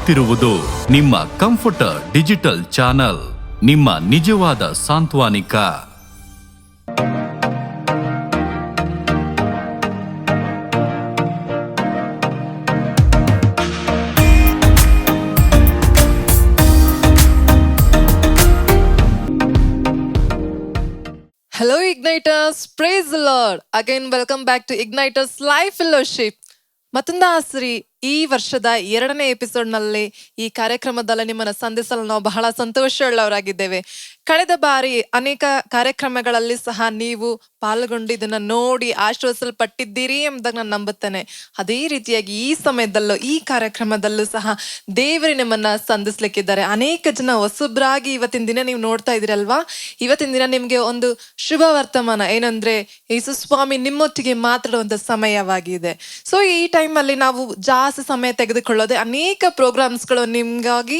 ಕೇಳುತ್ತಿರುವುದು ನಿಮ್ಮ comforter digital channel, ನಿಮ್ಮ ನಿಜವಾದ ಸಾಂತ್ವನಿಕ. Hello Igniters, praise the Lord. Again welcome back to Igniters Live Fellowship. ಮತ್ತೊಂದು ಆಸರಿ ಈ ವರ್ಷದ 2ನೇ ಎಪಿಸೋಡ್ನಲ್ಲಿ ಈ ಕಾರ್ಯಕ್ರಮದಲ್ಲಿ ನಿಮ್ಮನ್ನು ಸಂಧಿಸಲು ನಾವು ಬಹಳ ಸಂತೋಷವುಳ್ಳವರಾಗಿದ್ದೇವೆ. ಕಳೆದ ಬಾರಿ ಅನೇಕ ಕಾರ್ಯಕ್ರಮಗಳಲ್ಲಿ ಸಹ ನೀವು ಪಾಲ್ಗೊಂಡು ಇದನ್ನ ನೋಡಿ ಆಶೀರ್ವದಿಸಲ್ಪಟ್ಟಿದ್ದೀರಿ ಎಂಬುದಾಗಿ ನಾನು ನಂಬುತ್ತೇನೆ. ಅದೇ ರೀತಿಯಾಗಿ ಈ ಸಮಯದಲ್ಲೂ ಈ ಕಾರ್ಯಕ್ರಮದಲ್ಲೂ ಸಹ ದೇವರು ನಿಮ್ಮನ್ನ ಸಂಧಿಸ್ಲಿಕ್ಕಿದ್ದಾರೆ. ಅನೇಕ ಜನ ಹೊಸಬ್ರಾಗಿ ಇವತ್ತಿನ ದಿನ ನೀವು ನೋಡ್ತಾ ಇದ್ದೀರಲ್ವಾ. ಇವತ್ತಿನ ದಿನ ನಿಮ್ಗೆ ಒಂದು ಶುಭ ವರ್ತಮಾನ ಏನಂದ್ರೆ ಯೇಸು ಸ್ವಾಮಿ ನಿಮ್ಮೊಟ್ಟಿಗೆ ಮಾತಾಡುವಂತ ಸಮಯವಾಗಿದೆ. ಸೊ ಈ ಟೈಮಲ್ಲಿ ನಾವು ಜಾಸ್ತಿ ಸಮಯ ತೆಗೆದುಕೊಳ್ಳೋದೆ ಅನೇಕ ಪ್ರೋಗ್ರಾಮ್ಸ್ಗಳು ನಿಮ್ಗಾಗಿ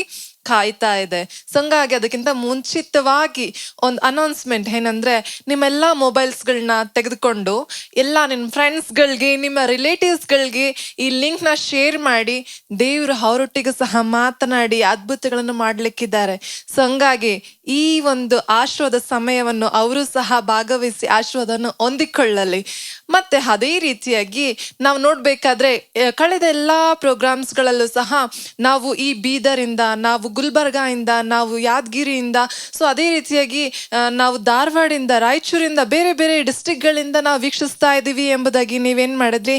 ಕಾಯ್ತಾ ಇದೆ. ಸೊ ಹಂಗಾಗಿ ಅದಕ್ಕಿಂತ ಮುಂಚಿತವಾಗಿ ಒಂದು ಅನೌನ್ಸ್ಮೆಂಟ್ ಏನಂದ್ರೆ, ನಿಮ್ಮೆಲ್ಲ ಮೊಬೈಲ್ಸ್ಗಳನ್ನ ತೆಗೆದುಕೊಂಡು ಎಲ್ಲ ನಿಮ್ಮ ಫ್ರೆಂಡ್ಸ್ಗಳಿಗೆ, ನಿಮ್ಮ ರಿಲೇಟಿವ್ಸ್ಗಳಿಗೆ ಈ ಲಿಂಕ್ನ ಶೇರ್ ಮಾಡಿ. ದೇವರು ಅವರೊಟ್ಟಿಗೆ ಸಹ ಮಾತನಾಡಿ ಅದ್ಭುತಗಳನ್ನು ಮಾಡ್ಲಿಕ್ಕಿದ್ದಾರೆ. ಸೊ ಹಂಗಾಗಿ ಈ ಒಂದು ಆಶೀರ್ವಾದ ಸಮಯವನ್ನು ಅವರು ಸಹ ಭಾಗವಹಿಸಿ ಆಶೀರ್ವಾದವನ್ನು ಹೊಂದಿಕೊಳ್ಳಲಿ. ಮತ್ತೆ ಅದೇ ರೀತಿಯಾಗಿ ನಾವು ನೋಡ್ಬೇಕಾದ್ರೆ ಕಳೆದ ಎಲ್ಲಾ ಪ್ರೋಗ್ರಾಮ್ಸ್ಗಳಲ್ಲೂ ಸಹ ನಾವು ಈ ಬೀದರಿಂದ, ನಾವು ಗುಲ್ಬರ್ಗಾ ಇಂದ, ನಾವು ಯಾದಗಿರಿಯಿಂದ, ಸೊ ಅದೇ ರೀತಿಯಾಗಿ ನಾವು ಧಾರವಾಡಿಂದ, ರಾಯಚೂರಿಂದ, ಬೇರೆ ಬೇರೆ ಡಿಸ್ಟ್ರಿಕ್ಟ್ಗಳಿಂದ ನಾವು ವೀಕ್ಷಿಸ್ತಾ ಇದ್ದೀವಿ ಎಂಬುದಾಗಿ ನೀವೇನ್ ಮಾಡಿದ್ರಿ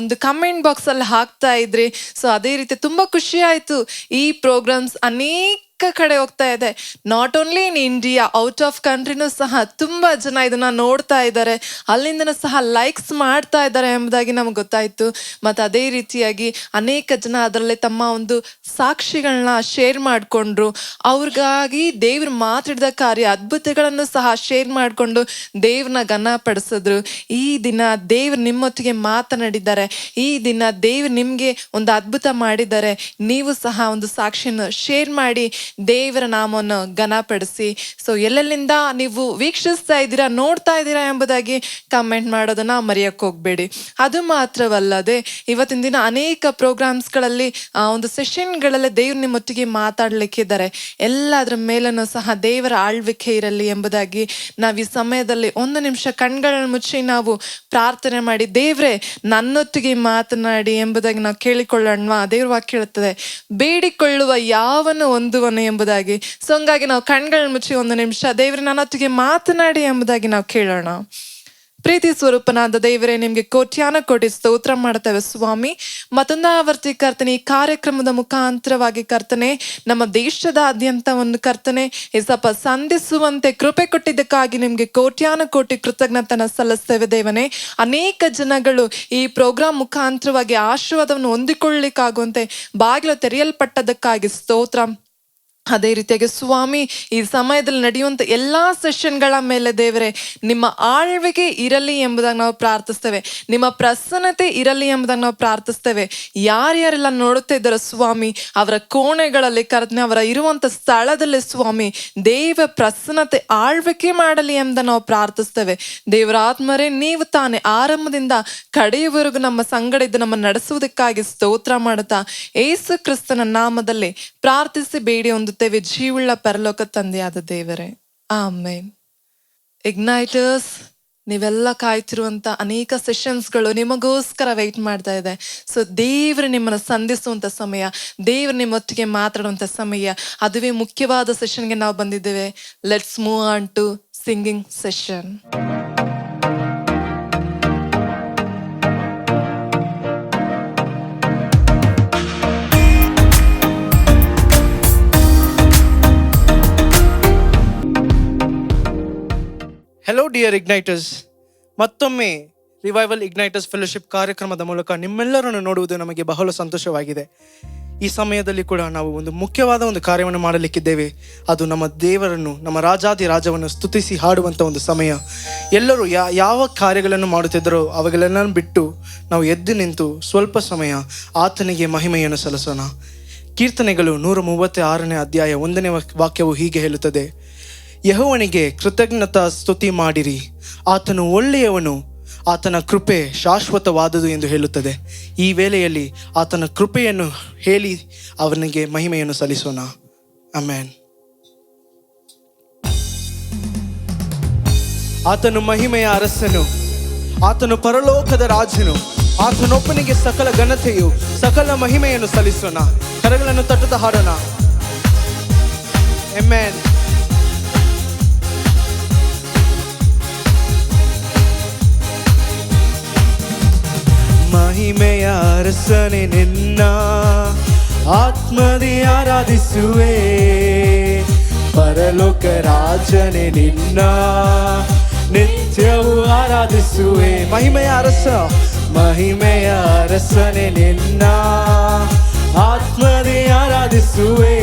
ಒಂದು ಕಮೆಂಟ್ ಬಾಕ್ಸ್ ಅಲ್ಲಿ ಹಾಕ್ತಾ ಇದ್ರಿ. ಸೊ ಅದೇ ರೀತಿ ತುಂಬಾ ಖುಷಿ ಆಯ್ತು. ಈ ಪ್ರೋಗ್ರಾಮ್ಸ್ ಅನೇಕ ಕಡೆ ಹೋಗ್ತಾ ಇದೆ. Not only in India, out of ಕಂಟ್ರಿನೂ ಸಹ ತುಂಬಾ ಜನ ಇದನ್ನ ನೋಡ್ತಾ ಇದ್ದಾರೆ, ಅಲ್ಲಿಂದನೂ ಸಹ ಲೈಕ್ಸ್ ಮಾಡ್ತಾ ಇದ್ದಾರೆ ಎಂಬುದಾಗಿ ನಮ್ಗೆ ಗೊತ್ತಾಯ್ತು. ಮತ್ತೆ ಅದೇ ರೀತಿಯಾಗಿ ಅನೇಕ ಜನ ಅದರಲ್ಲಿ ತಮ್ಮ ಒಂದು ಸಾಕ್ಷಿಗಳನ್ನ ಶೇರ್ ಮಾಡಿಕೊಂಡ್ರು. ಅವ್ರಿಗಾಗಿ ದೇವ್ರು ಮಾತಾಡಿದ ಕಾರ್ಯ ಅದ್ಭುತಗಳನ್ನು ಸಹ ಶೇರ್ ಮಾಡಿಕೊಂಡು ದೇವ್ರನ್ನ ಘನಪಡಿಸಿದ್ರು. ಈ ದಿನ ದೇವ್ರು ನಿಮ್ಮೊಟ್ಟಿಗೆ ಮಾತನಾಡಿದ್ದಾರೆ. ಈ ದಿನ ದೇವ್ರು ನಿಮ್ಗೆ ಒಂದು ಅದ್ಭುತ ಮಾಡಿದ್ದಾರೆ. ನೀವು ಸಹ ಒಂದು ಸಾಕ್ಷಿಯನ್ನು ಶೇರ್ ಮಾಡಿ ದೇವರ ನಾಮವನ್ನು ಘನಪಡಿಸಿ. ಸೊ ಎಲ್ಲೆಲ್ಲಿಂದ ನೀವು ವೀಕ್ಷಿಸ್ತಾ ಇದ್ದೀರಾ, ನೋಡ್ತಾ ಇದ್ದೀರಾ ಎಂಬುದಾಗಿ ಕಮೆಂಟ್ ಮಾಡೋದನ್ನ ಮರೆಯಕ್ಕೆ ಹೋಗ್ಬೇಡಿ. ಅದು ಮಾತ್ರವಲ್ಲದೆ ಇವತ್ತಿನ ದಿನ ಅನೇಕ ಪ್ರೋಗ್ರಾಮ್ಸ್ಗಳಲ್ಲಿ ಒಂದು ಸೆಷನ್ಗಳಲ್ಲಿ ದೇವ್ರು ನಿಮ್ಮೊಟ್ಟಿಗೆ ಮಾತಾಡ್ಲಿಕ್ಕಿದ್ದಾರೆ. ಎಲ್ಲದ್ರ ಮೇಲೂ ಸಹ ದೇವರ ಆಳ್ವಿಕೆ ಇರಲಿ ಎಂಬುದಾಗಿ ನಾವು ಈ ಸಮಯದಲ್ಲಿ 1 ನಿಮಿಷ ಕಣ್ಗಳನ್ನು ಮುಚ್ಚಿ ನಾವು ಪ್ರಾರ್ಥನೆ ಮಾಡಿ, ದೇವ್ರೆ ನನ್ನೊಟ್ಟಿಗೆ ಮಾತನಾಡಿ ಎಂಬುದಾಗಿ ನಾವು ಕೇಳಿಕೊಳ್ಳೋಣ. ದೇವ್ರ ವಾಕ್ಯ ಹೇಳುತ್ತದೆ, ಬೇಡಿಕೊಳ್ಳುವ ಯಾವನು ಹೊಂದುವನು ಎಂಬುದಾಗಿ. ಸೊ ಹಂಗಾಗಿ ನಾವು ಕಣ್ಗಳನ್ನ ಮುಚ್ಚಿ 1 ನಿಮಿಷ ದೇವ್ರೆ ನನ್ನೊಟ್ಟಿಗೆ ಮಾತನಾಡಿ ಎಂಬುದಾಗಿ ನಾವು ಕೇಳೋಣ. ಪ್ರೀತಿ ಸ್ವರೂಪನಾದ ದೇವರೇ, ನಿಮ್ಗೆ ಕೋಟಿ ಸ್ತೋತ್ರ ಮಾಡ್ತೇವೆ ಸ್ವಾಮಿ. ಮತ್ತೊಂದು ಆವರ್ತಿ ಕರ್ತನೆ ಈ ಕಾರ್ಯಕ್ರಮದ ಮುಖಾಂತರವಾಗಿ ಕರ್ತನೆ ನಮ್ಮ ದೇಶದಾದ್ಯಂತ ಒಂದು ಕರ್ತನೆ ಏಸಪ್ಪ ಸಂಧಿಸುವಂತೆ ಕೃಪೆ ಕೊಟ್ಟಿದ್ದಕ್ಕಾಗಿ ನಿಮ್ಗೆ ಕೋಟಿ ಕೃತಜ್ಞತನ ಸಲ್ಲಿಸ್ತೇವೆ ದೇವನೇ. ಅನೇಕ ಜನಗಳು ಈ ಪ್ರೋಗ್ರಾಮ್ ಮುಖಾಂತರವಾಗಿ ಆಶೀರ್ವಾದವನ್ನು ಹೊಂದಿಕೊಳ್ಳಿಕ್ಕಾಗುವಂತೆ ಬಾಗಿಲು ತೆರೆಯಲ್ಪಟ್ಟದಕ್ಕಾಗಿ ಸ್ತೋತ್ರ. ಅದೇ ರೀತಿಯಾಗಿ ಸ್ವಾಮಿ ಈ ಸಮಯದಲ್ಲಿ ನಡೆಯುವಂಥ ಎಲ್ಲಾ ಸೆಷನ್ಗಳ ಮೇಲೆ ದೇವರೇ ನಿಮ್ಮ ಆಳ್ವಿಕೆ ಇರಲಿ ಎಂಬುದಾಗಿ ನಾವು ಪ್ರಾರ್ಥಿಸ್ತೇವೆ. ನಿಮ್ಮ ಪ್ರಸನ್ನತೆ ಇರಲಿ ಎಂಬುದಾಗಿ ನಾವು ಪ್ರಾರ್ಥಿಸ್ತೇವೆ. ಯಾರ್ಯಾರೆಲ್ಲ ನೋಡುತ್ತಾ ಇದ್ದಾರೋ ಸ್ವಾಮಿ, ಅವರ ಕೋಣೆಗಳಲ್ಲಿ ಕರ್ತನೆ, ಅವರ ಇರುವಂತ ಸ್ಥಳದಲ್ಲಿ ಸ್ವಾಮಿ ದೇವ ಪ್ರಸನ್ನತೆ ಆಳ್ವಿಕೆ ಮಾಡಲಿ ಎಂಬುದನ್ನು ನಾವು ಪ್ರಾರ್ಥಿಸ್ತೇವೆ. ದೇವರ ಆತ್ಮರೇ, ನೀವು ತಾನೇ ಆರಂಭದಿಂದ ಕಡೆಯವರೆಗೂ ನಮ್ಮ ಸಂಗಡ ಇದ್ದು ನಮ್ಮ ನಡೆಸುವುದಕ್ಕಾಗಿ ಸ್ತೋತ್ರ ಮಾಡುತ್ತಾ ಯೇಸು ಕ್ರಿಸ್ತನ ನಾಮದಲ್ಲಿ ಪ್ರಾರ್ಥಿಸಿ ಬೇಡಿ ಹೊಂದುತ್ತೇವೆ ಜೀವುಳ್ಳ ಪರಲೋಕ ತಂದೆಯಾದ ದೇವರೇ, ಆಮೇನ್. ಇಗ್ನೈಟರ್ಸ್, ನೀವೆಲ್ಲ ಕಾಯ್ತಿರುವಂತ ಅನೇಕ ಸೆಷನ್ಸ್ಗಳು ನಿಮಗೋಸ್ಕರ ವೆಯ್ಟ್ ಮಾಡ್ತಾ ಇದೆ. ಸೊ ದೇವ್ರು ನಿಮ್ಮನ್ನು ಸಂಧಿಸುವಂತ ಸಮಯ, ದೇವ್ರು ನಿಮ್ಮೊಟ್ಟಿಗೆ ಮಾತಾಡುವಂತ ಸಮಯ, ಅದುವೇ ಮುಖ್ಯವಾದ ಸೆಷನ್ಗೆ ನಾವು ಬಂದಿದ್ದೇವೆ. Let's move on to singing session. Hello dear igniters, ಮತ್ತೊಮ್ಮೆ ರಿವೈವಲ್ ಇಗ್ನೈಟರ್ಸ್ ಫೆಲೋಶಿಪ್ ಕಾರ್ಯಕ್ರಮದ ಮೂಲಕ ನಿಮ್ಮೆಲ್ಲರನ್ನು ನೋಡುವುದು ನಮಗೆ ಬಹಳ ಸಂತೋಷವಾಗಿದೆ. ಈ ಸಮಯದಲ್ಲಿ ಕೂಡ ನಾವು ಒಂದು ಮುಖ್ಯವಾದ ಒಂದು ಕಾರ್ಯವನ್ನು ಮಾಡಲಿಕ್ಕಿದ್ದೇವೆ. ಅದು ನಮ್ಮ ದೇವರನ್ನು, ನಮ್ಮ ರಾಜಾದಿರಾಜವನ್ನು ಸ್ತುತಿಸಿ ಹಾಡುವಂಥ ಒಂದು ಸಮಯ. ಎಲ್ಲರೂ ಯಾವ ಕಾರ್ಯಗಳನ್ನು ಮಾಡುತ್ತಿದ್ದರೋ ಅವುಗಳೆಲ್ಲನೂ ಬಿಟ್ಟು ನಾವು ಎದ್ದು ನಿಂತು ಸ್ವಲ್ಪ ಸಮಯ ಆತನಿಗೆ ಮಹಿಮೆಯನ್ನು ಸಲ್ಲಿಸೋಣ. ಕೀರ್ತನೆಗಳು 136ನೇ ಅಧ್ಯಾಯ 1ನೇ ವಾಕ್ಯವು ಹೀಗೆ ಹೇಳುತ್ತದೆ, ಯೆಹೋವನಿಗೆ ಕೃತಜ್ಞತಾ ಸ್ತುತಿ ಮಾಡಿರಿ, ಆತನು ಒಳ್ಳೆಯವನು, ಆತನ ಕೃಪೆ ಶಾಶ್ವತವಾದುದು ಎಂದು ಹೇಳುತ್ತದೆ. ಈ ವೇಳೆಯಲ್ಲಿ ಆತನ ಕೃಪೆಯನ್ನು ಹೇಳಿ ಅವನಿಗೆ ಮಹಿಮೆಯನ್ನು ಸಲ್ಲಿಸೋಣ. ಆಮೆನ್. ಆತನು ಮಹಿಮೆಯ ಅರಸನು, ಆತನು ಪರಲೋಕದ ರಾಜನು, ಆತನೊಬ್ಬನಿಗೆ ಸಕಲ ಘನತೆಯು ಸಕಲ ಮಹಿಮೆಯನ್ನು ಸಲ್ಲಿಸೋಣ. ಕರಗಳನ್ನು ತಟ್ಟುತ್ತಾ ಹಾಡೋಣ. ಆಮೆನ್. ಮಹಿಮೆಯ ಅರಸನೆ ನಿನ್ನ ಆತ್ಮದಿ ಆರಾಧಿಸುವೆ, ಪರಲೋಕ ರಾಜನೆ ನಿನ್ನ ನಿತ್ಯವೂ ಆರಾಧಿಸುವೆ. ಮಹಿಮೆಯ ಅರಸ, ಮಹಿಮೆಯ ಅರಸನೆ ನಿನ್ನ ಆತ್ಮದಿ ಆರಾಧಿಸುವೆ,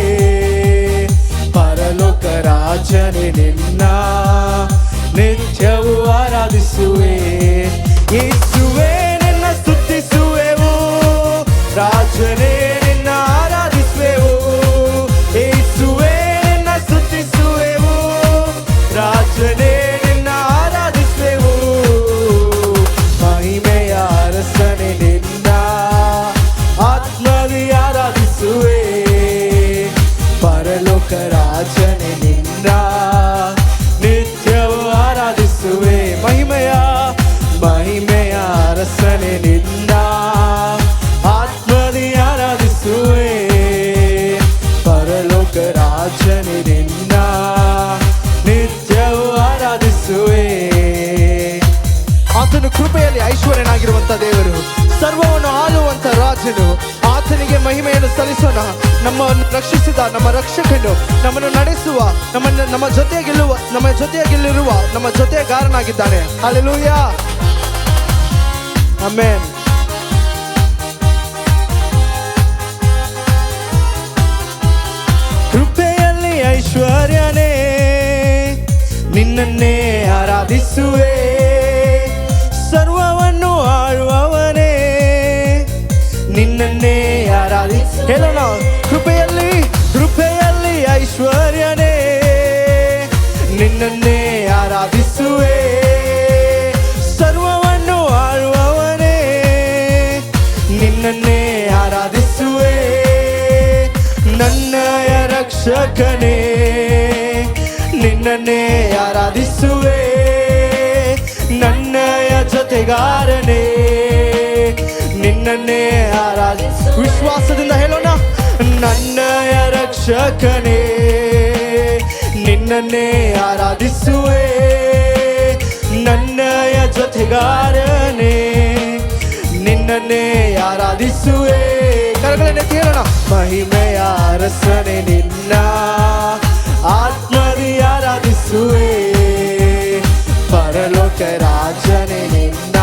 ಪರಲೋಕ ರಾಜನೆ ನಿನ್ನ ನಿತ್ಯವೂ ಆರಾಧಿಸುವೆ. ಯೇಸುವೆ ನಿನ್ನ ಸ್ತುತಿಸುವೆವು, ರಾಜನೇ ನಿನ್ನ ಆರಾಧಿಸುವೆವು. ಯೇಸುವೆ ನಿನ್ನ ಸ್ತುತಿಸುವೆವು, ರಾಜನೇ ನಿನ್ನ ಆರಾಧಿಸುವೆವು. ಮಹಿಮೆಯ ಅರಸನೆ ನಿನ್ನ ಆತ್ಮದಿ ಆರಾಧಿಸುವೆ, ಪರಲೋಕ ರಾಜನೆ ನಿನ್ನ ನಿತ್ಯವೂ ಆರಾಧಿಸುವೆ. ಮಹಿಮೆಯ ಅರಸನೆ ನಿನ್ನ ಆತ್ಮದಿ ಆರಾಧಿಸುವೆ, ಪರಲೋಕ ರಾಜನೆ ನಿನ್ನ ನಿತ್ಯವೂ ಆರಾಧಿಸುವೆ. ಆತನು ಕೃಪೆಯಲ್ಲಿ ಐಶ್ವರ್ಯನಾಗಿರುವಂತ ದೇವರು, ಸರ್ವವನ್ನು ಆಳುವಂತ ರಾಜನು, ಆತನಿಗೆ ಮಹಿಮೆಯನ್ನು ಸಲ್ಲಿಸೋಣ. ನಮ್ಮನ್ನು ರಕ್ಷಿಸಿದ ನಮ್ಮ ರಕ್ಷಕನು, ನಮ್ಮನ್ನು ನಡೆಸುವ, ನಮ್ಮ ಜೊತೆಯಲ್ಲಿರುವ ನಮ್ಮ ಜೊತೆಗಾರನಾಗಿದ್ದಾನೆ. Hallelujah, amen. ಕೃಪೆಯಲ್ಲಿ ಐಶ್ವರ್ಯನೇ ನಿನ್ನನ್ನೇ ಆರಾಧಿಸುವೆ, ಸರ್ವವನ್ನು ಆಳುವವನೇ ನಿನ್ನನ್ನೇ ಹೇಳೋಣ. ಕೃಪೆಯಲ್ಲಿ ಐಶ್ವರ್ಯನೇ ನಿನ್ನನ್ನೇ ಆರಾಧಿಸುವೆ, ಸರ್ವವನ್ನು ಆಳುವವನೇ ನಿನ್ನನ್ನೇ ಆರಾಧಿಸುವೆ. ನನ್ನಯ ರಕ್ಷಕನೇ ನಿನ್ನನ್ನೇ ಆರಾಧಿಸುವೆ, ನನ್ನಯ ಜೊತೆಗಾರನೇ ನಿನ್ನನ್ನೇ ವಿಶ್ವಾಸದಿಂದ ಹೇಳೋಣ. ನನ್ನಯ ರಕ್ಷಕನೇ ನಿನ್ನನ್ನೇ ಆರಾಧಿಸುವೆ, ನನ್ನಯ ಜೊತೆಗಾರನೇ ನಿನ್ನನ್ನೇ ಆರಾಧಿಸುವೆ. ಕರಗಳನ್ನೇ ಹೇಳೋಣ. ಮಹಿಮೆಯ ಅರಸನೆ ನಿನ್ನ ಆತ್ಮದಿ ಆರಾಧಿಸುವೆ, ಪರಲೋಕ ರಾಜನೆ ನಿನ್ನ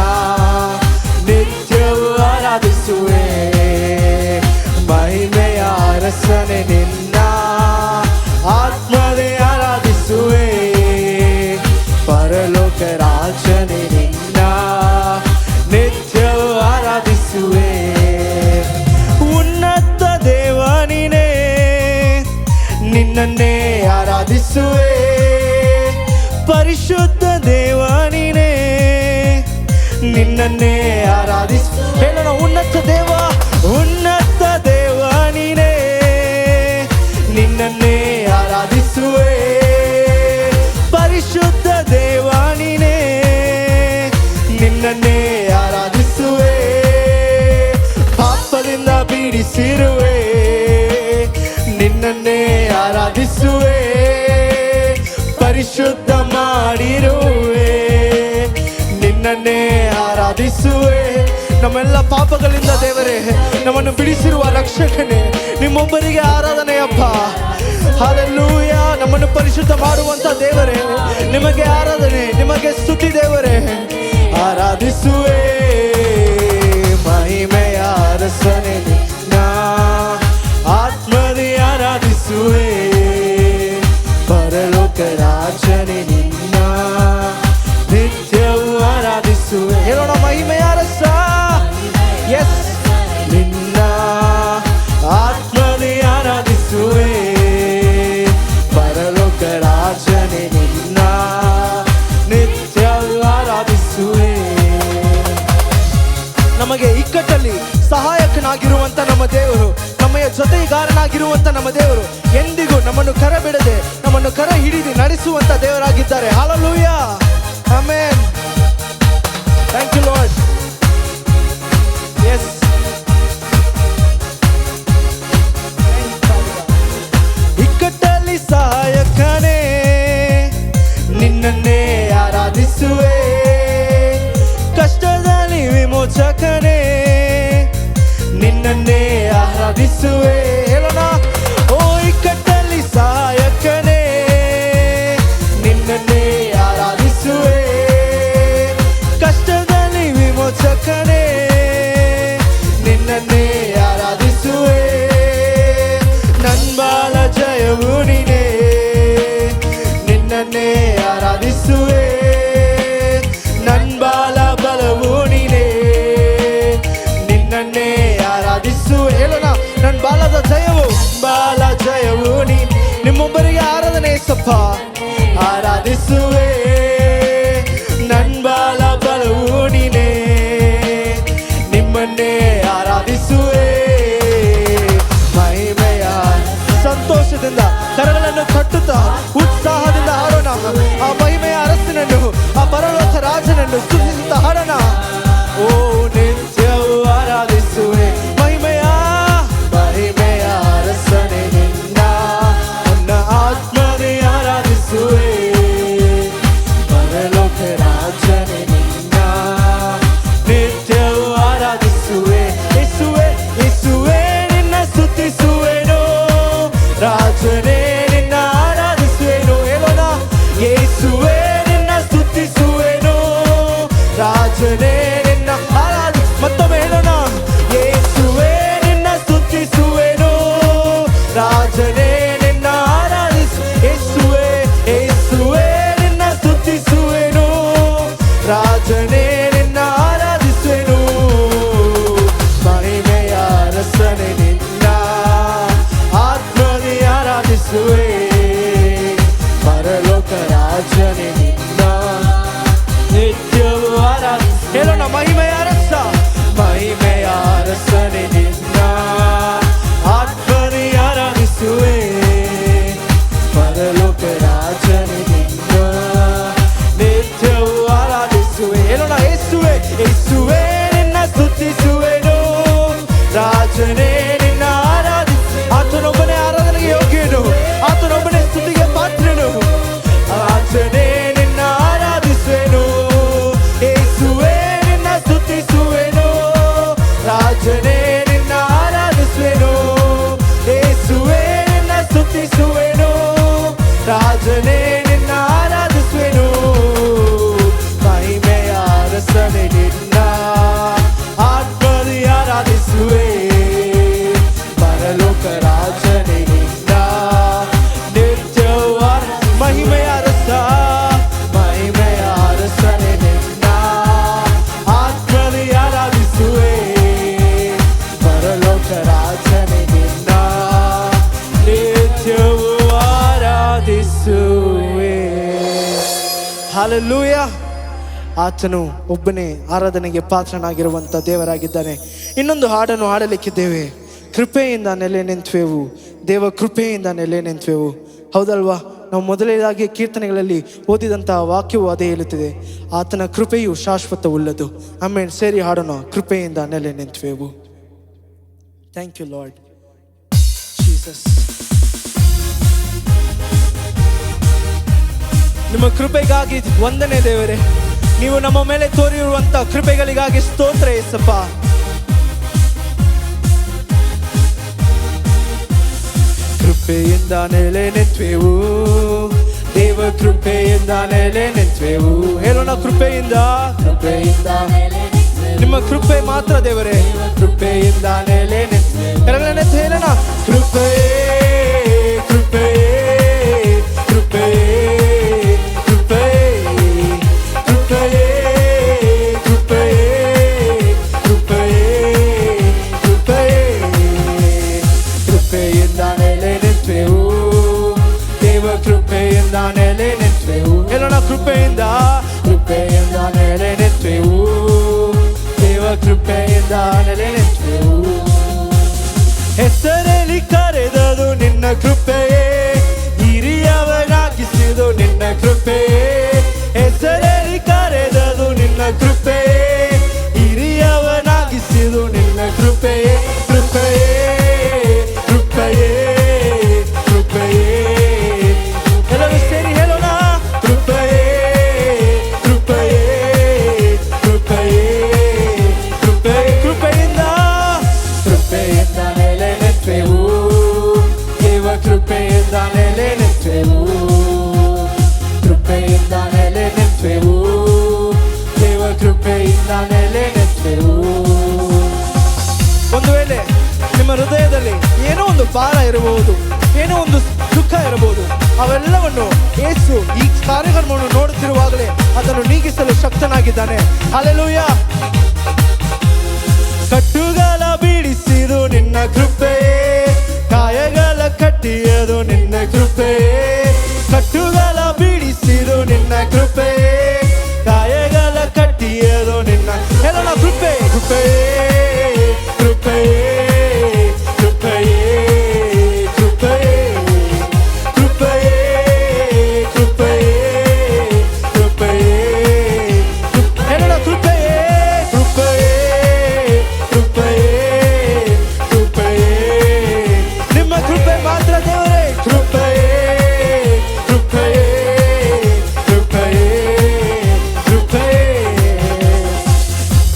ನಿತ್ಯವೂ ಆರಾಧಿಸುವೆ. ಮಹಿಮೆಯ ಅರಸನೆ ನಿನ್ನ ಆತ್ಮದಿ ಆರಾಧಿಸುವೆ, ಪರಲೋಕ ರಾಜನೆ ನಿನ್ನ ನಿತ್ಯವೂ ಆರಾಧಿಸುವೆ. ಉನ್ನತ ದೇವನಿನೇ ನಿನ್ನನ್ನೇ ಆರಾಧಿಸುವೆ, ಪರಿಶುದ್ಧ ದೇವನಿನೇ ನಿನ್ನನ್ನೇ ಹೇಳೋಣ. ಉನ್ನತ ದೇವನಿನೇ ನಿನ್ನನ್ನೇ ಆರಾಧಿಸುವೆ, ಪರಿಶುದ್ಧ ದೇವನಿನೇ ನಿನ್ನನ್ನೇ ಆರಾಧಿಸುವೆ. ಪಾಪದಿಂದ ಬಿಡಿಸಿರುವೆ, ನಿನ್ನನ್ನೇ ಆರಾಧಿಸುವೆ, ಪರಿಶುದ್ಧ ಮಾಡಿರುವೆ, ನಿನ್ನನ್ನೇ ಆರಾಧಿಸುವೆ. ನಮ್ಮೆಲ್ಲ ಪಾಪಗಳಿಂದ ದೇವರೇ ನಮ್ಮನ್ನು ಬಿಡಿಸಿರುವ ರಕ್ಷಕನೇ, ನಿಮ್ಮೊಬ್ಬರಿಗೆ ಆರಾಧನೆಯಪ್ಪ. ಹಲ್ಲೆಲೂಯಾ. ನಮ್ಮನ್ನು ಪರಿಶುದ್ಧ ಮಾಡುವಂತ ದೇವರೇ, ನಿಮಗೆ ಆರಾಧನೆ, ನಿಮಗೆ ಸ್ತುತಿ ದೇವರೇ. ಆರಾಧಿಸುವೆ, ಮಹಿಮೆಯ ಅರಸನೆ ನಿನ್ನ ಆತ್ಮದಿ ಆರಾಧಿಸುವೆ, ಪರಲೋಕ ರಾಜನೆ ನಿನ್ನ ನಿತ್ಯವೂ ಆರಾಧಿಸುವೆ. ಹೇಳೋಣ. ಮಹಿಮೆಯ ಅರಸ, ಎಸ್, ನಿನ್ನ ಆತ್ಮದಿ ಆರಾಧಿಸುವೆ, ಪರಲೋಕ ರಾಜನೆ ನಿನ್ನ ನಿತ್ಯವೂ ಆರಾಧಿಸುವೆ. ದೇವರು, ನಮ್ಮಯ ಜೊತೆಗಾರನಾಗಿರುವಂತ ನಮ್ಮ ದೇವರು ಎಂದಿಗೂ ನಮ್ಮನ್ನು ಕರ ಬಿಡದೆ, ನಮ್ಮನ್ನು ಕರ ಹಿಡಿದು ನಡೆಸುವಂತ ದೇವರಾಗಿದ್ದಾರೆ. Hallelujah, amen. Thank you Lord. Yes, ಇಕ್ಕಟ್ಟಲ್ಲಿ ಸಹಾಯಕನೇ, ನಿನ್ನನ್ನೇ ಆರಾಧಿಸುವೆ. ಕಷ್ಟದಲ್ಲಿ ವಿಮೋಚಕನೇ, ನಿನ್ನನ್ನೇ ಆರಾಧಿಸುವೆ. ಹೇಳೋಣ, ಓ ಇಕ್ಕಟ್ಟಲ್ಲಿ ಸಹಾಯಕನೇ, ನಿನ್ನನ್ನೇ ಆರಾಧಿಸುವೆ. ಕಷ್ಟದಲ್ಲಿ ವಿಮೋಚಕನೇ, ನಿನ್ನನ್ನೇ ಆರಾಧಿಸುವೆ. ನನ್ಬಾಲ ಜಯವು ನೀನೇ, ನಿನ್ನನ್ನೇ ಆರಾಧಿಸುವೆ. ನನ್ಬಾಲ ಬಲವು ನೀನೇ, ನಿನ್ನನ್ನೇ ಆರಾಧಿಸುವೆ. ಹೇಳೋಣ, ನನ್ನ ಬಾಲದ ಜಯವು, ಬಾಲ ಜಯವು ನೀನು. ನಿಮ್ಮೊಬ್ಬರಿಗೆ ಆರಾಧನೆ ಸಪ್ಪ, ಆರಾಧಿಸುವೆ. ನನ್ನ ಬಾಲ ಬಲವು ನೀನೇ, ನಿಮ್ಮನ್ನೇ ಆರಾಧಿಸುವೆ. ಮಹಿಮೆಯ ಸಂತೋಷದಿಂದ ಕರಗಳನ್ನು ಕಟ್ಟುತ್ತಾ ಉತ್ಸಾಹದಿಂದ ಹಾಡೋಣ. ಆ ಮಹಿಮೆಯ ಅರಸನನ್ನು, ಆ ಪರಲೋಕ ರಾಜನನ್ನು ಸ್ತುತಿಸುತ್ತಾ ಹಾಡೋಣ. ಓ ನಿತ್ಯವೂ ಆರಾಧಿಸುವೆ. ಮಹಿಮೆಯ ಅರಸನೇ ನಿನ್ನ, ನನ್ನ ಆತ್ಮನೇ ಆರಾಧಿಸುವೆ. ಪರಲೋಕ ರಾಜನೇ ನಿನ್ನ, ನಿತ್ಯವೂ ಆರಾಧಿಸುವೆ. ಯೇಸುವೆ, ಯೇಸುವೆ ನಿನ್ನ ಸ್ತುತಿಸುವೆನು. ರಾಜನೇ ನಿನ್ನ ಆರಾಧಿಸುವೆನು. ಹೇಳೋಣ, ಯೇಸುವೆ ನಿನ್ನ ಸ್ತುತಿಸುವೆನು. ರಾಜನೇ ನಿನ್ನ ಮತ್ತೊಮ್ಮೆ ಹೇಳೋಣ, ಯೇಸುವೆ ನಿನ್ನ ಸ್ತುತಿಸುವೆನು. ರಾಜನೇ ನಿನ್ನ ಆರಾಧಿಸು. ಯೇಸುವೆ, ಯೇಸುವೆ ನಿನ್ನ ಸ್ತುತಿಸುವೆನು. ರಾಜನೇ ನಿನ್ನ ಆರಾಧಿಸುವೆನು. ಮಹಿಮೆಯ ಅರಸನೇ ನಿನ್ನ, ಆತ್ಮನೇ ಆರಾಧಿಸುವೆ. ಪರಲೋಕ ರಾಜನೇ ನಿನ್ನ, ನಿತ್ಯವೂ ಆರಾಧಿಸು. ಹೇಳೋಣ, ಮಹಿಮೆಯ ಅರಸ, ಮಹಿಮೆಯ ಅರಸನೇ ನಿನ್ನ, ಆತ್ಮನೇ ಆರಾಧಿಸುವೆ. ಪರಲೋಕ ರಾಜನೇ ನಿನ್ನ, ನಿತ್ಯವೂ ಆರಾಧಿಸುವೆ. ಹೇಳೋಣ, ಯೇಸುವೆ, ಯೇಸುವೆ ನಿನ್ನ ಸ್ತುತಿಸುವೆನು. ರಾಜನೇ ನಿನ್ನ ಆರಾಧಿಸು. ಆತನೊಬ್ಬನೇ ಆರಾಧನೆಗೆ ಯೋಗ್ಯನು, ಆತನೊಬ್ಬನೇ ಸ್ತುತಿಗೆ ಪಾತ್ರನು. ರಾಜನೇ ನಿನ್ನ ಆರಾಧಿಸುವೆನು. ಯೇಸುವೆ ನಿನ್ನ ಸ್ತುತಿಸುವೆನು. ರಾಜನೇ ನಿನ್ನ ಆರಾಧಿಸುವೆನು. ಯೇಸುವೆ ನಿನ್ನ ಸ್ತುತಿಸುವೆನು. ರಾಜನೇ ನಿನ್ನ ಆರಾಧಿಸುವೆನು. ಮಹಿಮೆಯ ಅರಸನೇ ನಿನ್ನ, ಆತ್ಮನೇ ಆರಾಧಿಸುವೆ. ಪರಲೋಕ ರಾಜನೇ ನಿನ್ನ, ನಿತ್ಯವೂ ಮಹಿಮೆಯ ಅರಸ, ಮಹಿಮೆಯ ಅರಸನೇ ನಿನ್ನ, ಆತ್ಮನೇ ಆರಾಧಿಸುವೆ. ಪರಲೋಕ ರಾಜನೇ ನಿನ್ನ, ನಿತ್ಯವೂ ಆರಾಧಿಸುವೆ. ಹಲ್ಲೆಲೂಯಾ. ಆತನು ಒಬ್ಬನೇ ಆರಾಧನೆಗೆ ಪಾತ್ರನಾಗಿರುವಂಥ ದೇವರಾಗಿದ್ದಾನೆ. ಇನ್ನೊಂದು ಹಾಡನ್ನು ಹಾಡಲಿಕ್ಕಿದ್ದೇವೆ. ಕೃಪೆಯಿಂದ ನೆಲೆ ನಿಂತುವೆವು, ದೇವ ಕೃಪೆಯಿಂದ ನೆಲೆ ನಿಂತುವೆವು. ಹೌದಲ್ವಾ? ನಾವು ಮೊದಲನೇದಾಗಿ ಕೀರ್ತನೆಗಳಲ್ಲಿ ಓದಿದಂತಹ ವಾಕ್ಯವು ಅದೇ ಹೇಳುತ್ತಿದೆ, ಆತನ ಕೃಪೆಯು ಶಾಶ್ವತವುಳ್ಳದು. ಆಮೇಲೆ ಸೇರಿ ಹಾಡೋಣ, ಕೃಪೆಯಿಂದ ನೆಲೆ ನಿಂತುವೆವು. Thank you Lord Jesus. ನಿಮ್ಮ ಕೃಪೆಗಾಗಿ ವಂದನೆ ದೇವರೇ. ನೀವು ನಮ್ಮ ಮೇಲೆ ತೋರಿರುವಂತ ಕೃಪೆಗಳಿಗಾಗಿ ಸ್ತೋತ್ರ ಯೇಸಪ್ಪ. ಕೃಪೆಯಿಂದ ನೆಲೆ ನಿಂತುವೆವು, ದೇವ ಕೃಪೆಯಿಂದ ನೆಲೆ ನಿಂತುವೆವು. ಹೇಳೋಣ, ಕೃಪೆಯಿಂದ, ಕೃಪೆಯಿಂದ ನಿಮ್ಮ ಕೃಪೆ ಮಾತ್ರ ದೇವರೇ. ಕೃಪೆಯಿಂದ ನೆಲೆ ನಿಂತುವೆವು. ಹೇಳೋಣ, ಕೃಪೆ ಕೃಪೆ ಕೃಪೆ ಕೃಪೆ ಕೃಪೆ ಕೃಪೆ ಕೃಪೆ ಕೃಪೆ ಕೃಪೆಯಿಂದ ನೆಲೆ ನಿಂತುವೆವು, ದೇವ ಕೃಪೆಯಿಂದ ನೆಲೆ ನಿಂತುವೆವು. ಹೇಳೋಣ, ಕೃಪೆಯಿಂದ ಕೃಪೆಯಿಂದ ನೆಲೆ ನಿಂತುವೆವು, ದೇವ ಕೃಪೆಯಿಂದ ನೆಲೆ ನಿಂತುವೆವು. ಕೃಪೆಯಿಂದ ನೆಲೆ ನೆಚ್ಚೆವು. ಒಂದು ವೇಳೆ ನಿಮ್ಮ ಹೃದಯದಲ್ಲಿ ಏನೋ ಒಂದು ಭಾರ ಇರಬಹುದು, ಏನೋ ಒಂದು ದುಃಖ ಇರಬಹುದು, ಅವೆಲ್ಲವನ್ನು ಯೇಸು ಈ ಕಾರ್ಯಕ್ರಮವನ್ನು ನೋಡುತ್ತಿರುವಾಗಲೇ ಅದನ್ನು ನೀಗಿಸಲು ಶಕ್ತನಾಗಿದ್ದಾನೆ. ಹಲ್ಲೆಲೂಯಾ. ಕಟ್ಟುಗಳ ಬಿಡಿಸಿದು ನಿನ್ನ ಕೃಪೆಯೇ, ಕಾಯಗಳ ಕಟ್ಟಿಯದು ನಿನ್ನ ಕೃಪೆಯೇ. ಕಟ್ಟುಗಳ ಬಿಡಿಸಿದು ನಿನ್ನ ಕೃಪೆಯೇ, ಕಾಯಗಳ ಕಟ್ಟಿಯದು ನಿನ್ನ ಎಲ್ಲ ಕೃಪೆ. ಕೃಪೆಯೇ ಕೃಪೆಯೇ ಕೃಪೆಯೇ ಕೃಪೆಯೇ ಕೃಪೆಯೇ ಕೃಪೆಯೇ ಕೃಪೆಯೇ ಎಲ್ಲ ಕೃಪೆಯೇ ಕೃಪೆಯೇ ಕೃಪೆಯೇ ಕೃಪೆಯೇ. ನಿಮ್ಮ ಕೃಪೆ ಮಾತ್ರ ದೇವರೇ. ಕೃಪೆಯೇ ಕೃಪೆಯೇ ಕೃಪೆಯೇ ಕೃಪೆಯೇ.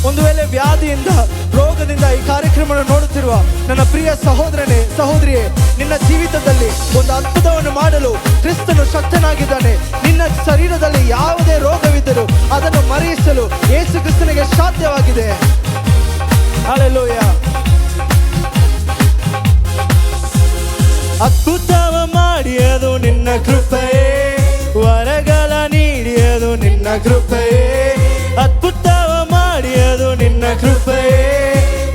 ಒಂದು ವೇಳೆ ವ್ಯಾಧಿಯಿಂದ ರೋಗದಿಂದ ಈ ಕಾರ್ಯಕ್ರಮವನ್ನು ನೋಡುತ್ತಿರುವ ನನ್ನ ಪ್ರಿಯ ಸಹೋದರನೇ ಸಹೋದರಿಯೇ, ನಿನ್ನ ಜೀವಿತದಲ್ಲಿ ಒಂದು ಅದ್ಭುತವನ್ನು ಮಾಡಲು ಕ್ರಿಸ್ತನು ಶಕ್ತನಾಗಿದ್ದಾನೆ. ನಿನ್ನ ಶರೀರದಲ್ಲಿ ಯಾವುದೇ ರೋಗವಿದ್ದರೂ ಅದನ್ನು ಮರೆಯಿಸಲು ಯೇಸು ಕ್ರಿಸ್ತನಿಗೆ ಸಾಧ್ಯವಾಗಿದೆ. ಹಲ್ಲೆಲೂಯಾ. ಅದ್ಭುತವ ಮಾಡಿಯದು ನಿನ್ನ ಕೃಪೆಯೇ, ವರಗಳ ನೀಡಿಯದು ನಿನ್ನ ಕೃಪೆಯೇ. ಅದ್ಭುತವ ಮಾಡಿಯದು ನಿನ್ನ ಕೃಪೆಯೇ,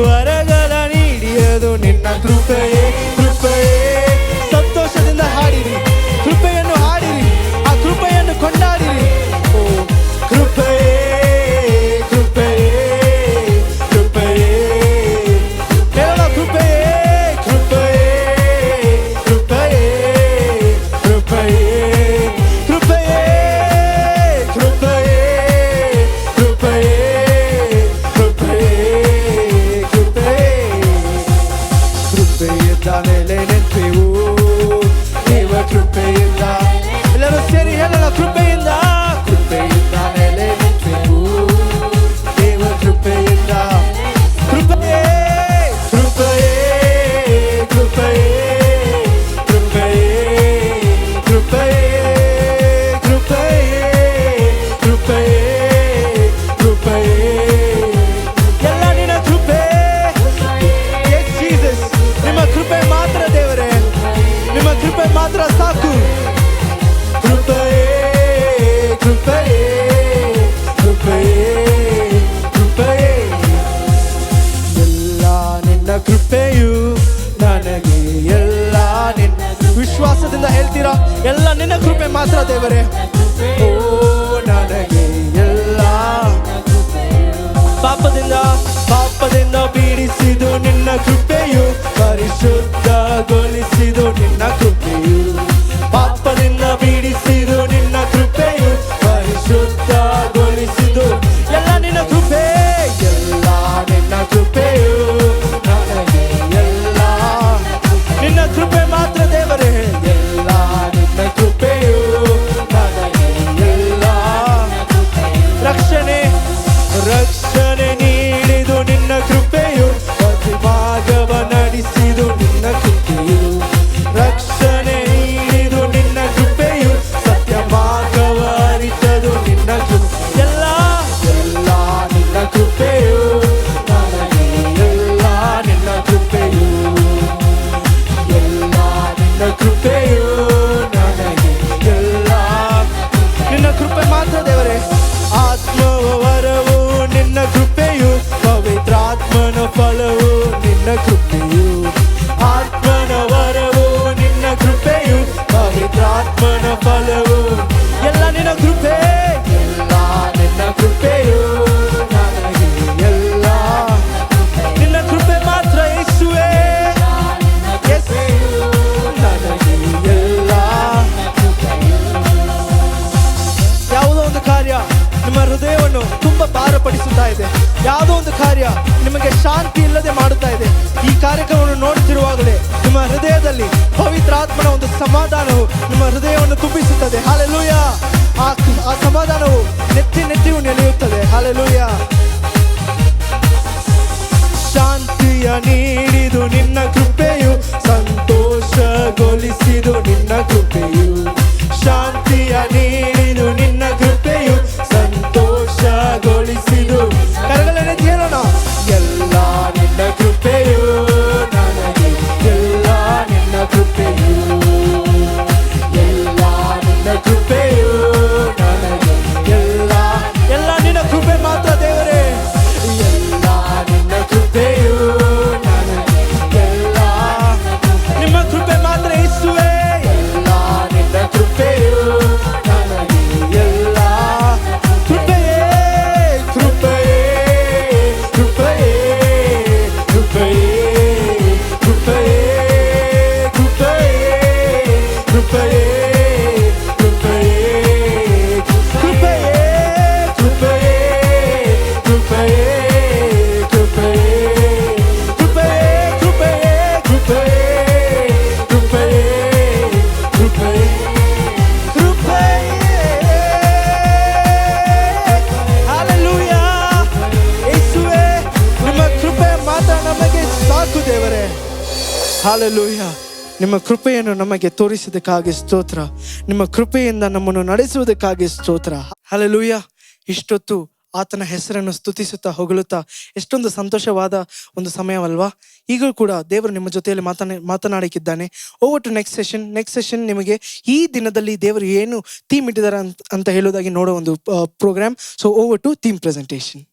ವರಗಳ ನೀಡಿಯದು ನಿನ್ನ ಕೃಪೆಯೇ. ಕೃಪೆಯೇ. ಸಂತೋಷದಿಂದ ಹಾಡಿರಿ, ಕೃಪೆಯನ್ನು ಹಾಡಿರಿ, ಆ ಕೃಪೆಯನ್ನು ಕೊಂಡಾಡಿರಿ. ಓ ಕೃಪೆಯೇ ಕೃಪೆಯೇ ಕೃಪೆಯೇ ಹೇಳೋಣ. ಕೃಪೆಯೇ ಕೃಪೆಯೇ ಕೃಪೆಯೇ ಕೃಪೆಯೇ ಕೃಪೆಯೇ ಕೃಪೆಯೇ ಕೃಪೆಯೇ ಕೃಪೆಯೇ ಕೃಪೆಯೇ. ಕೃಪೆಯಿಂದ ನೆಲೆ ನೆಚ್ಚೆವು, ದೇವ ಕೃಪೆಯಿಂದ. ಎಲ್ಲರೂ ಸೇರಿ ಹೇಳೋಣ. ಕೃಪೆಯಿಂದ ಕೃಪೆಯಿಂದ ನೆಲೆ ನೆಚ್ಚೆವು, ದೇವ ಕೃಪೆಯಿಂದ. ಕೃಪೆಯೇ ಕೃಪೆಯೇ ಕೃಪೆಯೇ ಕೃಪೆಯೇ ಕೃಪೆಯೇ ಕೃಪೆಯೇ ಕೃಪೆಯೇ ಕೃಪೆಯೇ ಎಲ್ಲ ನಿನ್ನ ಕೃಪೆ. Yes, Jesus. ನಿಮ್ಮ ಕೃಪೆ ಮಾತ್ರ ದೇವರೇ, ನಿಮ್ಮ ಕೃಪೆ ಮಾತ್ರ ಸಾಕು. ಕೃಪೆಯೇ ಕೃಪೆಯೇ ಕೃಪೆಯೇ ಕೃಪೆಯೇ ಎಲ್ಲ ನಿನ್ನ ಕೃಪೆಯು ನನಗೆ. ಎಲ್ಲ ನಿನ್ನ ವಿಶ್ವಾಸದಿಂದ ಹೇಳ್ತೀರಾ, ಎಲ್ಲ ನಿನ್ನ ಕೃಪೆ ಮಾತ್ರ ದೇವರೇ. ಓ ನನಗೆ ಎಲ್ಲ ಪಾಪದಿಂದ ಬಿಡಿಸಿದು ನಿನ್ನ ಕೃಪೆಯು, ಪರಿಶುದ್ಧಗೊಳಿಸಿದು ನಿನ್ನ ಕೃಪೆಯು. ಪಾಪದಿಂದ ಬಿಡಿಸಿದು ನಿನ್ನ ಕೃಪೆಯು, ಪರಿಶುದ್ಧಗೊಳಿಸಿದು ಎಲ್ಲ ನಿನ್ನ ಕೃಪೆ. ಎಲ್ಲ ನಿನ್ನ ಕೃಪೆಯು ನನಗೆ. ಎಲ್ಲ ನಿನ್ನ ಕೃಪೆ ಮಾತ್ರ ದೇವರೇ. ಎಲ್ಲ ನಿನ್ನ ಕೃಪೆಯು ನನಗೆ. ಎಲ್ಲ ರಕ್ಷಣೆ ನೀಡಿದು ನಿನ್ನ ಕೃಪೆಯು, ಪ್ರತಿ ಮಾರ್ಗವ ನಡೆಸಿದು ನಿನ್ನ ಕೃಪೆಯು. ರಕ್ಷಣೆ ನೀಡಿದು ನಿನ್ನ ಕೃಪೆಯು, ಸತ್ಯ ಮಾರ್ಗವ ಅರಿತದು ನಿನ್ನ ಕೃಪೆ. ಎಲ್ಲ ಎಲ್ಲ ನಿನ್ನ ಕೃಪೆಯು ನನಗೆ. ಎಲ್ಲ ನಿನ್ನ ಕೃಪೆಯು ಎಲ್ಲ ನಿನ್ನ ಕೃಪೆಯು ನನಗೆ. ಎಲ್ಲ ನಿನ್ನ ಕೃಪೆ ಮಾತ್ರ ದೇವರೇ. ಆತ್ಮವ ವರವು ನಿನ್ನ ಕೃಪೆಯು, ಪವಿತ್ರಾತ್ಮನ ಫಲವು ನಿನ್ನ ಕೃಪೆಯು. ಆತ್ಮನ ವರವು ನಿನ್ನ ಕೃಪೆಯು, ಪವಿತ್ರಾತ್ಮನ ಫಲವು ಎಲ್ಲ ನಿನ್ನ ಕೃಪೆ. ಎಲ್ಲ ನಿನ್ನ ಕೃಪೆಯು ನನಗೆ. ಎಲ್ಲ ನಿನ್ನ ಕೃಪೆ ಮಾತ್ರ ಯೇಸುವೇ. ಯೇಸು ನನಗೆ. ಎಲ್ಲ ಯಾವುದೋ ಒಂದು ಕಾರ್ಯ ನಿಮ್ಮ ಹೃದಯವನ್ನು ತುಂಬಾ ಭಾರಪಡಿಸುತ್ತಾ ಇದೆ, ಯಾವುದೋ ಒಂದು ಕಾರ್ಯ ನಿಮಗೆ ಶಾಂತಿ ಇಲ್ಲದೆ ಮಾಡುತ್ತಾ ಇದೆ. ಈ ಕಾರ್ಯಕ್ರಮವನ್ನು ನೋಡುತ್ತಿರುವಾಗಲೇ ನಿಮ್ಮ ಹೃದಯದಲ್ಲಿ ಪವಿತ್ರಾತ್ಮನ ಒಂದು ಸಮಾಧಾನವು ನಿಮ್ಮ ಹೃದಯವನ್ನು ತುಂಬಿಸುತ್ತದೆ. ಹಲ್ಲೆಲೂಯಾ. ಆ ಸಮಾಧಾನವು ನೆತ್ತಿಯು ನೆನೆಯುತ್ತದೆ. ಹಲ್ಲೆಲೂಯಾ. ಶಾಂತಿಯ ನೀಡಿದು ನಿನ್ನ ಕೃಪೆಯು, ಸಂತೋಷಗೊಳಿಸಿದು ನಿನ್ನ ಕೃಪೆಯು. ಶಾಂತಿಯ ನೀಡಿದು ನಿನ್ನ ಕೃಪೆಯು, ಸಂತೋಷಗೊಳಿಸಿದು ಹಾಲೆಲೂಯ. ನಿಮ್ಮ ಕೃಪೆಯನ್ನು ನಮಗೆ ತೋರಿಸಿದಕ್ಕಾಗಿ ಸ್ತೋತ್ರ. ನಿಮ್ಮ ಕೃಪೆಯಿಂದ ನಮ್ಮನ್ನು ನಡೆಸುವುದಕ್ಕಾಗಿ ಸ್ತೋತ್ರ. ಹಾಲೆಲೂಯ. ಇಷ್ಟೊತ್ತು ಆತನ ಹೆಸರನ್ನು ಸ್ತುತಿಸುತ್ತಾ ಹೊಗಳುತ್ತಾ ಎಷ್ಟೊಂದು ಸಂತೋಷವಾದ ಒಂದು ಸಮಯವಲ್ವಾ? ಈಗಲೂ ಕೂಡ ದೇವರು ನಿಮ್ಮ ಜೊತೆಯಲ್ಲಿ ಮಾತನಾಡಿಕಿದ್ದಾನೆ. ಓವರ್ ಟು ನೆಕ್ಸ್ಟ್ ಸೆಷನ್ ನಿಮಗೆ ಈ ದಿನದಲ್ಲಿ ದೇವರು ಏನು ಥೀಮ್ ಇಟ್ಟಿದ್ದಾರೆ ಅಂತ ಹೇಳೋದಾಗಿ ನೋಡೋ ಒಂದು programme. So over to theme presentation.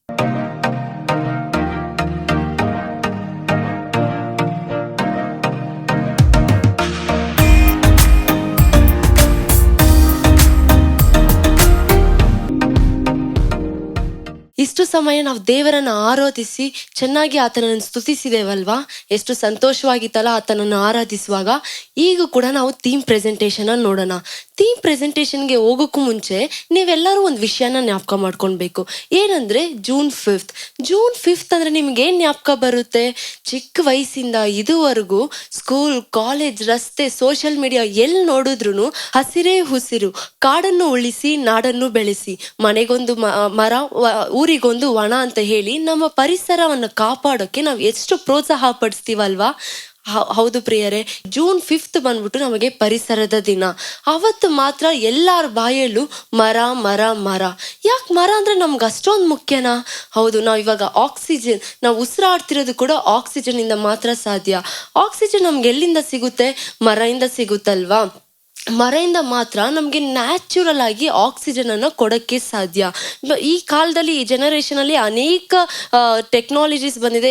ಇಷ್ಟು ಸಮಯ ನಾವು ದೇವರನ್ನು ಆರಾಧಿಸಿ ಚೆನ್ನಾಗಿ ಆತನನ್ನು ಸ್ತುತಿಸಿದೇವಲ್ವಾ? ಎಷ್ಟು ಸಂತೋಷವಾಗಿತ್ತಲ್ಲ ಆತನನ್ನು ಆರಾಧಿಸುವಾಗ. ಈಗ ಕೂಡ ನಾವು ಥೀಮ್ ಪ್ರೆಸೆಂಟೇಷನ್ ನೋಡೋಣ. ಥೀಮ್ ಪ್ರೆಸೆಂಟೇಷನ್ಗೆ ಹೋಗೋಕ್ಕೂ ಮುಂಚೆ ನೀವೆಲ್ಲರೂ ಒಂದು ವಿಷಯನ ಜ್ಞಾಪಕ ಮಾಡ್ಕೊಳ್ಬೇಕು. ಏನಂದ್ರೆ ಜೂನ್ 5th ಅಂದ್ರೆ ನಿಮ್ಗೆ ಏನ್ ಜ್ಞಾಪಕ ಬರುತ್ತೆ? ಚಿಕ್ಕ ವಯಸ್ಸಿಂದ ಇದುವರೆಗೂ ಸ್ಕೂಲ್, ಕಾಲೇಜ್, ರಸ್ತೆ, ಸೋಷಿಯಲ್ ಮೀಡಿಯಾ ಎಲ್ಲಿ ನೋಡಿದ್ರು ಹಸಿರೇ ಹುಸಿರು, ಕಾಡನ್ನು ಉಳಿಸಿ ನಾಡನ್ನು ಬೆಳೆಸಿ, ಮನೆಗೊಂದು ಮರ ಊರಿಗೊಂದು ವನ ಅಂತ ಹೇಳಿ ನಮ್ಮ ಪರಿಸರವನ್ನು ಕಾಪಾಡೋಕೆ ನಾವು ಎಷ್ಟು ಪ್ರೋತ್ಸಾಹ ಪಡಿಸ್ತೀವಲ್ವಾ? ಹೌದು ಪ್ರಿಯರೇ, ಜೂನ್ 5th ಬಂದ್ಬಿಟ್ಟು ನಮಗೆ ಪರಿಸರದ ದಿನ. ಅವತ್ತು ಮಾತ್ರ ಎಲ್ಲಾರ ಬಾಯಲ್ಲೂ ಮರ ಮರ ಮರ. ಯಾಕೆ ಮರ ಅಂದ್ರೆ ನಮ್ಗೆ ಅಷ್ಟೊಂದು ಮುಖ್ಯನಾ? ಹೌದು, ನಾವು ಇವಾಗ ಆಕ್ಸಿಜನ್, ನಾವು ಉಸಿರಾಡ್ತಿರೋದು ಕೂಡ ಆಕ್ಸಿಜನ್ ಇಂದ ಮಾತ್ರ ಸಾಧ್ಯ. ಆಕ್ಸಿಜನ್ ನಮ್ಗೆ ಎಲ್ಲಿಂದ ಸಿಗುತ್ತೆ? ಮರದಿಂದ ಸಿಗುತ್ತಲ್ವಾ? ಮರದಿಂದ ಮಾತ್ರ ನಮಗೆ ನ್ಯಾಚುರಲ್ ಆಗಿ ಆಕ್ಸಿಜನ್ ಅನ್ನು ಕೊಡಕ್ಕೆ ಸಾಧ್ಯ. ಈ ಕಾಲದಲ್ಲಿ, ಈ ಜನರೇಷನ್ ಅಲ್ಲಿ ಅನೇಕ ಟೆಕ್ನಾಲಜೀಸ್ ಬಂದಿದೆ.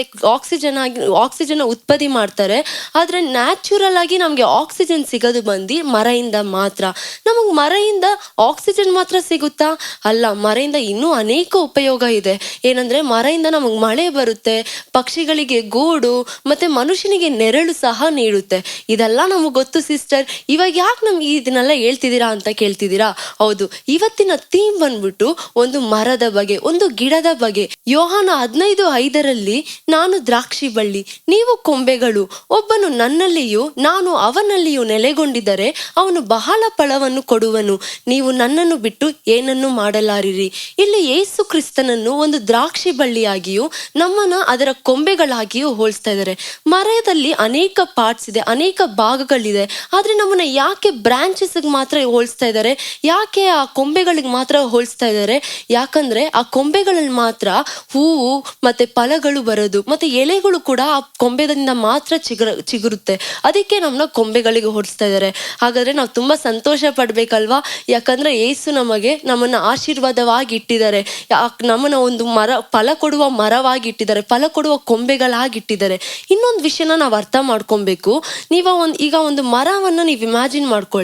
ಆಕ್ಸಿಜನ್ ಉತ್ಪತ್ತಿ ಮಾಡ್ತಾರೆ, ಆದ್ರೆ ನ್ಯಾಚುರಲ್ ಆಗಿ ನಮ್ಗೆ ಆಕ್ಸಿಜನ್ ಸಿಗೋದು ಬಂದು ಮರದಿಂದ ಮಾತ್ರ. ನಮಗ್ ಮರದಿಂದ ಆಕ್ಸಿಜನ್ ಮಾತ್ರ ಸಿಗುತ್ತಾ? ಅಲ್ಲ, ಮರದಿಂದ ಇನ್ನೂ ಅನೇಕ ಉಪಯೋಗ ಇದೆ. ಏನಂದ್ರೆ ಮರದಿಂದ ನಮಗ್ ಮಳೆ ಬರುತ್ತೆ, ಪಕ್ಷಿಗಳಿಗೆ ಗೂಡು, ಮತ್ತೆ ಮನುಷ್ಯನಿಗೆ ನೆರಳು ಸಹ ನೀಡುತ್ತೆ. ಇದೆಲ್ಲ ನಮಗ್ ಗೊತ್ತು ಸಿಸ್ಟರ್. ಇವಾಗ ಯಾಕೆ ನಮ್ಗೆ ಇದನ್ನೆಲ್ಲ ಹೇಳ್ತಿದ್ದೀರಾ ಅಂತ ಕೇಳ್ತಿದ್ದೀರಾ? ಹೌದು, ಇವತ್ತಿನ ಥೀಮ್ ಬಂದ್ಬಿಟ್ಟು ಒಂದು ಮರದ ಬಗ್ಗೆ, ಒಂದು ಗಿಡದ ಬಗ್ಗೆ. ಯೋಹಾನ 15:5 ನಾನು ದ್ರಾಕ್ಷಿ ಬಳ್ಳಿ, ನೀವು ಕೊಂಬೆಗಳು. ಒಬ್ಬನು ನನ್ನಲ್ಲಿಯೂ ನಾನು ಅವನಲ್ಲಿಯೂ ನೆಲೆಗೊಂಡಿದ್ದರೆ ಅವನು ಬಹಳ ಫಲವನ್ನು ಕೊಡುವನು. ನೀವು ನನ್ನನ್ನು ಬಿಟ್ಟು ಏನನ್ನು ಮಾಡಲಾರಿರಿ. ಇಲ್ಲಿ ಯೇಸು ಕ್ರಿಸ್ತನನ್ನು ಒಂದು ದ್ರಾಕ್ಷಿ ಬಳ್ಳಿಯಾಗಿಯೂ ನಮ್ಮನ್ನ ಅದರ ಕೊಂಬೆಗಳಾಗಿಯೂ ಹೋಲಿಸ್ತಾ ಇದ್ದಾರೆ. ಮರದಲ್ಲಿ ಅನೇಕ ಪಾರ್ಟ್ಸ್ ಇದೆ, ಅನೇಕ ಭಾಗಗಳಿದೆ. ಆದ್ರೆ ನಮ್ಮನ್ನ ಯಾಕೆ ಬ್ರಾಂಚಸ್ ಮಾತ್ರ ಹೋಲಿಸ್ತಾ ಇದ್ದಾರೆ? ಯಾಕೆ ಆ ಕೊಂಬೆಗಳಿಗೆ ಮಾತ್ರ ಹೋಲಿಸ್ತಾ ಇದ್ದಾರೆ? ಯಾಕಂದ್ರೆ ಆ ಕೊಂಬೆಗಳಲ್ಲಿ ಮಾತ್ರ ಹೂವು ಮತ್ತೆ ಫಲಗಳು ಬರೋದು, ಮತ್ತೆ ಎಲೆಗಳು ಕೂಡ ಆ ಕೊಂಬೆದಿಂದ ಮಾತ್ರ ಚಿಗುರುತ್ತೆ. ಅದಕ್ಕೆ ನಮ್ಮನ್ನ ಕೊಂಬೆಗಳಿಗೆ ಹೋಲಿಸ್ತಾ ಇದ್ದಾರೆ. ಹಾಗಾದ್ರೆ ನಾವು ತುಂಬಾ ಸಂತೋಷ ಪಡ್ಬೇಕಲ್ವಾ? ಯಾಕಂದ್ರೆ ಯೇಸು ನಮ್ಮನ್ನ ಆಶೀರ್ವಾದವಾಗಿ ಇಟ್ಟಿದ್ದಾರೆ. ನಮ್ಮನ್ನ ಒಂದು ಫಲ ಕೊಡುವ ಮರವಾಗಿ ಇಟ್ಟಿದ್ದಾರೆ, ಫಲ ಕೊಡುವ ಕೊಂಬೆಗಳಾಗಿ ಇಟ್ಟಿದ್ದಾರೆ. ಇನ್ನೊಂದು ವಿಷಯನ ನಾವು ಅರ್ಥ ಮಾಡ್ಕೊಬೇಕು. ಈಗ ಒಂದು ಮರವನ್ನ ನೀವು ಇಮ್ಯಾಜಿನ್ ಮಾಡ್ಕೊಳ್ಳಿ.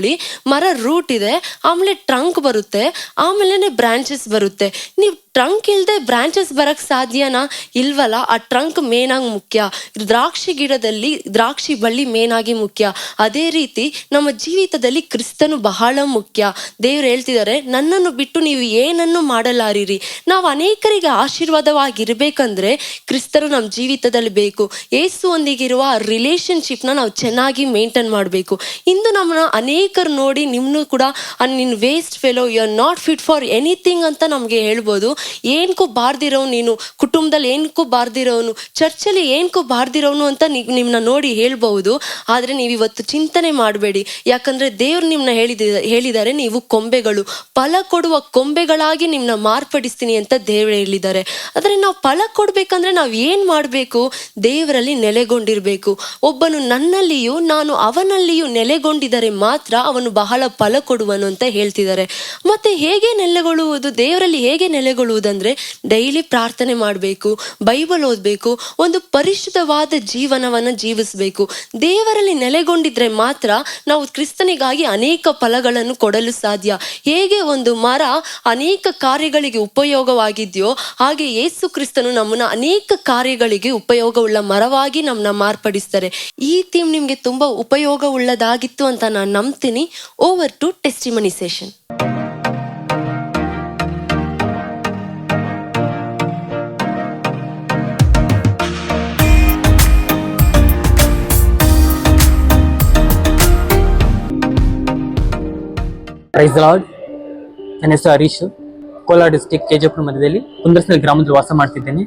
ಮರ ರೂಟ್ ಇದೆ, ಆಮೇಲೆ ಟ್ರಂಕ್ ಬರುತ್ತೆ, ಆಮೇಲೆ ಬ್ರಾಂಚಸ್ ಬರುತ್ತೆ. ನೀವು ಟ್ರಂಕ್ ಇಲ್ದೆ ಬ್ರಾಂಚಸ್ ಬರಕ್ ಸಾಧ್ಯನಾ? ಇಲ್ವಲ್ಲ. ಆ ಟ್ರಂಕ್ ಮೇನ್ ಆಗಿ ಮುಖ್ಯ. ದ್ರಾಕ್ಷಿ ಗಿಡದಲ್ಲಿ ದ್ರಾಕ್ಷಿ ಬಳ್ಳಿ ಮೇನ್ ಆಗಿ ಮುಖ್ಯ. ಅದೇ ರೀತಿ ನಮ್ಮ ಜೀವಿತದಲ್ಲಿ ಕ್ರಿಸ್ತನು ಬಹಳ ಮುಖ್ಯ. ದೇವ್ರು ಹೇಳ್ತಿದ್ದಾರೆ, ನನ್ನನ್ನು ಬಿಟ್ಟು ನೀವು ಏನನ್ನು ಮಾಡಲಾರಿರಿ. ನಾವು ಅನೇಕರಿಗೆ ಆಶೀರ್ವಾದವಾಗಿರ್ಬೇಕಂದ್ರೆ ಕ್ರಿಸ್ತನು ನಮ್ಮ ಜೀವಿತದಲ್ಲಿ ಬೇಕು. ಯೇಸು ಒಂದಿಗಿರುವ ರಿಲೇಶನ್ಶಿಪ್ ನ ನಾವು ಚೆನ್ನಾಗಿ ಮೇಂಟೈನ್ ಮಾಡಬೇಕು. ಇಂದು ನಮ್ಮನ್ನ ಅನೇಕರು ನೋಡಿ ನಿಮ್ನು ಕೂಡ ನಿನ್ waste fellow, you are not fit for anything ಅಂತ ನಮ್ಗೆ ಹೇಳ್ಬೋದು. ಏನ್ಕೂ ಬಾರ್ದಿರೋನು ನೀನು, ಕುಟುಂಬದಲ್ಲಿ ಏನ್ಕೂ ಬಾರ್ದಿರೋನು, ಚರ್ಚಲ್ಲಿ ಏನ್ಕೂ ಬಾರ್ದಿರೋನು ಅಂತ ನಿಮ್ನ ನೋಡಿ ಹೇಳ್ಬಹುದು. ಆದ್ರೆ ನೀವು ಇವತ್ತು ಚಿಂತನೆ ಮಾಡಬೇಡಿ. ಯಾಕಂದ್ರೆ ದೇವ್ರು ನಿಮ್ನ ಹೇಳಿದ್ದಾರೆ, ನೀವು ಕೊಂಬೆಗಳು, ಫಲ ಕೊಡುವ ಕೊಂಬೆಗಳಾಗಿ ನಿಮ್ನ ಮಾರ್ಪಡಿಸ್ತೀನಿ ಅಂತ ದೇವ್ರು ಹೇಳಿದ್ದಾರೆ. ಆದ್ರೆ ನಾವು ಫಲ ಕೊಡ್ಬೇಕಂದ್ರೆ ನಾವ್ ಏನ್ ಮಾಡ್ಬೇಕು? ದೇವರಲ್ಲಿ ನೆಲೆಗೊಂಡಿರ್ಬೇಕು. ಒಬ್ಬನು ನನ್ನಲ್ಲಿಯೂ ನಾನು ಅವನಲ್ಲಿಯೂ ನೆಲೆಗೊಂಡಿದ್ದರೆ ಮಾತ್ರ ಅವನು ಬಹಳ ಫಲ ಕೊಡುವನು ಅಂತ ಹೇಳ್ತಿದ್ದಾರೆ. ಮತ್ತೆ ಹೇಗೆ ನೆಲೆಗೊಳ್ಳುವುದು? ದೇವರಲ್ಲಿ ಹೇಗೆ ನೆಲೆಗೊಳ್ಳುವುದಂದ್ರೆ ಡೈಲಿ ಪ್ರಾರ್ಥನೆ ಮಾಡಬೇಕು, ಬೈಬಲ್ ಓದ್ಬೇಕು, ಒಂದು ಪರಿಶುದ್ಧವಾದ ಜೀವನವನ್ನ ಜೀವಿಸಬೇಕು. ದೇವರಲ್ಲಿ ನೆಲೆಗೊಂಡಿದ್ರೆ ಮಾತ್ರ ನಾವು ಕ್ರಿಸ್ತನಿಗಾಗಿ ಅನೇಕ ಫಲಗಳನ್ನು ಕೊಡಲು ಸಾಧ್ಯ. ಹೇಗೆ ಒಂದು ಮರ ಅನೇಕ ಕಾರ್ಯಗಳಿಗೆ ಉಪಯೋಗವಾಗಿದೆಯೋ ಹಾಗೆ ಯೇಸು ಕ್ರಿಸ್ತನು ನಮ್ಮನ್ನ ಅನೇಕ ಕಾರ್ಯಗಳಿಗೆ ಉಪಯೋಗವುಳ್ಳ ಮರವಾಗಿ ನಮ್ಮನ್ನ ಮಾರ್ಪಡಿಸ್ತಾರೆ. ಈ ಥೀಮ್ ನಿಮ್ಗೆ ತುಂಬಾ ಉಪಯೋಗ ಉಳ್ಳದಾಗಿತ್ತು ಅಂತ ನಾನು ನಂಬ್ತೀನಿ. Over to testimony session. Praise the Lord. ನನ್ನ ಹೆಸರು ಹರೀಶ್. ಕೋಲಾರ ಡಿಸ್ಟಿಕ್ ಕೆಜೆಪುರ ಮಧ್ಯದಲ್ಲಿ ಕುಂದರ್ಸ್ನಲ್ಲಿ ಗ್ರಾಮದಲ್ಲಿ ವಾಸ ಮಾಡ್ತಿದ್ದೇನೆ.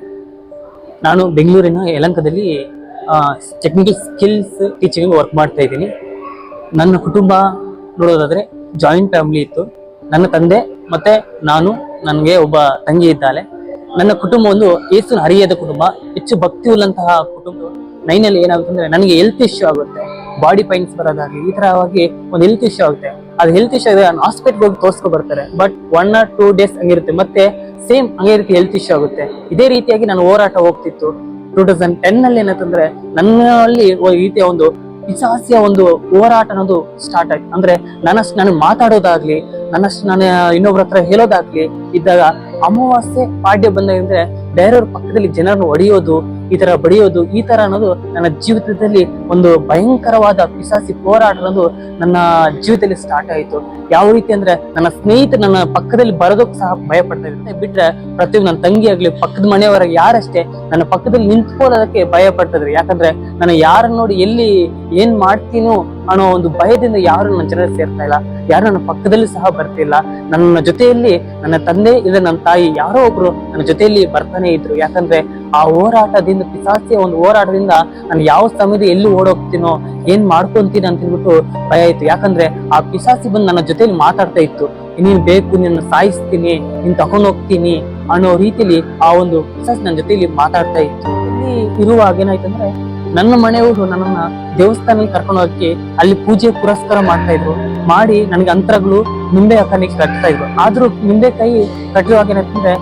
ನಾನು ಬೆಂಗಳೂರಿನ ಯಲಹಂಕದಲ್ಲಿ ಟೆಕ್ನಿಕಲ್ ಸ್ಕಿಲ್ಸ್ ಟೀಚಿಂಗ್ ವರ್ಕ್ ಮಾಡ್ತಾ ಇದ್ದೀನಿ. ನನ್ನ ಕುಟುಂಬ ನೋಡೋದಾದ್ರೆ ಜಾಯಿಂಟ್ ಫ್ಯಾಮಿಲಿ ಇತ್ತು. ನನ್ನ ತಂದೆ ಮತ್ತೆ ನಾನು, ನನಗೆ ಒಬ್ಬ ತಂಗಿ ಇದ್ದಾಳೆ. ನನ್ನ ಕುಟುಂಬ ಒಂದು ಏಸು ಹರಿಯದ ಕುಟುಂಬ, ಹೆಚ್ಚು ಭಕ್ತಿ ಉಳ್ಳಂತಹ ಕುಟುಂಬ. 9 ಅಲ್ಲಿ ಏನಾಗುತ್ತೆ ಅಂದ್ರೆ ನನಗೆ ಹೆಲ್ತ್ ಇಶ್ಯೂ ಆಗುತ್ತೆ, ಬಾಡಿ ಪೈನ್ಸ್ ಬರೋದಾಗ್ಲಿ ಈ ತರವಾಗಿ ಒಂದು ಹೆಲ್ತ್ ಇಶ್ಯೂ ಆಗುತ್ತೆ. ಅದು ಹೆಲ್ತ್ ಇಶ್ಯೂ ಆಗಿದೆ, ನಾನು ಹಾಸ್ಪಿಟಲ್ ಹೋಗಿ ತೋರಿಸ್ಕೊ ಬರ್ತಾರೆ. ಬಟ್ 1 or 2 days ಹಂಗಿರುತ್ತೆ, ಮತ್ತೆ ಸೇಮ್ ಹಂಗೆ ರೀತಿ ಹೆಲ್ತ್ ಇಶ್ಯೂ ಆಗುತ್ತೆ. ಇದೇ ರೀತಿಯಾಗಿ ನಾನು ಹೋರಾಟ ಹೋಗ್ತಿತ್ತು. 2010 ನಲ್ಲಿ ಏನಂತಂದ್ರೆ ನನ್ನಲ್ಲಿ ರೀತಿಯ ಒಂದು ಪಿಶಾಚಿಯ ಒಂದು ಹೋರಾಟ ಅನ್ನೋದು ಸ್ಟಾರ್ಟ್ ಆಯ್ತು. ಅಂದ್ರೆ ನನ್ನಷ್ಟು ನಾನು ಮಾತಾಡೋದಾಗ್ಲಿ, ನನ್ನಷ್ಟು ನಾನು ಇನ್ನೊಬ್ರ ಹತ್ರ ಹೇಳೋದಾಗ್ಲಿ ಇದ್ದಾಗ, ಅಮಾವಾಸ್ಯೆ ಪಾಡ್ಯ ಬಂದಾಗಂದ್ರೆ ಬೇರೆಯವ್ರ ಪಕ್ಕದಲ್ಲಿ ಜನರನ್ನು ಹೊಡೆಯೋದು, ಈ ತರ ಬಡಿಯೋದು, ಈ ತರ ಅನ್ನೋದು ನನ್ನ ಜೀವಿತದಲ್ಲಿ ಒಂದು ಭಯಂಕರವಾದ ಪಿಶಾಚಿ ಹೋರಾಟ ಅನ್ನೋದು ನನ್ನ ಜೀವಿತದಲ್ಲಿ ಸ್ಟಾರ್ಟ್ ಆಯ್ತು. ಯಾವ ರೀತಿ ಅಂದ್ರೆ ನನ್ನ ಸ್ನೇಹಿತರು ನನ್ನ ಪಕ್ಕದಲ್ಲಿ ಬರೋದಕ್ಕೂ ಸಹ ಭಯ ಪಡ್ತಾ ಇರುತ್ತೆ. ಬಿಟ್ರೆ ಪ್ರತಿಯೊಂದು ನನ್ನ ತಂಗಿ ಆಗ್ಲಿ, ಪಕ್ಕದ ಮನೆಯವರಾಗಿ ಯಾರಷ್ಟೇ ನನ್ನ ಪಕ್ಕದಲ್ಲಿ ನಿಂತ್ಕೊಳ್ಳೋದಕ್ಕೆ ಭಯ ಪಡ್ತಿದ್ರು. ಯಾಕಂದ್ರೆ ನಾನು ಯಾರನ್ನ ನೋಡಿ ಎಲ್ಲಿ ಏನ್ ಮಾಡ್ತೀನೋ ಅನ್ನೋ ಒಂದು ಭಯದಿಂದ ಯಾರು ನನ್ನ ಜನರು ಸೇರ್ತಾ ಇಲ್ಲ, ಯಾರು ನನ್ನ ಪಕ್ಕದಲ್ಲಿ ಸಹ ಬರ್ತಿಲ್ಲ. ನನ್ನ ಜೊತೆಯಲ್ಲಿ ನನ್ನ ತಂದೆ ಇಲ್ಲ ನನ್ನ ತಾಯಿ ಯಾರೋ ಒಬ್ರು ನನ್ನ ಜೊತೆಯಲ್ಲಿ ಬರ್ತಾನೆ ಇದ್ರು. ಯಾಕಂದ್ರೆ ಆ ಹೋರಾಟದಿಂದ, ಪಿಶಾಚಿಯ ಒಂದು ಹೋರಾಟದಿಂದ ನಾನು ಯಾವ ಸಮಯದಲ್ಲಿ ಎಲ್ಲಿ ಓಡೋಗ್ತೀನೋ, ಏನ್ ಮಾಡ್ಕೊಂತೀನಿ ಅಂತ ಹೇಳ್ಬಿಟ್ಟು ಭಯ ಇತ್ತು. ಯಾಕಂದ್ರೆ ಆ ಪಿಶಾಚಿ ಬಂದು ನನ್ನ ಜೊತೆಯಲ್ಲಿ ಮಾತಾಡ್ತಾ ಇತ್ತು, ನೀನ್ ಬೇಕು, ನಿನ್ನ ಸಾಯಿಸ್ತೀನಿ, ನೀನ್ ತಗೊಂಡ್ ಹೋಗ್ತೀನಿ ಅನ್ನೋ ರೀತಿಯಲ್ಲಿ ಆ ಒಂದು ಪಿಶಾಚಿ ನನ್ನ ಜೊತೆಯಲ್ಲಿ ಮಾತಾಡ್ತಾ ಇತ್ತು. ಇಲ್ಲಿ ಇರುವಾಗ ಏನಾಯ್ತಂದ್ರೆ ನನ್ನ ಮನೆಯವರು ನನ್ನನ್ನ ದೇವಸ್ಥಾನಕ್ಕೆ ಕರ್ಕೊಂಡು ಹೋಗಿ ಅಲ್ಲಿ ಪೂಜೆ ಪುರಸ್ಕಾರ ಮಾಡ್ತಾ ಇದ್ರು. ಮಾಡಿ ನನಗೆ ಅಂತರಗಳು ನಿಂಬೆ ಹಾಕಲಿಕ್ಕೆ ಕಟ್ತಾ ಇದ್ರು. ಆದ್ರೂ ನಿಂಬೆ ಕೈ ಕಟ್ಟುವಾಗ ಏನಾಯ್ತಂದ್ರೆ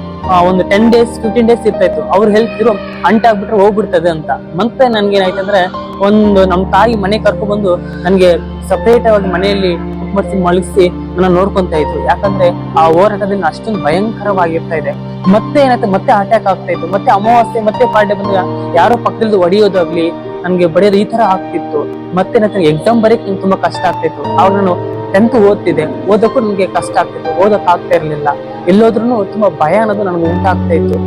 ಒಂದು 10 days 15 days ಇರ್ತಾ ಇತ್ತು. ಅವ್ರು ಹೇಳ್ತಿದ್ರು ಅಂಟಾಗ್ಬಿಟ್ರೆ ಹೋಗ್ಬಿಡ್ತದೆ ಅಂತ. ಮತ್ತೆ ನನ್ಗೆ ಏನಾಯ್ತಂದ್ರೆ ಒಂದು ನಮ್ಮ ತಾಯಿ ಮನೆ ಕರ್ಕೊಂಡ್ ಬಂದು ನನ್ಗೆ ಸಪರೇಟ್ ಆಗಿ ಮನೆಯಲ್ಲಿ ಕುಟ್ಮರ್ಸಿ ಮಲಗಿಸಿ ನನ್ನ ನೋಡ್ಕೊಂತ ಇದ್ರು. ಯಾಕಂದ್ರೆ ಆ ಹೋರಾಟದಿಂದ ಅಷ್ಟೊಂದು ಭಯಂಕರವಾಗಿರ್ತಾ ಇದೆ. ಮತ್ತೆ ಏನಾಯ್ತು, ಮತ್ತೆ ಅಟ್ಯಾಕ್ ಆಗ್ತಾ ಇತ್ತು. ಮತ್ತೆ ಅಮಾವಾಸ್ಯೆ ಮತ್ತೆ ಪಾಡ್ಯ ಬಂದಾಗ ಯಾರೋ ಪಕ್ಕದಲ್ಲಿ ಹೊಡೆಯೋದಾಗ್ಲಿ, ನನ್ಗೆ ಬಡಿಯೋದು ಈ ತರ ಆಗ್ತಿತ್ತು. ಮತ್ತೆ ಏನಾಯ್ತು, ಎಕ್ಸಾಮ್ ಬರೀಕ್ ನಂಗೆ ತುಂಬಾ ಕಷ್ಟ ಆಗ್ತಿತ್ತು. ಅವಾಗ ನಾನು 10th ಓದ್ತಿದ್ದೆ, ಓದಕ್ಕೂ ನನ್ಗೆ ಕಷ್ಟ ಆಗ್ತಿತ್ತು, ಓದಕ್ ಆಗ್ತಾ ಇರ್ಲಿಲ್ಲ. ಎಲ್ಲೋದ್ರೂ ತುಂಬಾ ಭಯ ಅನ್ನೋದು ನನಗೆ ಉಂಟಾಗ್ತಾ ಇತ್ತು.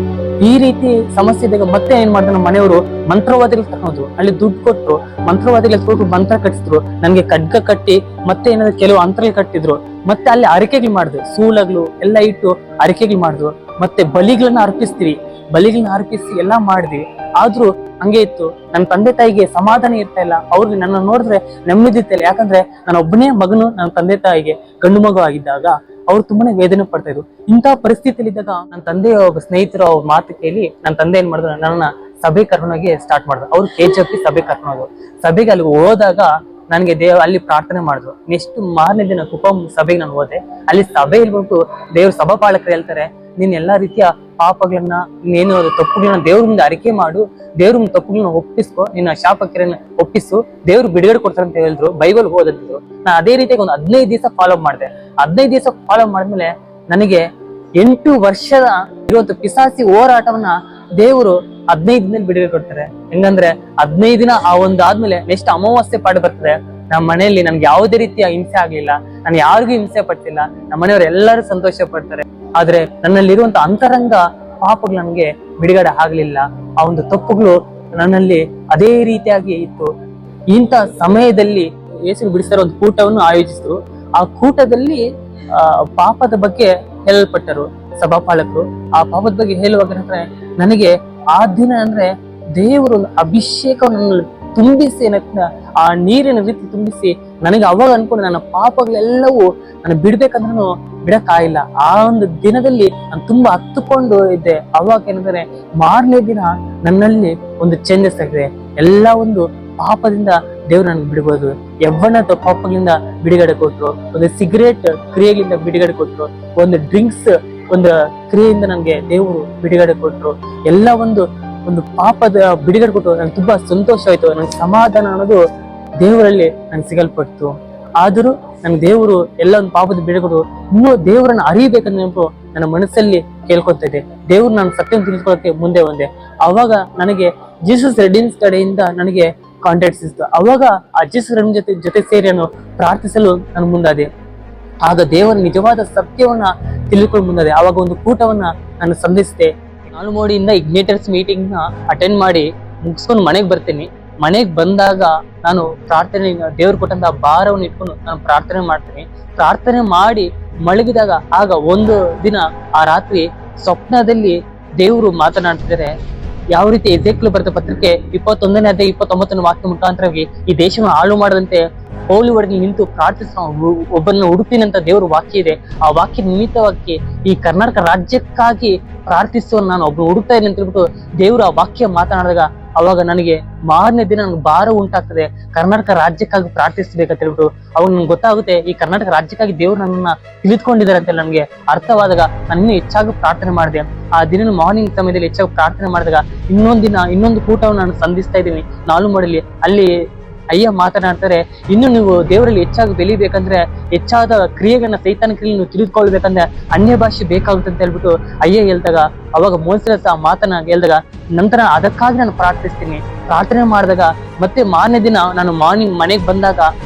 ಈ ರೀತಿ ಸಮಸ್ಯೆ ಇದ್ದಾಗ ಮತ್ತೆ ಏನ್ ಮಾಡಿದ್ರು, ನಮ್ಮ ಮನೆಯವರು ಮಂತ್ರವಾದಿಗಳು ತಗೊಂಡ್ರು. ಅಲ್ಲಿ ದುಡ್ಡು ಕೊಟ್ಟು ಮಂತ್ರವಾದಿಗಳು ಕೊಟ್ಟು ಮಂತ್ರ ಕಟ್ಟಿಸಿದ್ರು. ನನ್ಗೆ ಖಡ್ಗ ಕಟ್ಟಿ ಮತ್ತೆ ಏನಾದ್ರು ಕೆಲವು ಅಂತರಗಳು ಕಟ್ಟಿದ್ರು. ಮತ್ತೆ ಅಲ್ಲಿ ಅರಿಕೆಗಳು ಮಾಡಿದ್ರು, ಸೂಲಗಳು ಎಲ್ಲ ಇಟ್ಟು ಅರಿಕೆಗಳು ಮಾಡಿದ್ರು. ಮತ್ತೆ ಬಲಿಗಳನ್ನ ಅರ್ಪಿಸ್ತೀವಿ, ಬಲಿಗಳನ್ನ ಅರ್ಪಿಸಿ ಎಲ್ಲಾ ಮಾಡಿದ್ವಿ. ಆದ್ರೂ ಹಂಗೆ ಇತ್ತು. ನನ್ನ ತಂದೆ ತಾಯಿಗೆ ಸಮಾಧಾನ ಇರ್ತಾ ಇಲ್ಲ. ಅವ್ರಿಗೆ ನನ್ನ ನೋಡಿದ್ರೆ ನೆಮ್ಮದಿ ಇರ್ತಾ ಇಲ್ಲ. ಯಾಕಂದ್ರೆ ನನ್ನ ಒಬ್ಬನೇ ಮಗನು ನನ್ನ ತಂದೆ ತಾಯಿಗೆ ಗಂಡು ಮಗು ಆಗಿದ್ದಾಗ ಅವ್ರು ತುಂಬಾನೇ ವೇದನೆ ಪಡ್ತಾ ಇದ್ರು. ಇಂತಹ ಪರಿಸ್ಥಿತಿಯಲ್ಲಿ ಇದ್ದಾಗ ನನ್ನ ತಂದೆಯ ಒಬ್ಬ ಸ್ನೇಹಿತರು ಅವ್ರ ಮಾತು ಕೇಳಿ ನನ್ನ ತಂದೆ ಏನ್ ಮಾಡಿದ್ರು, ನನ್ನ ಸಭೆ ಕರ್ಕೊಂಡೋಗಿ ಸ್ಟಾರ್ಟ್ ಮಾಡಿದ್ರು. ಅವ್ರು KGF ಸಭೆ ಕರ್ಕೊಂಡೋದ್ರು. ಸಭೆಗೆ ಅಲ್ಲಿ ಹೋದಾಗ ನನಗೆ ಅಲ್ಲಿ ಪ್ರಾರ್ಥನೆ ಮಾಡಿದ್ರು. ನೆಕ್ಸ್ಟ್ ಮಾರನೇ ದಿನ ಕುಪಂ ಸಭೆಗೆ ನಾನು ಹೋದೆ. ಅಲ್ಲಿ ಸಭೆ ಇಲ್ಬಿಟ್ಟು ದೇವ್ರ ಸಭಾಪಾಲಕರು ಹೇಳ್ತಾರೆ, ನೀನ್ ಎಲ್ಲಾ ರೀತಿಯ ಪಾಪಗಳನ್ನ, ನೀನೇನು ತಪ್ಪುಗಳನ್ನ ದೇವ್ರ ಮುಂದೆ ಅರಿಕೆ ಮಾಡು, ದೇವ್ರ ಮುಂದೆ ತಪ್ಪುಗಳನ್ನ ಒಪ್ಪಿಸ್ಕೊ, ನಿನ್ನ ಶಾಪಕ್ಕಿರನ್ನ ಒಪ್ಪಿಸು, ದೇವ್ರು ಬಿಡುಗಡೆ ಕೊಡ್ತಾರೆ ಅಂತ ಹೇಳಿದ್ರು. ಬೈಬಲ್ ಓದಿದ್ರು. ನಾನು ಅದೇ ರೀತಿಯಾಗಿ ಒಂದು 15 ದಿವಸ ಫಾಲೋ ಮಾಡಿದೆ. 15 ದಿವಸ ಫಾಲೋ ಮಾಡಿದ್ಮೇಲೆ ನನಗೆ 8 ವರ್ಷದ ಇರುವಂತ ಪಿಶಾಚಿ ಹೋರಾಟವನ್ನ ದೇವರು 15 ದಿನದಲ್ಲಿ ಬಿಡುಗಡೆ ಕೊಡ್ತಾರೆ. ಹೆಂಗಂದ್ರೆ 15 ದಿನ ಆ ಒಂದು ಆದ್ಮೇಲೆ ನೆಕ್ಸ್ಟ್ ಅಮಾವಾಸ್ಯೆ ಪಾಡು ಬರ್ತದೆ. ನಮ್ಮ ಮನೆಯಲ್ಲಿ ನನ್ಗೆ ಯಾವುದೇ ರೀತಿಯ ಹಿಂಸೆ ಆಗ್ಲಿಲ್ಲ, ನಾನು ಯಾರಿಗೂ ಹಿಂಸೆ ಪಡ್ತಿಲ್ಲ, ನಮ್ಮ ಮನೆಯವರು ಎಲ್ಲರೂ ಸಂತೋಷ ಪಡ್ತಾರೆ. ಆದ್ರೆ ನನ್ನಲ್ಲಿರುವಂತ ಅಂತರಂಗ ಪಾಪಗಳು ನನ್ಗೆ ಬಿಡುಗಡೆ ಆಗ್ಲಿಲ್ಲ. ಆ ಒಂದು ತಪ್ಪುಗಳು ನನ್ನಲ್ಲಿ ಅದೇ ರೀತಿಯಾಗಿ ಇತ್ತು. ಇಂಥ ಸಮಯದಲ್ಲಿ ಯೇಸು ಬಿಡಿಸಿರೋ ಒಂದು ಕೂಟವನ್ನು ಆಯೋಜಿಸಿದ್ರು. ಆ ಕೂಟದಲ್ಲಿ ಪಾಪದ ಬಗ್ಗೆ ಹೇಳಲ್ಪಟ್ಟರು ಸಭಾಪಾಲಕರು. ಆ ಪಾಪದ ಬಗ್ಗೆ ಹೇಳುವಾಗ ನನಗೆ ಆ ದಿನ ಅಂದ್ರೆ ದೇವರು ಒಂದು ಅಭಿಷೇಕವನ್ನು ತುಂಬಿಸಿ, ಆ ನೀರಿನ ರೀತಿ ತುಂಬಿಸಿ ನನಗೆ ಅವಾಗ ಅನ್ಕೊಂಡು ನನ್ನ ಪಾಪಗಳೆಲ್ಲವೂ ನಾನು ಬಿಡ್ಬೇಕಂದ್ರೂ ಬಿಡಕ್ಕಾಗಿಲ್ಲ. ಆ ಒಂದು ದಿನದಲ್ಲಿ ನಾನು ತುಂಬಾ ಹತ್ತುಕೊಂಡು ಇದ್ದೆ. ಅವಾಗ ಏನಂದ್ರೆ ಮಾರನೇ ದಿನ ನನ್ನಲ್ಲಿ ಒಂದು ಚೇಂಜಸ್ ಆಗಿದೆ. ಎಲ್ಲ ಒಂದು ಪಾಪದಿಂದ ದೇವ್ರು ನನ್ಗೆ ಬಿಡ್ಬೋದು. ಯವ್ವನದ ಪಾಪಗಳಿಂದ ಬಿಡುಗಡೆ ಕೊಟ್ರು, ಒಂದು ಸಿಗರೇಟ್ ಕ್ರಿಯೆಗಳಿಂದ ಬಿಡುಗಡೆ ಕೊಟ್ರು, ಒಂದು ಡ್ರಿಂಕ್ಸ್ ಒಂದು ಕ್ರಿಯೆಯಿಂದ ನನ್ಗೆ ದೇವರು ಬಿಡುಗಡೆ ಕೊಟ್ರು. ಎಲ್ಲ ಒಂದು ಪಾಪದ ಬಿಡುಗಡೆ ಕೊಟ್ಟು ನನ್ಗೆ ತುಂಬಾ ಸಂತೋಷ ಆಯ್ತು. ನನ್ಗೆ ಸಮಾಧಾನ ಅನ್ನೋದು ದೇವರಲ್ಲಿ ನನ್ಗೆ ಸಿಗಲ್ಪಡ್ತು. ಆದರೂ ನನ್ ದೇವರು ಎಲ್ಲ ಒಂದು ಪಾಪದ ಬಿಡುಗಡೆ ಇನ್ನೂ ದೇವರನ್ನ ಅರಿಬೇಕಂತ ನೆನಪು ನನ್ನ ಮನಸ್ಸಲ್ಲಿ ಕೇಳ್ಕೊತಾ ಇದೆ. ದೇವ್ರು ನಾನು ಸತ್ಯವನ್ನು ತಿಳಿದುಕೊಳ್ಳೋಕೆ ಮುಂದೆ ಬಂದೆ. ಅವಾಗ ನನಗೆ ಜೀಸಸ್ ರೆಡಿಮ್ಸ್ ಕಡೆಯಿಂದ ನನಗೆ ಕಾಂಟ್ಯಾಕ್ಟ್ ಸಿಕ್ತು. ಅವಾಗ ಆ ಜೀಸಸ್ ರೆಡಿಮ್ಸ್ ಜೊತೆ ಸೇರಿ ನಾನು ಪ್ರಾರ್ಥಿಸಲು ನಾನು ಮುಂದಾದೆ. ಆಗ ದೇವರ ನಿಜವಾದ ಸತ್ಯವನ್ನ ತಿಳಿದುಕೊಂಡು ಮುಂದಾದೆ. ಅವಾಗ ಒಂದು ಕೂಟವನ್ನ ನಾನು ಸಂಧಿಸಿದೆ. ನಾಲ್ಮೋಡಿಯಿಂದ ಇಗ್ನೇಟರ್ಸ್ ಮೀಟಿಂಗ್ ನ ಅಟೆಂಡ್ ಮಾಡಿ ಮುಗಿಸ್ಕೊಂಡು ಮನೆಗೆ ಬರ್ತೀನಿ. ಮನೆಗೆ ಬಂದಾಗ ನಾನು ಪ್ರಾರ್ಥನೆ, ದೇವ್ರು ಕೊಟ್ಟಂತ ಭಾರವನ್ನು ಇಟ್ಕೊಂಡು ನಾನು ಪ್ರಾರ್ಥನೆ ಮಾಡ್ತೀನಿ. ಪ್ರಾರ್ಥನೆ ಮಾಡಿ ಮಲಗಿದಾಗ ಆಗ ಒಂದು ದಿನ ಆ ರಾತ್ರಿ ಸ್ವಪ್ನದಲ್ಲಿ ದೇವರು ಮಾತನಾಡ್ತಿದ್ದಾರೆ, ಯಾವ ರೀತಿ ಎಜೆಕ್ಲು ಬರೆದ ಪತ್ರಕ್ಕೆ 21ನೇ ಅಧ್ಯಾಯ 29ನೇ ವಾಕ್ಯ ಮುಖಾಂತರವಾಗಿ ಈ ದೇಶವನ್ನು ಹಾಳು ಮಾಡದಂತೆ ಹೋಲಿ ಒಳಗೆ ನಿಂತು ಪ್ರಾರ್ಥಿಸೋ ಒಬ್ಬರನ್ನ ಹುಡುಕ್ತೀನಂತ ದೇವ್ರ ವಾಕ್ಯ ಇದೆ. ಆ ವಾಕ್ಯ ನಿಮಿತ್ತವಾಗಿ ಈ ಕರ್ನಾಟಕ ರಾಜ್ಯಕ್ಕಾಗಿ ಪ್ರಾರ್ಥಿಸುವ ನಾನು ಒಬ್ರು ಹುಡುಕ್ತಾ ಇದ್ದೀನಿ ಅಂತ ಹೇಳ್ಬಿಟ್ಟು ದೇವ್ರ ಆ ವಾಕ್ಯ ಮಾತನಾಡಿದಾಗ ಅವಾಗ ನನಗೆ ಮಾರನೇ ದಿನ ನನಗೆ ಭಾರ ಉಂಟಾಗ್ತದೆ. ಕರ್ನಾಟಕ ರಾಜ್ಯಕ್ಕಾಗಿ ಪ್ರಾರ್ಥಿಸ್ಬೇಕಂತ ಹೇಳ್ಬಿಟ್ಟು ಅವಾಗ ನನ್ಗೆ ಗೊತ್ತಾಗುತ್ತೆ ಈ ಕರ್ನಾಟಕ ರಾಜ್ಯಕ್ಕಾಗಿ ದೇವ್ರು ನನ್ನನ್ನ ತಿಳಿದುಕೊಂಡಿದ್ದಾರೆ ಅಂತ ನನಗೆ ಅರ್ಥವಾದಾಗ ನಾನು ಇನ್ನೂ ಹೆಚ್ಚಾಗಿ ಪ್ರಾರ್ಥನೆ ಮಾಡಿದೆ. ಆ ದಿನ ಮಾರ್ನಿಂಗ್ ಸಮಯದಲ್ಲಿ ಹೆಚ್ಚಾಗಿ ಪ್ರಾರ್ಥನೆ ಮಾಡಿದಾಗ ಇನ್ನೊಂದು ಕೂಟವನ್ನು ನಾನು ಸಂಧಿಸ್ತಾ ಇದ್ದೀನಿ ನಾಲ್ಮೂಡಲ್ಲಿ. ಅಲ್ಲಿ ಅಯ್ಯ ಮಾತನಾಡ್ತಾರೆ, ಇನ್ನು ನೀವು ದೇವರಲ್ಲಿ ಹೆಚ್ಚಾಗಿ ಬೆಳಿಬೇಕಂದ್ರೆ ಹೆಚ್ಚಾದ ಕ್ರಿಯೆಗಳನ್ನ ಸೈತಾನ ಕ್ರಿಯೆಯನ್ನು ತಿಳಿದುಕೊಳ್ಬೇಕಂದ್ರೆ ಅನ್ಯ ಭಾಷೆ ಬೇಕಾಗುತ್ತೆ ಅಂತ ಹೇಳ್ಬಿಟ್ಟು ಅಯ್ಯ ಹೇಳ್ದಾಗ ಅವಾಗ ಮೋಸರಸ ಮಾತನ್ನ ಹೇಳ್ದಾಗ ನಂತರ ಅದಕ್ಕಾಗಿ ನಾನು ಪ್ರಾರ್ಥಿಸ್ತೀನಿ. ಪ್ರಾರ್ಥನೆ ಮಾಡಿದಾಗ ಮತ್ತೆ ಮಾರನೇ ದಿನ ನಾನು ಮಾರ್ನಿಂಗ್ ಮನೆಗೆ ಬಂದಾಗ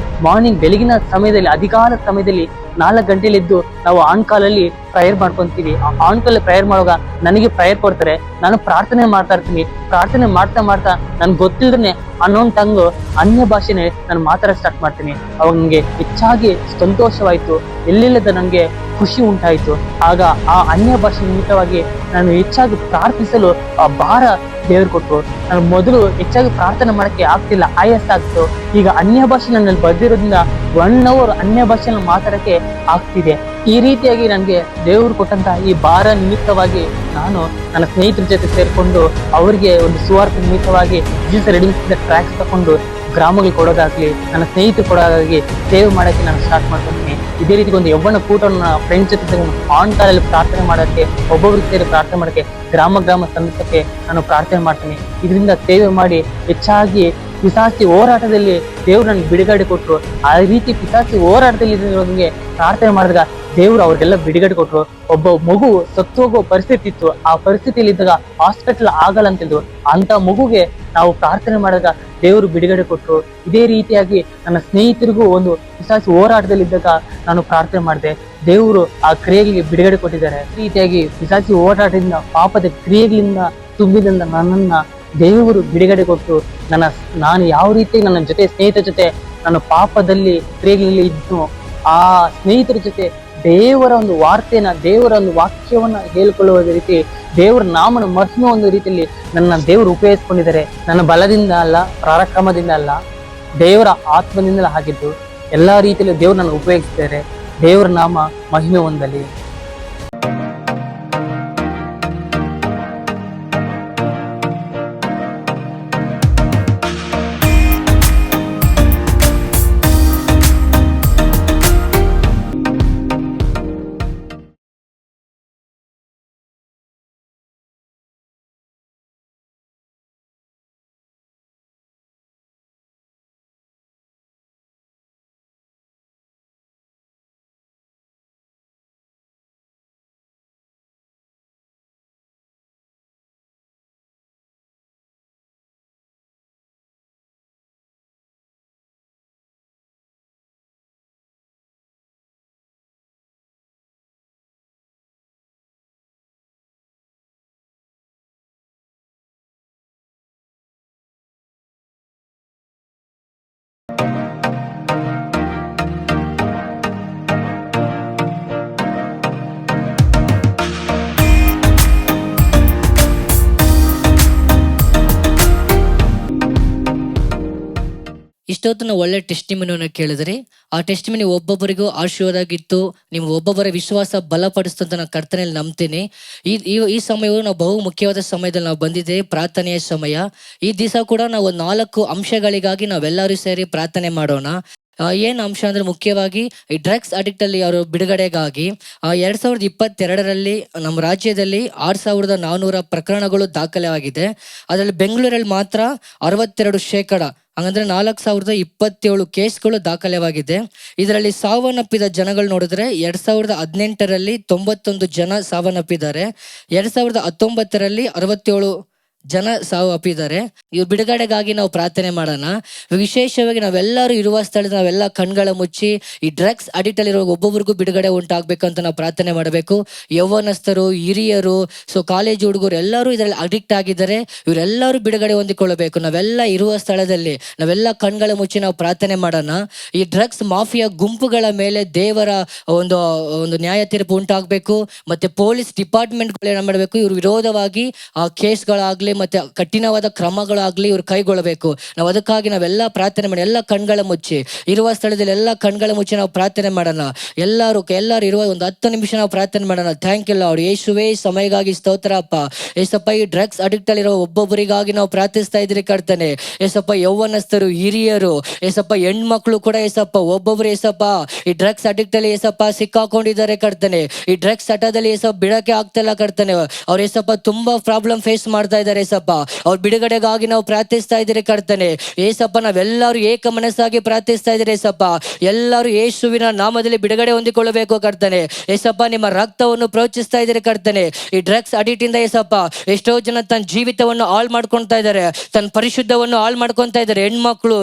ಮಾರ್ನಿಂಗ್ ಬೆಳಗಿನ ಸಮಯದಲ್ಲಿ ಅಧಿಕಾರ ಸಮಯದಲ್ಲಿ 4 ಗಂಟೆಲಿ ಎದ್ದು ನಾವು ಆನ್ ಕಾಲಲ್ಲಿ ಪ್ರೇಯರ್ ಮಾಡ್ಕೊಂತೀವಿ. ಆನ್ ಕಾಲ್ ಪ್ರೇಯರ್ ಮಾಡುವಾಗ ನನಗೆ ಪ್ರೇಯರ್ ಕೊಡ್ತಾರೆ, ನಾನು ಪ್ರಾರ್ಥನೆ ಮಾಡ್ತಾ ಇರ್ತೀನಿ. ಪ್ರಾರ್ಥನೆ ಮಾಡ್ತಾ ಮಾಡ್ತಾ ನನ್ಗೆ ಗೊತ್ತಿಲ್ಲದೇ ಅನ್ನೋನ್ ಟಂಗು ಅನ್ಯ ಭಾಷೆನೆ ನಾನು ಮಾತಾಡಕ್ ಸ್ಟಾರ್ಟ್ ಮಾಡ್ತೀನಿ. ಅವಾಗ ನಂಗೆ ಹೆಚ್ಚಾಗಿ ಸಂತೋಷವಾಯ್ತು, ಎಲ್ಲಿಲ್ಲದ ನಂಗೆ ಖುಷಿ ಉಂಟಾಯ್ತು. ಆಗ ಆ ಅನ್ಯ ಭಾಷೆ ನಿಮಿತ್ತವಾಗಿ ನಾನು ಹೆಚ್ಚಾಗಿ ಪ್ರಾರ್ಥಿಸಲು ಆ ಭಾರ ದೇವರು ಕೊಟ್ಟು ನಾನು ಮೊದಲು ಹೆಚ್ಚಾಗಿ ಪ್ರಾರ್ಥನೆ ಮಾಡಕ್ಕೆ ಆಗ್ತಿಲ್ಲ, ಆಯಾಸ ಆಗ್ತು. ಈಗ ಅನ್ಯ ಭಾಷೆ ನನ್ನಲ್ಲಿ ಬರ್ದಿರೋದ್ರಿಂದ 1 hour ಅನ್ಯ ಭಾಷೆಯನ್ನು ಮಾತಾಡಕ್ಕೆ ಆಗ್ತಿದೆ. ಈ ರೀತಿಯಾಗಿ ನನಗೆ ದೇವರು ಕೊಟ್ಟಂತ ಈ ಭಾರ ನಿಮಿತ್ತವಾಗಿ ನಾನು ನನ್ನ ಸ್ನೇಹಿತರ ಜೊತೆ ಸೇರ್ಕೊಂಡು ಅವರಿಗೆ ಒಂದು ಸುವಾರ್ಥ ನಿಮಿತ್ತವಾಗಿ ಜೀಸಸ್ ರೆಡಿಂಗ್ ಟ್ರ್ಯಾಕ್ಸ್ ತಕೊಂಡು ಗ್ರಾಮಗಳಿಗೆ ಕೊಡೋದಾಗ್ಲಿ, ನನ್ನ ಸ್ನೇಹಿತರು ಕೊಡೋದಾಗ್ಲಿ ಸೇವೆ ಮಾಡಕ್ಕೆ ನಾನು ಸ್ಟಾರ್ಟ್ ಮಾಡ್ಕೊತೀನಿ. ಇದೇ ರೀತಿ ಒಂದು ಯವ್ವನ ಕೂಟವನ್ನು ಫ್ರೆಂಡ್ಸ್ ಜೊತೆ ಆನ್ ಕಾಲಲ್ಲಿ ಪ್ರಾರ್ಥನೆ ಮಾಡೋಕ್ಕೆ, ಒಬ್ಬೊಬ್ರಿಗೆ ಸೇರಿ ಪ್ರಾರ್ಥನೆ ಮಾಡೋಕ್ಕೆ, ಗ್ರಾಮ ಸಂಸ್ಥಕ್ಕೆ ನಾನು ಪ್ರಾರ್ಥನೆ ಮಾಡ್ತೀನಿ. ಇದರಿಂದ ಸೇವೆ ಮಾಡಿ ಹೆಚ್ಚಾಗಿ ಪಿಶಾಚಿ ಹೋರಾಟದಲ್ಲಿ ದೇವ್ರು ನನಗೆ ಬಿಡುಗಡೆ ಕೊಟ್ಟರು. ಆ ರೀತಿ ಪಿಶಾಚಿ ಹೋರಾಟದಲ್ಲಿ ಇರೋರಿಗೆ ಪ್ರಾರ್ಥನೆ ಮಾಡಿದಾಗ ದೇವ್ರು ಅವ್ರಿಗೆಲ್ಲ ಬಿಡುಗಡೆ ಕೊಟ್ಟರು. ಒಬ್ಬ ಮಗು ಸತ್ತು ಹೋಗೋ ಪರಿಸ್ಥಿತಿ ಇತ್ತು, ಆ ಪರಿಸ್ಥಿತಿಯಲ್ಲಿ ಇದ್ದಾಗ ಹಾಸ್ಪಿಟಲ್ ಆಗಲ್ಲ ಅಂತಿದ್ರು. ಅಂತ ಮಗುಗೆ ನಾವು ಪ್ರಾರ್ಥನೆ ಮಾಡಿದಾಗ ದೇವರು ಬಿಡುಗಡೆ ಕೊಟ್ಟರು. ಇದೇ ರೀತಿಯಾಗಿ ನನ್ನ ಸ್ನೇಹಿತರಿಗೂ ಒಂದು ಪಿಶಾಚಿ ಹೋರಾಟದಲ್ಲಿ ಇದ್ದಾಗ ನಾನು ಪ್ರಾರ್ಥನೆ ಮಾಡಿದೆ, ದೇವರು ಆ ಕ್ರಿಯೆಗಳಿಗೆ ಬಿಡುಗಡೆ ಕೊಟ್ಟಿದ್ದಾರೆ. ಈ ರೀತಿಯಾಗಿ ಪಿಶಾಚಿ ಹೋರಾಟದಿಂದ ಪಾಪದ ಕ್ರಿಯೆಗಳಿಂದ ತುಂಬಿದಂತ ನನ್ನನ್ನ ದೇವರು ಬಿಡುಗಡೆ ಕೊಟ್ಟು ನಾನು ಯಾವ ರೀತಿ ನನ್ನ ಜೊತೆ ಸ್ನೇಹಿತರ ಜೊತೆ ನಾನು ಪಾಪದಲ್ಲಿ ಕ್ರಿಯೆಗಳಲ್ಲಿ ಇದ್ದು ಆ ಸ್ನೇಹಿತರ ಜೊತೆ ದೇವರ ಒಂದು ವಾರ್ತೆನ, ದೇವರ ಒಂದು ವಾಕ್ಯವನ್ನ ಹೇಳಿಕೊಳ್ಳುವ ರೀತಿ ದೇವರ ನಾಮನ ಮಹಿಮೆ ಒಂದು ರೀತಿಯಲ್ಲಿ ನನ್ನ ದೇವರು ಉಪಯೋಗಿಸ್ಕೊಂಡಿದ್ದಾರೆ. ನನ್ನ ಬಲದಿಂದ ಅಲ್ಲ, ಪರಾಕ್ರಮದಿಂದ ಅಲ್ಲ, ದೇವರ ಆತ್ಮದಿಂದಲೇ ಆಗಿದ್ದು ಎಲ್ಲಾ ರೀತಿಯಲ್ಲಿ ದೇವರು ನನ್ನ ಉಪಯೋಗಿಸಿದ್ದಾರೆ. ದೇವರ ನಾಮ ಮಹಿಮೆ ಹೊಂದಲಿ. ಇಷ್ಟೊತ್ತು ನಾವು ಒಳ್ಳೆ ಟೆಸ್ಟಿಮನಿಯನ್ನು ಕೇಳಿದ್ರಿ. ಆ ಟೆಸ್ಟಿಮನಿ ಒಬ್ಬೊಬ್ಬರಿಗೂ ಆಶೀರ್ವಾದ ಆಗಿತ್ತು. ನೀವು ಒಬ್ಬೊಬ್ಬರ ವಿಶ್ವಾಸ ಬಲಪಡಿಸ್ತಂತ ನಾನು ಕರ್ತನಲ್ಲಿ ನಂಬ್ತೀನಿ. ಈ ಸಮಯವು ನಾವು ಬಹು ಮುಖ್ಯವಾದ ಸಮಯದಲ್ಲಿ ನಾವು ಬಂದಿದ್ದೇವೆ, ಪ್ರಾರ್ಥನೆಯ ಸಮಯ. ಈ ದಿವಸ ಕೂಡ ನಾವು 4 ಅಂಶಗಳಿಗಾಗಿ ನಾವೆಲ್ಲರೂ ಸೇರಿ ಪ್ರಾರ್ಥನೆ ಮಾಡೋಣ. ಏನ್ ಅಂಶ ಅಂದ್ರೆ ಮುಖ್ಯವಾಗಿ ಈ ಡ್ರಗ್ಸ್ ಅಡಿಕ್ಟ್ ಅಲ್ಲಿ ಅವರು ಬಿಡುಗಡೆಗಾಗಿ 2022ರಲ್ಲಿ ನಮ್ಮ ರಾಜ್ಯದಲ್ಲಿ 6400 ಪ್ರಕರಣಗಳು ದಾಖಲೆ ಆಗಿದೆ. ಅದರಲ್ಲಿ ಬೆಂಗಳೂರಲ್ಲಿ ಮಾತ್ರ 62%, ಹಂಗಂದ್ರೆ 4027 ಕೇಸ್ಗಳು ದಾಖಲೆವಾಗಿದೆ. ಇದರಲ್ಲಿ ಸಾವನ್ನಪ್ಪಿದ ಜನಗಳು ನೋಡಿದ್ರೆ 2018ರಲ್ಲಿ 91 ಜನ ಸಾವನ್ನಪ್ಪಿದ್ದಾರೆ. 2019ರಲ್ಲಿ 67 ಜನ ಸಾವು ಅಪ್ಪಿದ್ದಾರೆ. ಇವ್ರ ಬಿಡುಗಡೆಗಾಗಿ ನಾವು ಪ್ರಾರ್ಥನೆ ಮಾಡೋಣ. ವಿಶೇಷವಾಗಿ ನಾವೆಲ್ಲರೂ ಇರುವ ಸ್ಥಳದ ನಾವೆಲ್ಲ ಕಣ್ಗಳ ಮುಚ್ಚಿ ಈ ಡ್ರಗ್ಸ್ ಅಡಿಕ್ಟ್ ಅಲ್ಲಿರೋ ಒಬ್ಬೊಬ್ರಿಗೂ ಬಿಡುಗಡೆ ಉಂಟಾಗಬೇಕಂತ ನಾವು ಪ್ರಾರ್ಥನೆ ಮಾಡಬೇಕು. ಯೌವನಸ್ಥರು, ಹಿರಿಯರು, ಕಾಲೇಜ್ ಹುಡುಗರು ಎಲ್ಲರೂ ಇದರಲ್ಲಿ ಅಡಿಕ್ಟ್ ಆಗಿದ್ದಾರೆ. ಇವರೆಲ್ಲರೂ ಬಿಡುಗಡೆ ಹೊಂದಿಕೊಳ್ಳಬೇಕು. ನಾವೆಲ್ಲ ಇರುವ ಸ್ಥಳದಲ್ಲಿ ನಾವೆಲ್ಲ ಕಣ್ಗಳ ಮುಚ್ಚಿ ನಾವು ಪ್ರಾರ್ಥನೆ ಮಾಡೋಣ. ಈ ಡ್ರಗ್ಸ್ ಮಾಫಿಯಾ ಗುಂಪುಗಳ ಮೇಲೆ ದೇವರ ಒಂದು ನ್ಯಾಯ ತೀರ್ಪು ಉಂಟಾಗಬೇಕು. ಮತ್ತೆ ಪೊಲೀಸ್ ಡಿಪಾರ್ಟ್ಮೆಂಟ್ಗಳು ಏನ್ ಮಾಡಬೇಕು, ಇವ್ರ ವಿರೋಧವಾಗಿ ಕೇಸ್ಗಳಾಗ್ಲಿ ಆಗ್ಲಿ ಮತ್ತೆ ಕಠಿಣವಾದ ಕ್ರಮಗಳಾಗ್ಲಿ ಇವ್ರು ಕೈಗೊಳ್ಳಬೇಕು. ನಾವು ಅದಕ್ಕಾಗಿ ನಾವೆಲ್ಲ ಪ್ರಾರ್ಥನೆ ಮಾಡಿ, ಎಲ್ಲ ಕಣ್ಗಳ ಮುಚ್ಚಿ, ಇರುವ ಸ್ಥಳದಲ್ಲಿ ಎಲ್ಲ ಕಣ್ಗಳ ಮುಚ್ಚಿ ನಾವು ಪ್ರಾರ್ಥನೆ ಮಾಡೋಣ. ಎಲ್ಲರೂ ಇರುವ ಒಂದು 10 ನಿಮಿಷ ನಾವು ಪ್ರಾರ್ಥನೆ ಮಾಡೋಣ. Thank you Lord. ಯೇಸುವೇ, ಸಮಯಗಾಗಿ ಸ್ತೋತ್ರ ಅಪ್ಪ. ಏಸಪ್ಪ, ಈ ಡ್ರಗ್ಸ್ ಅಡಿಕ್ಟ್ ಅಲ್ಲಿರೋ ಒಬ್ಬೊಬ್ಬರಿಗಾಗಿ ನಾವು ಪ್ರಾರ್ಥಿಸ್ತಾ ಇದ್ರಿ ಕರ್ತನೆ. ಏಸಪ್ಪ, ಯೌವನಸ್ಥರು, ಹಿರಿಯರು, ಏಸಪ್ಪ, ಹೆಣ್ಮಕ್ಳು ಕೂಡ ಏಸಪ್ಪ, ಒಬ್ಬೊಬ್ರು ಏಸಪ್ಪ ಈ ಡ್ರಗ್ಸ್ ಅಡಿಕ್ಟ್ ಅಲ್ಲಿ ಏಸಪ್ಪ ಸಿಕ್ಕಾಕೊಂಡಿದ್ದಾರೆ ಕರ್ತನೆ. ಈ ಡ್ರಗ್ಸ್ ಹಠದಲ್ಲಿ ಏಸಪ್ಪ ಬಿಡಕ್ಕೆ ಆಗ್ತಿಲ್ಲ ಕರ್ತನೆ. ಅವ್ರು ಏಸಪ್ಪ ತುಂಬಾ ಪ್ರಾಬ್ಲಮ್ ಫೇಸ್ ಮಾಡ್ತಾ ಇದ್ದಾರೆ ಏಸಪ್ಪ. ಅವ್ರ ಬಿಡುಗಡೆಗಾಗಿ ನಾವು ಪ್ರಾರ್ಥಿಸ್ತಾ ಇದ್ದೀರಿ ಕರ್ತನೆ. ಏಸಪ್ಪ, ನಾವೆಲ್ಲರೂ ಏಕ ಮನಸ್ಸಾಗಿ ಪ್ರಾರ್ಥಿಸ್ತಾ ಇದ್ದೀರಿ ಏಸಪ್ಪ. ಎಲ್ಲರೂ ಯೇಸುವಿನ ನಾಮದಲ್ಲಿ ಬಿಡುಗಡೆ ಹೊಂದಿಕೊಳ್ಳಬೇಕು ಕರ್ತನೆ. ಏಸಪ್ಪ, ನಿಮ್ಮ ರಕ್ತವನ್ನು ಪ್ರೋಚಿಸ್ತಾ ಇದ್ದೀರಿ ಕರ್ತನೆ. ಈ ಡ್ರಗ್ಸ್ ಅಡಿಕ್ಟ್ ಇಂದ ಏಸಪ್ಪ ಎಷ್ಟೋ ಜನ ತನ್ನ ಜೀವಿತವನ್ನು ಹಾಳು ಮಾಡ್ಕೊಂತಾ ಇದ್ದಾರೆ, ತನ್ನ ಪರಿಶುದ್ಧವನ್ನು ಹಾಳು ಮಾಡ್ಕೊಂತಾ ಇದ್ದಾರೆ. ಹೆಣ್ಮಕ್ಳು,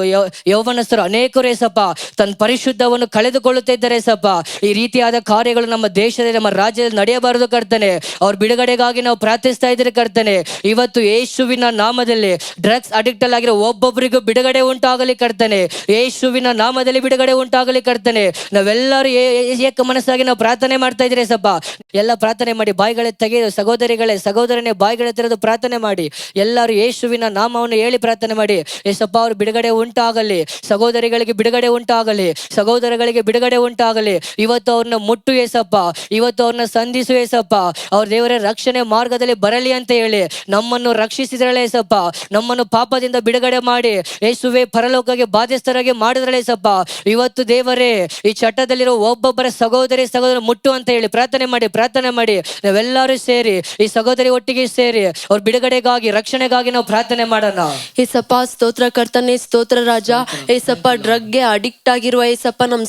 ಯೌವನಸ್ಥರು ಅನೇಕರು ಏಸಪ್ಪ ತನ್ನ ಪರಿಶುದ್ಧವನ್ನು ಕಳೆದುಕೊಳ್ಳುತ್ತಾ ಇದ್ದಾರೆ ಏಸಪ್ಪ. ಈ ರೀತಿಯಾದ ಕಾರ್ಯಗಳು ನಮ್ಮ ದೇಶದಲ್ಲಿ, ನಮ್ಮ ರಾಜ್ಯದಲ್ಲಿ ನಡೆಯಬಾರದು ಕರ್ತನೆ. ಅವ್ರ ಬಿಡುಗಡೆಗಾಗಿ ನಾವು ಪ್ರಾರ್ಥಿಸ್ತಾ ಇದ್ದೀರಿ ಕರ್ತನೆ. ಇವತ್ತು ಯೇಸುವಿನ ನಾಮದಲ್ಲಿ ಡ್ರಗ್ಸ್ ಅಡಿಕ್ಟ್ ಆಗಿರೋ ಒಬ್ಬೊಬ್ಬರಿಗೂ ಬಿಡುಗಡೆ ಉಂಟಾಗಲಿ ಕರ್ತನೆ. ಯೇಸುವಿನ ನಾಮದಲ್ಲಿ ಬಿಡುಗಡೆ ಉಂಟಾಗಲಿ ಕರ್ತನೆ. ನಾವೆಲ್ಲರೂ ಏಕ ಮನಸ್ಸಾಗಿ ನಾವು ಪ್ರಾರ್ಥನೆ ಮಾಡ್ತಾ ಇದ್ದೀರಿ ಏಸಪ್ಪ. ಎಲ್ಲ ಪ್ರಾರ್ಥನೆ ಮಾಡಿ, ಬಾಯಿಗಳೇ ತೆಗೆದು, ಸಹೋದರನೇ ಬಾಯಿಗಳೇ ತೆರೆದು ಪ್ರಾರ್ಥನೆ ಮಾಡಿ. ಎಲ್ಲರೂ ಯೇಸುವಿನ ನಾಮವನ್ನು ಹೇಳಿ ಪ್ರಾರ್ಥನೆ ಮಾಡಿ. ಏಸಪ್ಪ, ಅವ್ರ ಬಿಡುಗಡೆ ಉಂಟಾಗಲಿ, ಸಹೋದರಿಗಳಿಗೆ ಬಿಡುಗಡೆ ಉಂಟಾಗಲಿ, ಸಹೋದರಗಳಿಗೆ ಬಿಡುಗಡೆ ಉಂಟಾಗಲಿ. ಇವತ್ತು ಅವ್ರನ್ನ ಮುಟ್ಟು ಏಸಪ್ಪ, ಇವತ್ತು ಅವ್ರನ್ನ ಸಂಧಿಸು ಏಸಪ್ಪ. ಅವ್ರ ದೇವರ ರಕ್ಷಣೆ ಮಾರ್ಗದಲ್ಲಿ ಬರಲಿ ಅಂತ ಹೇಳಿ ನಮ್ಮನ್ನು ರಕ್ಷಿಸಿದ್ರಲ್ಲ ಏಸಪ್ಪ. ನಮ್ಮನ್ನು ಪಾಪದಿಂದ ಬಿಡುಗಡೆ ಮಾಡಿ ಯೇಸುವೆ ಪರಲೋಕಕ್ಕೆ ಬಾಧ್ಯಸ್ಥರಾಗಿ ಮಾಡಿದ್ರಲ್ಲ ಏಸಪ್ಪ. ಇವತ್ತು ದೇವರೇ ಈ ಚಟ್ಟದಲ್ಲಿರೋ ಒಬ್ಬೊಬ್ಬರ ಸಹೋದರ ಮುಟ್ಟು ಅಂತ ಹೇಳಿ ಪ್ರಾರ್ಥನೆ ಮಾಡಿ ನಾವೆಲ್ಲರೂ ಸೇರಿ ಈ ಸಹೋದರಿ ಒಟ್ಟಿಗೆ ಸೇರಿ ಅವ್ರ ಬಿಡುಗಡೆಗಾಗಿ, ರಕ್ಷಣೆಗಾಗಿ ನಾವು ಪ್ರಾರ್ಥನೆ ಮಾಡೋಣ. ಏಸಪ್ಪ, ಸ್ತೋತ್ರ ಕರ್ತನೆ, ಸ್ತೋತ್ರ ರಾಜ. ಏಸಪ್ಪ, ಡ್ರಗ್ಗೆ ಅಡಿಕ್ಟ್ ಆಗಿರುವ ಏಸಪ್ಪ ನಮ್ಮ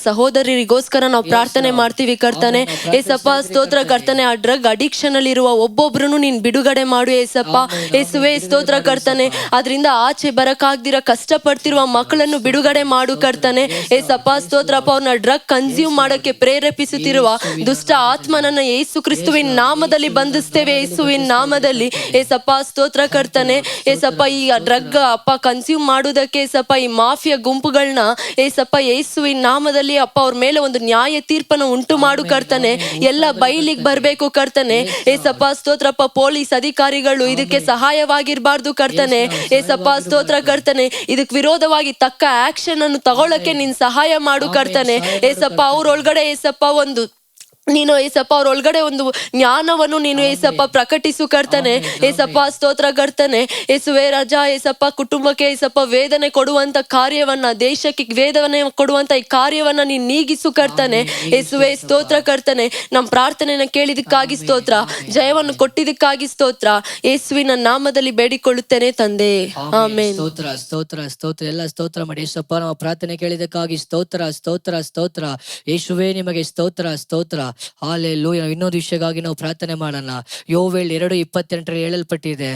ಸಹೋದರರಿಗೋಸ್ಕರ ನಾವು ಪ್ರಾರ್ಥನೆ ಮಾಡ್ತೀವಿ ಕರ್ತನೆ. ಏಸಪ್ಪ, ಸ್ತೋತ್ರ ಕರ್ತನೆ, ಆ ಡ್ರಗ್ ಅಡಿಕ್ಷನ್ ಅಲ್ಲಿ ಇರುವ ಒಬ್ಬೊಬ್ರು ನೀನ್ ಬಿಡುಗಡೆ ಮಾಡು ಏಸಪ್ಪ. ಏಸುವೆ, ಸ್ತೋತ್ರ ಕರ್ತನೆ, ಅದರಿಂದ ಆಚೆ ಬರಕಾಗ್ದಿರ ಕಷ್ಟಪಡ್ತಿರುವ ಮಕ್ಕಳನ್ನು ಬಿಡುಗಡೆ ಮಾಡು ಕರ್ತನೆ. ಏಸಪ್ಪ, ಸ್ತೋತ್ರಪ್ಪ, ಅವ್ರನ್ನ ಡ್ರಗ್ ಕನ್ಸ್ಯೂಮ್ ಮಾಡಕ್ಕೆ ಪ್ರೇರೇಪಿಸುತ್ತಿರುವ ದುಷ್ಟ ಆತ್ಮನನ್ನ ಯೇಸು ಕ್ರಿಸ್ತುವಿನ ನಾಮದಲ್ಲಿ ಬಂಧಿಸ್ತೇವೆ, ಯೇಸುವಿನ ನಾಮದಲ್ಲಿ. ಏಸಪ್ಪ, ಸ್ತೋತ್ರ ಕರ್ತನೆ. ಏಸಪ್ಪ, ಈ ಡ್ರಗ್ ಅಪ್ಪ ಕನ್ಸ್ಯೂಮ್ ಮಾಡುವುದಕ್ಕೆ ಏಸಪ್ಪ ಈ ಮಾಫಿಯಾ ಗುಂಪುಗಳನ್ನ ಏಸಪ್ಪ ಯೇಸುವಿನ ನಾಮದಲ್ಲಿ ಅಪ್ಪ ಅವ್ರ ಮೇಲೆ ಒಂದು ನ್ಯಾಯ ತೀರ್ಪನ್ನು ಉಂಟು ಮಾಡು ಕರ್ತನೆ. ಎಲ್ಲ ಬಯಲಿಗೆ ಬರ್ಬೇಕು ಕರ್ತನೆ. ಏಸಪ್ಪ, ಸ್ತೋತ್ರಪ್ಪ, ಪೊಲೀಸ್ ಅಧಿಕಾರಿಗಳು ಇದಕ್ಕೆ ಸಹಾಯವಾಗಿರ್ಬಾರ್ದು ಕರ್ತನೆ. ಏಸಪ್ಪ, ಸ್ತೋತ್ರ ಕರ್ತನೆ, ಇದಕ್ಕೆ ವಿರೋಧವಾಗಿ ತಕ್ಕ ಆಕ್ಷನ್ ಅನ್ನು ತಗೊಳ್ಳಕ್ಕೆ ನೀನ್ ಸಹಾಯ ಮಾಡು ಕರ್ತನೆ. ಏಸಪ್ಪ, ಅವ್ರೊಳಗಡೆ ಏಸಪ್ಪ ನೀನು ಏಸಪ್ಪ ಅವ್ರೊಳಗಡೆ ಒಂದು ಜ್ಞಾನವನ್ನು ನೀನು ಏಸಪ್ಪ ಪ್ರಕಟಿಸು ಕರ್ತನೆ. ಏಸಪ್ಪ, ಸ್ತೋತ್ರ ಕರ್ತನೆ. ಏಸುವೆ ರಾಜ, ಏಸಪ್ಪ, ಕುಟುಂಬಕ್ಕೆ ಏಸಪ್ಪ ವೇದನೆ ಕೊಡುವಂತ ಕಾರ್ಯವನ್ನ, ದೇಶಕ್ಕೆ ವೇದನೆ ಕೊಡುವಂತ ಈ ಕಾರ್ಯವನ್ನ ನೀನ್ ನೀಗಿಸು ಕರ್ತನೆ. ಏಸುವೆ, ಸ್ತೋತ್ರ ಕರ್ತನೆ. ನಮ್ಮ ಪ್ರಾರ್ಥನೆಯನ್ನ ಕೇಳಿದಕ್ಕಾಗಿ ಸ್ತೋತ್ರ, ಜಯವನ್ನು ಕೊಟ್ಟಿದ್ದಕ್ಕಾಗಿ ಸ್ತೋತ್ರ. ಯೇಸುವಿನ ನಾಮದಲ್ಲಿ ಬೇಡಿಕೊಳ್ಳುತ್ತೇನೆ ತಂದೆ, ಆಮೆನ್. ಸ್ತೋತ್ರ ಎಲ್ಲ ಸ್ತೋತ್ರ ಮಾಡಿ. ಏಸಪ್ಪ, ನಾವು ಪ್ರಾರ್ಥನೆ ಕೇಳಿದಕ್ಕಾಗಿ ಸ್ತೋತ್ರ. ಯೇಸುವೇ, ನಿಮಗೆ ಸ್ತೋತ್ರ. ಹಾಲೆಲೂಯ. ಇನ್ನೊಂದು ವಿಷಯಕ್ಕಾಗಿ ನಾವು ಪ್ರಾರ್ಥನೆ ಮಾಡೋಣ. ಯೋವೇಲ್ 2:28 ಹೇಳಲ್ಪಟ್ಟಿದೆ,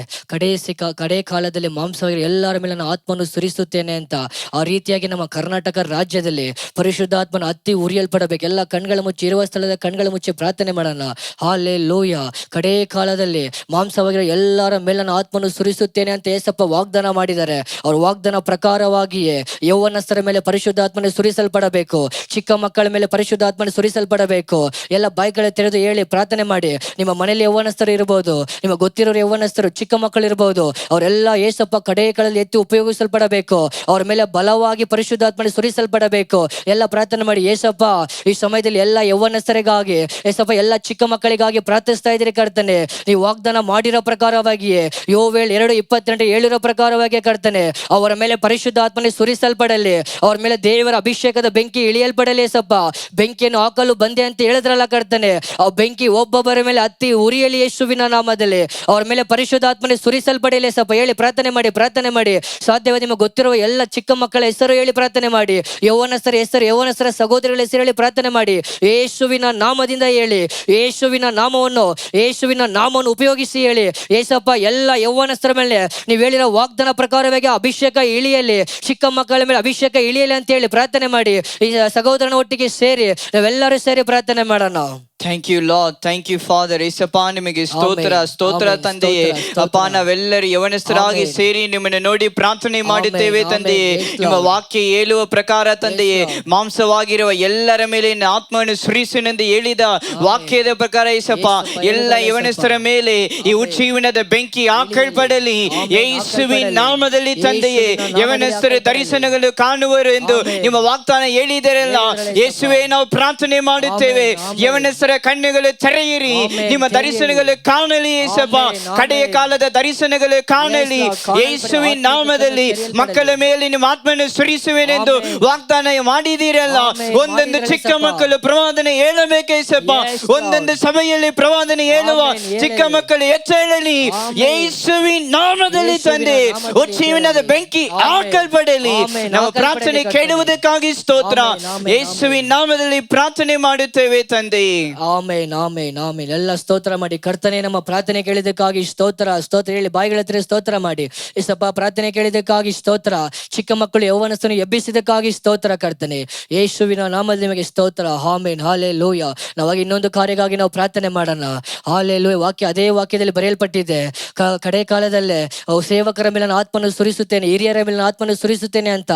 ಕಡೆ ಕಾಲದಲ್ಲಿ ಮಾಂಸವಾಗಿ ಎಲ್ಲರ ಮೇಲೆ ನಾನು ಆತ್ಮನು ಸುರಿಸುತ್ತೇನೆ ಅಂತ. ಆ ರೀತಿಯಾಗಿ ನಮ್ಮ ಕರ್ನಾಟಕ ರಾಜ್ಯದಲ್ಲಿ ಪರಿಶುದ್ಧಾತ್ಮನ ಹತ್ತಿ ಉರಿಯಲ್ಪಡಬೇಕು. ಎಲ್ಲ ಕಣ್ಗಳ ಮುಚ್ಚಿ, ಇರುವ ಸ್ಥಳದ ಕಣ್ಗಳ ಮುಚ್ಚಿ ಪ್ರಾರ್ಥನೆ ಮಾಡೋಣ. ಹಾಲೆಲೂಯ. ಕಡೆ ಕಾಲದಲ್ಲಿ ಮಾಂಸವಾಗಿರೋ ಎಲ್ಲರ ಮೇಲೆ ನಾನು ಆತ್ಮನು ಸುರಿಸುತ್ತೇನೆ ಅಂತ ಏಸಪ್ಪ ವಾಗ್ದಾನ ಮಾಡಿದ್ದಾರೆ. ಅವ್ರ ವಾಗ್ದಾನ ಪ್ರಕಾರವಾಗಿಯೇ ಯೌವನಸ್ಥರ ಮೇಲೆ ಪರಿಶುದ್ಧಾತ್ಮನ ಸುರಿಸಲ್ಪಡಬೇಕು, ಚಿಕ್ಕ ಮಕ್ಕಳ ಮೇಲೆ ಪರಿಶುದ್ಧಾತ್ಮನ ಸುರಿಸಲ್ಪಡಬೇಕು. ಎಲ್ಲ ಬಾಯಿಗಳ ತೆರೆದು ಹೇಳಿ ಪ್ರಾರ್ಥನೆ ಮಾಡಿ. ನಿಮ್ಮ ಮನೆಯಲ್ಲಿ ಯೌವನಸ್ಥರು ಇರಬಹುದು, ನಿಮ್ಮ ಗೊತ್ತಿರೋರು ಯೌವನಸ್ಥರು, ಚಿಕ್ಕ ಮಕ್ಕಳು ಇರಬಹುದು, ಅವರೆಲ್ಲ ಏಸಪ್ಪ ಕಡೆ ಕಾಲದಲ್ಲಿ ಎತ್ತಿ ಉಪಯೋಗಿಸಲ್ಪಡಬೇಕು. ಅವ್ರ ಮೇಲೆ ಬಲವಾಗಿ ಪರಿಶುದ್ಧಾತ್ಮನ ಸುರಿಸಲ್ಪಡಬೇಕು. ಎಲ್ಲ ಪ್ರಾರ್ಥನೆ ಮಾಡಿ. ಏಸಪ್ಪ, ಈ ಸಮಯದಲ್ಲಿ ಎಲ್ಲ ಯೌವನಸ್ಥರಿಗಾಗಿ, ಏಸಪ್ಪ ಎಲ್ಲ ಚಿಕ್ಕ ಮಕ್ಕಳಿಗಾಗಿ ಪ್ರಾರ್ಥಿಸ್ತಾ ಇದ್ದೀರಿ ಕರ್ತನೆ. ನೀವು ವಾಗ್ದಾನ ಮಾಡಿರೋ ಪ್ರಕಾರವಾಗಿಯೇ ಯೋವೇಲ್ 2:28 ಹೇಳಿರೋ ಪ್ರಕಾರವಾಗಿ ಕರ್ತನೆ, ಅವರ ಮೇಲೆ ಪರಿಶುದ್ಧಾತ್ಮನ ಸುರಿಸಲ್ಪಡಲಿ. ಅವ್ರ ಮೇಲೆ ದೇವರ ಅಭಿಷೇಕದ ಬೆಂಕಿ ಇಳಿಯಲ್ಪಡಲಿ. ಏಸಪ್ಪ, ಬೆಂಕಿಯನ್ನು ಹಾಕಲು ಬಂದೆ ಅಂತ ಹೇಳಿದ್ರಲ್ಲ ಕರ್ತನೆ, ಆ ಬೆಂಕಿ ಒಬ್ಬೊಬ್ಬರ ಮೇಲೆ ಹತ್ತಿ ಉರಿಯಲಿ ಯೇಸುವಿನ ನಾಮದಲ್ಲಿ. ಅವ್ರ ಮೇಲೆ ಪರಿಶುದ್ಧಾತ್ಮನೆ ಸುರಿಸಲ್ಪಡಲಿ. ಸ್ವಲ್ಪ ಹೇಳಿ ಪ್ರಾರ್ಥನೆ ಮಾಡಿ. ಸಾಧ್ಯವಾದ ನಿಮಗೆ ಗೊತ್ತಿರುವ ಎಲ್ಲ ಚಿಕ್ಕ ಮಕ್ಕಳ ಹೆಸರು ಹೇಳಿ ಪ್ರಾರ್ಥನೆ ಮಾಡಿ. ಯೌವನಸ್ಥರ ಸಹೋದರಗಳ ಹೆಸರು ಹೇಳಿ ಪ್ರಾರ್ಥನೆ ಮಾಡಿ. ಯೇಸುವಿನ ನಾಮದಿಂದ ಹೇಳಿ, ಯೇಸುವಿನ ನಾಮವನ್ನು ಉಪಯೋಗಿಸಿ ಹೇಳಿ. ಏಸಪ್ಪ, ಎಲ್ಲ ಯೌವನಸ್ಥರ ಮೇಲೆ ನೀವು ಹೇಳಿರೋ ವಾಗ್ದಾನ ಪ್ರಕಾರವಾಗಿ ಅಭಿಷೇಕ ಇಳಿಯಲಿ, ಚಿಕ್ಕ ಮಕ್ಕಳ ಮೇಲೆ ಅಭಿಷೇಕ ಇಳಿಯಲಿ ಅಂತ ಹೇಳಿ ಪ್ರಾರ್ಥನೆ ಮಾಡಿ. ಈ ಸಹೋದರನ ಒಟ್ಟಿಗೆ ಸೇರಿ ನಾವೆಲ್ಲರೂ ಸೇರಿ ಪ್ರಾರ್ಥನೆ ಮಾಡೋಣ. Thank you Lord, thank you Father. ಏಸಪ್ಪ ನಿಮಗೆ ಸ್ತೋತ್ರ, ಆಮೆನ್. ಸ್ತೋತ್ರ ಆಮೆನ್. ತಂದೆಯೇ. ಸ್ತೋತ್ರ, ಸ್ತೋತ್ರ. ಅಪ್ಪ ನಾವೆಲ್ಲರೂ ಯವನಸ್ಥರಾಗಿ ಆಮೆನ್. ಸೇರಿ ನಿಮ್ಮನ್ನು ನೋಡಿ ಪ್ರಾರ್ಥನೆ ಮಾಡುತ್ತೇವೆ ಆಮೆನ್. ತಂದೆಯೇ. Yes, ನಿಮ್ಮ Lord. ವಾಕ್ಯ ಹೇಳುವ ಪ್ರಕಾರ ತಂದೆಯೇ, Yes, Lord. ಮಾಂಸವಾಗಿರುವ ಎಲ್ಲರ ಮೇಲೆ ನಿನ್ನ ಆತ್ಮವನ್ನು ಸುರಿಸಿನೆಂದು ಹೇಳಿದ ವಾಕ್ಯದ ಪ್ರಕಾರ ಏಸಪ್ಪ ಯೇಸಪ್ಪ, ಎಲ್ಲ ಹೇಳಿದ ಯವನಸ್ಥರ ಯೇಸಪ್ಪ. ಮೇಲೆ ಈ ಆಮೆನ್. ಉಜ್ಜೀವನದ ಬೆಂಕಿ ಹಾಕಲ್ಪಡಲಿ ಆಮೆನ್. ಯೇಸುವಿನ ಹಾಕಲ್ಪಡಲಿ. ನಾಮದಲ್ಲಿ ತಂದೆಯೇ. ಯೇಸುವಿನ ನಾಮದಲ್ಲಿ ಯವನಸ್ಥರ ಹಾಕಲ್ಪಡಲಿ. ದರ್ಶನಗಳು ಕಾಣುವರು ಎಂದು ಆಮೆನ್. ನಿಮ್ಮ ವಾಗ್ದಾನ ಹೇಳಿದರಲ್ಲ ಹೇಳಿದರಲ್ಲ ಯೇಸುವೆ, ನಾವು ಪ್ರಾರ್ಥನೆ ಮಾಡುತ್ತೇವೆ. ಆಮೆನ್. ಆಮೆನ್. ಯವನಸ್ಥರ ಕಣ್ಣುಗಳು ತೆರೆಯಿರಿ, ಆಮೆನ್. ನಿಮ್ಮ ತೆರೆಯಿರಿ. ದರ್ಶನಗಳು ಕಾಣಲಿ ಯೇಸಪ್ಪ. ಆಮೆನ್. ಆಮೆನ್. ಕಡೆಯ ಕಾಲದ ದರ್ಶನಗಳು ಕಾಣಲಿ Yes, Lord. ಕಾಣಲ್ಪಡಲಿ. ಯೇಸುವಿನ ಆತ್ಮಿಕ ನಾಮದಲ್ಲಿ. ತೆರೆಯಲ್ಪಡಲಿ. ಮಕ್ಕಳ ಮೇಲೆ ನಿಮ್ಮ ಆತ್ಮನ್ನು ಸುರಿಸುವೆನೆಂದು ಆಮೆನ್. ವಾಗ್ದಾನ ಮಾಡಿದ್ದೀರಲ್ಲ. ಆಮೆನ್. ಒಂದೊಂದು ಮಾಡಿದ್ದೀರಲ್ಲ ಚಿಕ್ಕ ಯೇಸಪ್ಪ. ಮಕ್ಕಳು ಪ್ರವಾದನೆ ಹೇಳಬೇಕು ಯೇಸಪ್ಪ. Yes, Lord. ಒಂದೊಂದು ಸಭೆಯಲ್ಲಿ ಪ್ರವಾದನೆ ಹೇಳುವ ಆಮೆನ್. ಹೇಳಲಿ. ಚಿಕ್ಕ ಮಕ್ಕಳು ಎಚ್ಚರಲಿ ಆಮೆನ್. ಯೇಸುವಿನ ನಾಮದಲ್ಲಿ ಯೇಸುವಿನ ತಂದೆ ನಾಮದಲ್ಲಿ ಉಜ್ಜೀವನದ ಹೇಳಲಿ. ಬೆಂಕಿ ಆಮೆನ್. ಹಾಕಲ್ಪಡಲಿ. ಆಮೆನ್. ನಮ್ಮ ಹಾಕಲ್ಪಡಲಿ ಪ್ರಾರ್ಥನೆ ಕರ್ತನೇ. ಕೇಳುವುದಕ್ಕಾಗಿ ಸ್ತೋತ್ರ. ಆಮೆನ್. ಆಮೆನ್. ಯೇಸುವಿನ ನಾಮದಲ್ಲಿ ಪ್ರಾರ್ಥನೆ ಮಾಡುತ್ತೇವೆ ತಂದೆ. ಆಮೇನ್ ಆಮೇನ್ ಆಮೇನ್. ಎಲ್ಲ ಸ್ತೋತ್ರ ಮಾಡಿ. ಕರ್ತನೆ, ನಮ್ಮ ಪ್ರಾರ್ಥನೆ ಕೇಳಿದಕ್ಕಾಗಿ ಸ್ತೋತ್ರ. ಸ್ತೋತ್ರ ಹೇಳಿ ಬಾಯಿಗಳ ಹತ್ರ ಸ್ತೋತ್ರ ಮಾಡಿ. ಏಸಪ್ಪ, ಪ್ರಾರ್ಥನೆ ಕೇಳಿದಕ್ಕಾಗಿ ಸ್ತೋತ್ರ. ಚಿಕ್ಕ ಮಕ್ಕಳು ಯೌವನಸ್ಥರನ್ನು ಎಬ್ಬಿಸಿದಕ್ಕಾಗಿ ಸ್ತೋತ್ರ ಕರ್ತನೆ. ಯೇಸುವಿನ ನಾಮದಲ್ಲಿ ನಿಮಗೆ ಸ್ತೋತ್ರ. ಆಮೆನ್. ಹಾಲೆಲೂಯ. ನಾವಾಗ ಇನ್ನೊಂದು ಕಾರ್ಯಕ್ಕಾಗಿ ನಾವು ಪ್ರಾರ್ಥನೆ ಮಾಡೋಣ. ಹಾಲೆಲೂಯ. ವಾಕ್ಯ, ಅದೇ ವಾಕ್ಯದಲ್ಲಿ ಬರೆಯಲ್ಪಟ್ಟಿದೆ, ಕಡೆ ಕಾಲದಲ್ಲೇ ಸೇವಕರ ಮೇಲೆ ನಾನು ಆತ್ಮನು ಸುರಿಸುತ್ತೇನೆ, ಹಿರಿಯರ ಮೇಲೆ ನಾನು ಆತ್ಮನು ಸುರಿಸುತ್ತೇನೆ ಅಂತ.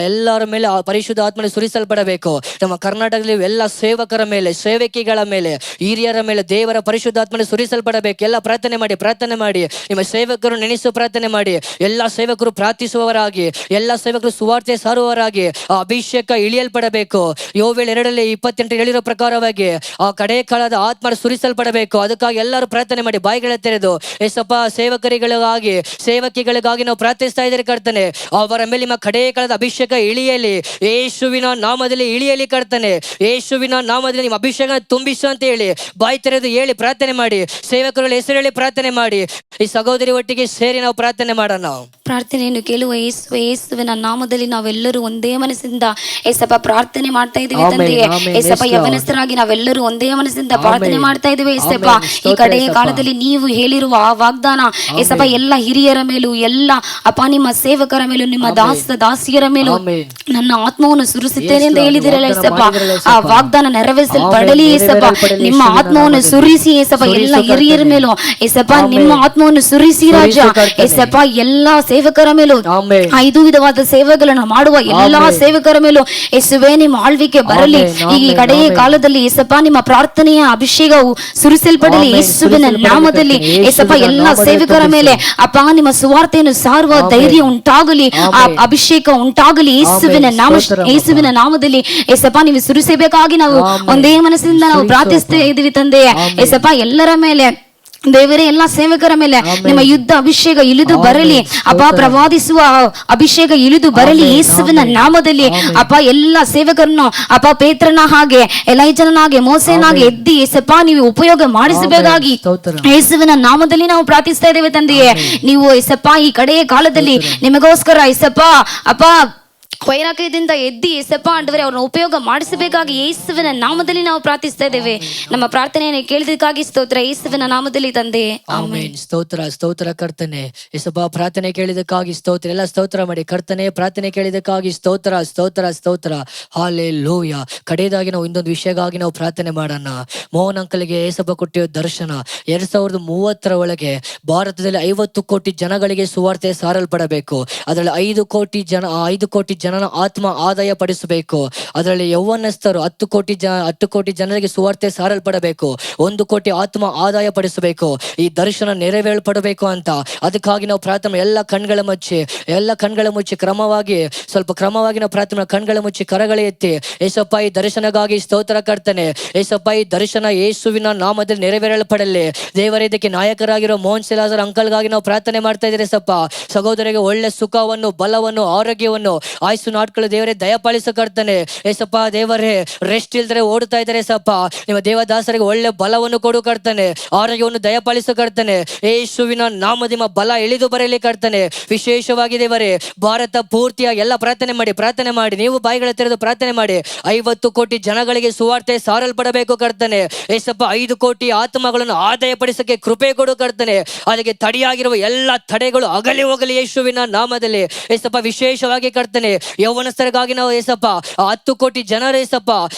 ಎಲ್ಲರ ಮೇಲೆ ಆ ಪರಿಶುದ್ಧ ಆತ್ಮನು ಸುರಿಸಲ್ಪಡಬೇಕು. ನಮ್ಮ ಕರ್ನಾಟಕದಲ್ಲಿ ಎಲ್ಲ ಸೇವಕರ ಮೇಲೆ, ಸೇವಕಿಗಳ ಮೇಲೆ, ಹಿರಿಯರ ಮೇಲೆ ದೇವರ ಪರಿಶುದ್ಧಾತ್ಮನ ಸುರಿಸಲ್ಪಡಬೇಕು. ಎಲ್ಲ ಪ್ರಾರ್ಥನೆ ಮಾಡಿ, ಪ್ರಾರ್ಥನೆ ಮಾಡಿ. ನಿಮ್ಮ ಸೇವಕರು ನೆನೆಸು ಪ್ರಾರ್ಥನೆ ಮಾಡಿ. ಎಲ್ಲ ಸೇವಕರು ಪ್ರಾರ್ಥಿಸುವವರಾಗಿ, ಎಲ್ಲ ಸೇವಕರು ಸುವಾರ್ತೆ ಸಾರುವವರಾಗಿ ಆ ಅಭಿಷೇಕ ಇಳಿಯಲ್ಪಡಬೇಕು. ಯೋವೇಲ್ 2:28 ಹೇಳಿರೋ ಪ್ರಕಾರವಾಗಿ ಆ ಕಡೆ ಕಾಲದ ಆತ್ಮ ಸುರಿಸಲ್ಪಡಬೇಕು. ಅದಕ್ಕಾಗಿ ಎಲ್ಲರೂ ಪ್ರಾರ್ಥನೆ ಮಾಡಿ ಬಾಯಿಗಳ ತೆರೆದು. ಏಸಪ್ಪ, ಸೇವಕರಿಗಳಿಗಾಗಿ, ಸೇವಕಿಗಳಿಗಾಗಿ ನಾವು ಪ್ರಾರ್ಥಿಸ್ತಾ ಇದ್ದಾರೆ ಕರ್ತನೆ. ಅವರ ಮೇಲೆ ನಿಮ್ಮ ಕಡೆ ಕಾಲದ ಅಭಿಷೇಕ ಇಳಿಯಲಿ, ಯೇಸುವಿನ ನಾಮದಲ್ಲಿ ಇಳಿಯಲಿ ಕರ್ತನೆ. ಯೇಸುವಿನ ನಾಮದಲ್ಲಿ ನಿಮ್ಮ ಅಭಿಷೇಕ ತುಂಬಿಸು ಅಂತ ಹೇಳಿ ಬಾಯಿ ತೆರೆದು ಹೇಳಿ ಪ್ರಾರ್ಥನೆ ಮಾಡಿ. ಸೇವಕರ ಹೆಸರು ಹೇಳಿ ಪ್ರಾರ್ಥನೆ ಮಾಡಿ. ಈ ಸಹೋದರಿ ಒಟ್ಟಿಗೆ ಸೇರಿ ನಾವು ಪ್ರಾರ್ಥನೆ ಮಾಡೋಣ. ಪ್ರಾರ್ಥನೆಯನ್ನು ಕೇಳುವ ಯೇಸುವಿನ ನಾಮದಲ್ಲಿ ನಾವೆಲ್ಲರೂ ಒಂದೇ ಮನಸ್ಸಿಂದ ಏಸಪ್ಪ ಪ್ರಾರ್ಥನೆ ಮಾಡ್ತಾ ಇದೀವಿ ಆಮೆನ್, ತಂದೆಯೇ. ಆಮೆನ್. Yesappa, Yes, Lord. ಯವನಸ್ಥರಾಗಿ ನಾವೆಲ್ಲರೂ ಒಂದೇ ಮನಸ್ಸಿಂದ ಆಮೆನ್. ಪ್ರಾರ್ಥನೆ ಮಾಡ್ತಾ ಇದೀವಿ ಏಸಪ್ಪ. ಆಮೆನ್. ಈ ಸ್ತೋತ್ರ ಕಡೆಯ ಏಸಪ್ಪ. ಕಾಲದಲ್ಲಿ ನೀವು ಹೇಳಿರುವ ಆ ವಾಗ್ದಾನ ಏಸಪ್ಪ ಎಲ್ಲ ಹಿರಿಯರ ಮೇಲೂ, ಎಲ್ಲ ಅಪ್ಪ ನಿಮ್ಮ ಸೇವಕರ ಮೇಲೂ, ನಿಮ್ಮ ಆಮೆನ್. ದಾಸಿಯರ ಮೇಲೂ ಆಮೆನ್. ನನ್ನ ಆತ್ಮವನ್ನು ಸುರಿಸುತ್ತೇನೆ Yes, ಅಂತ Lord. ಹೇಳಿದಿರಲ್ಲ ವಾಗ್ದಾನ ಏಸಪ್ಪ. ಮಾಡಿದಿರಲ್ಲ ಆ ಏಸಪ್ಪ. ವಾಗ್ದಾನ ನೆರವೇರಿಸಲ್ಪಡಲಿ ಆಮೆನ್. ಏಸಪ್ಪ. ನೆರವೇರಲ್ಪಡಲಿ ನಿಮ್ಮ ಯೇಸುವಿನ ಆತ್ಮವನ್ನು ನಾಮದಲ್ಲಿ. ಸುರಿಸಿ ಏಸಪ್ಪ, ಎಲ್ಲ ಸುರಿಸು ಹಿರಿಯರ ಕರ್ತನೆ. ಮೇಲೂ ಏಸಪ್ಪ ಆಮೆನ್. ನಿಮ್ಮ ಆತ್ಮವನ್ನು ಸುರಿಸಿ ರಾಜ. ಸುರಿಸು ಕರ್ತನೆ. ಏಸಪ್ಪ, ಎಲ್ಲ ಸೇವಕರ ಮೇಲೂ, ಆಮೆನ್. 5 ವಿಧವಾದ ಸೇವೆಗಳನ್ನು ಮಾಡುವ ಎಲ್ಲಾ ಆಮೆನ್. ಸೇವಕರ ಮೇಲೂ ಯೇಸುವೇ ನಿಮ್ಮ ಆಳ್ವಿಕೆ ಬರಲಿ. ಆಮೆನ್, ಈ ಆಮೆನ್, ಕಡೆಯ ಆಮೆನ್. ಕಾಲದಲ್ಲಿ ಏಸಪ್ಪ ನಿಮ್ಮ ಪ್ರಾರ್ಥನೆಯ ಅಭಿಷೇಕವು ಸುರಿಸಲ್ಪಡಲಿ ಆಮೆನ್. ಯೇಸುವಿನ ಸುರಿಸಲ್ಪಡಲಿ ನಾಮದಲ್ಲಿ. ಕರ್ತನೆ. ಏಸಪ್ಪ, ಯೇಸುವಿನ ಎಲ್ಲ ನಾಮದಲ್ಲಿ ಸೇವಕರ ಮೇಲೆ ಅಪ್ಪ ನಿಮ್ಮ ಸುವಾರ್ತೆಯನ್ನು ಸಾರುವ ಆಮೆನ್. ಧೈರ್ಯ ಉಂಟಾಗಲಿ, ಆ ಆಮೆನ್. ಅಭಿಷೇಕ ಉಂಟಾಗಲಿ ಯೇಸುವಿನ ಆಮೆನ್. ನಾಮ, ಸ್ತೋತ್ರ ಯೇಸುವಿನ ನಾಮದಲ್ಲಿ. ಏಸಪ್ಪ, ನೀವು ಸುರಿಸಬೇಕಾಗಿ ನಾವು ಆಮೆನ್. ಒಂದೇ ಮನಸ್ಸಿಂದ ನಾವು ಸುರಿಸು ಪ್ರಾರ್ಥಿಸ್ತಾ ಅಪ್ಪ. ಇದ್ದೀವಿ ತಂದೆಯೇ. ಆಮೆನ್. ಏಸಪ್ಪ, ಎಲ್ಲರ ಮೇಲೆ ದೇವರೇ, ಎಲ್ಲ ಸೇವಕರ ಮೇಲೆ ಆಮೆನ್. ನಿಮ್ಮ ಯುದ್ಧ ಅಭಿಷೇಕ ಇಳಿದು ಆಮೆನ್. ಬರಲಿ ಅಪ್ಪ. ಸ್ತೋತ್ರ. ಪ್ರವಾದಿಸುವ ಅಭಿಷೇಕ ಇಳಿದು ಬರಲಿ ಆಮೆನ್. ಯೇಸುವಿನ ಆಮೆನ್. ನಾಮದಲ್ಲಿ. ಆಮೆನ್. ಅಪ್ಪ, ಎಲ್ಲ ಸೇವಕರನ್ನು ಅಪ್ಪ ಪೇತ್ರನ ಹಾಗೆ, ಎಲೈಜನ ಹಾಗೆ, ಮೋಸೆನಾಗೆ ಆಮೆನ್. ಎದ್ದಿ ಏಸಪ್ಪ ನೀವು ಉಪಯೋಗ ಮಾಡಿಸಬೇಕಾಗಿ ಆಮೆನ್. ಸ್ತೋತ್ರ. ಯೇಸುವಿನ ನಾಮದಲ್ಲಿ ನಾವು ಪ್ರಾರ್ಥಿಸ್ತಾ ಇದ್ದೇವೆ ತಂದೆಯೇ. ನೀವು ಏಸಪ್ಪ ಈ ಕಡೆಯ ಕಾಲದಲ್ಲಿ ನಿಮಗೋಸ್ಕರ ಏಸಪ್ಪ ಅಪ್ಪ ವೈರಾಗ್ಯದಿಂದ ಎದ್ದಿ ಏಸಪ್ಪ ಅಂಡವರೆ ಅವ್ರನ್ನ ಉಪಯೋಗ ಮಾಡಿಸಬೇಕಾಗಿ ಯೇಸುವಿನ ನಾಮದಲ್ಲಿ ನಾವು ಪ್ರಾರ್ಥಿಸ್ತಾ ಇದ್ದೇವೆ. ನಮ್ಮ ಪ್ರಾರ್ಥನೆಯನ್ನು ಕೇಳಿದಕ್ಕಾಗಿ ಸ್ತೋತ್ರ ಯೇಸುವಿನ ನಾಮದಲ್ಲಿ ತಂದೆ. ಆಮೆನ್. ಸ್ತೋತ್ರ, ಸ್ತೋತ್ರ ಕರ್ತನೆ. ಯೇಸಪ್ಪ, ಪ್ರಾರ್ಥನೆ ಕೇಳಿದಕ್ಕಾಗಿ ಸ್ತೋತ್ರ. ಎಲ್ಲ ಸ್ತೋತ್ರ ಮಾಡಿ. ಕರ್ತನೆ, ಪ್ರಾರ್ಥನೆ ಕೇಳಿದಕ್ಕಾಗಿ ಸ್ತೋತ್ರ, ಸ್ತೋತ್ರ, ಸ್ತೋತ್ರ. ಹಾಲೆಲೂಯ. ಕಡೆಯದಾಗಿ ನಾವು ಇನ್ನೊಂದು ವಿಷಯಕ್ಕಾಗಿ ನಾವು ಪ್ರಾರ್ಥನೆ ಮಾಡೋಣ. ಮೋಹನ್ ಅಂಕಲ್ಗೆ ಯೇಸಪ್ಪ ಕೊಟ್ಟಿರೋ ದರ್ಶನ 2030 ಒಳಗೆ ಭಾರತದಲ್ಲಿ 50 ಕೋಟಿ ಜನಗಳಿಗೆ ಸುವಾರ್ತೆ ಸಾರಲ್ಪಡಬೇಕು. ಅದರಲ್ಲಿ 5 ಕೋಟಿ ಜನನ ಆತ್ಮ ಆದಾಯ ಪಡಿಸಬೇಕು. ಅದರಲ್ಲಿ ಯೌವನಸ್ಥರು 10 ಕೋಟಿ ಜನರಿಗೆ ಸುವಾರ್ತೆ ಸಾರಲ್ಪಡಬೇಕು. 1 ಕೋಟಿ ಆತ್ಮ ಆದಾಯ ಪಡಿಸಬೇಕು. ಈ ದರ್ಶನ ನೆರವೇರ್ಪಡಬೇಕು ಅಂತ ಅದಕ್ಕಾಗಿ ನಾವು ಪ್ರಾರ್ಥನೆ, ಎಲ್ಲ ಕಣ್ಗಳ ಮುಚ್ಚಿ ಕ್ರಮವಾಗಿ ನಾವು ಪ್ರಾರ್ಥನೆ, ಕಣ್ಗಳ ಮುಚ್ಚಿ ಕರಗಳ ಎತ್ತಿ ಏಸಪ್ಪ ಈ ದರ್ಶನಗಾಗಿ ಸ್ತೋತ್ರ ಕರ್ತನೆ. ಏಸಪ್ಪ, ಈ ದರ್ಶನ ಯೇಸುವಿನ ನಾಮದಲ್ಲಿ ನೆರವೇರಲ್ಪಡಲಿ. ದೇವರ ಇದಕ್ಕೆ ನಾಯಕರಾಗಿರೋ ಮೋಹನ್ ಸಿಲಾಜರ್ ಅಂಕಲ್ಗಾಗಿ ನಾವು ಪ್ರಾರ್ಥನೆ ಮಾಡ್ತಾ ಇದ್ದೀರಿ ಸಪ್ಪ. ಸಹೋದರಿಗೆ ಒಳ್ಳೆ ಸುಖವನ್ನು, ಬಲವನ್ನು, ಆರೋಗ್ಯವನ್ನು, ಆಯುಸ್ಸು ನಾಟ್ಗಳು ದೇವರೇ ದಯಪಾಲಿಸ ಕರ್ತನೆ. ಏಸಪ್ಪ, ದೇವರೇ ರೆಸ್ಟ್ ಇಲ್ದರೆ ಓಡುತ್ತಾ ಇದ್ದಾರೆ ಸಪ್ಪ. ನಿಮ್ಮ ದೇವದಾಸರಿಗೆ ಒಳ್ಳೆ ಬಲವನ್ನು ಕೊಡು ಕರ್ತನೆ, ಆರೋಗ್ಯವನ್ನು ದಯಪಾಲಿಸ ಕರ್ತನೆ. ಯೇಸುವಿನ ನಾಮದಿಂದ ನಿಮ್ಮ ಬಲ ಇಳಿದು ಬರಲಿ ಕರ್ತನೆ. ವಿಶೇಷವಾಗಿ ದೇವರೇ ಭಾರತ ಪೂರ್ತಿಯಾಗಿ ಎಲ್ಲ ಪ್ರಾರ್ಥನೆ ಮಾಡಿ ನೀವು ಬಾಯಿಗಳ ತೆರೆದು ಪ್ರಾರ್ಥನೆ ಮಾಡಿ. 50 ಕೋಟಿ ಜನಗಳಿಗೆ ಸುವಾರ್ತೆ ಸಾರಲ್ಪಡಬೇಕು ಕರ್ತನೆ. ಏಸಪ್ಪ, 5 ಕೋಟಿ ಆತ್ಮಗಳನ್ನು ಆದಾಯ ಪಡಿಸಕ್ಕೆ ಕೃಪೆ ಕೊಡು ಕರ್ತನೆ. ಅದಕ್ಕೆ ತಡೆಯಾಗಿರುವ ಎಲ್ಲ ತಡೆಗಳು ಅಗಲಿ ಹೋಗಲಿ ಯೇಸುವಿನ ನಾಮದಲ್ಲಿ. ಏಸಪ್ಪ, ವಿಶೇಷವಾಗಿ ಕರ್ತನೆ ಯೌವನಸ್ಥರಿಗಾಗಿ ನಾವು ಏಸಪ್ಪ 10 ಕೋಟಿ ಜನರು ಏಸಪ್ಪ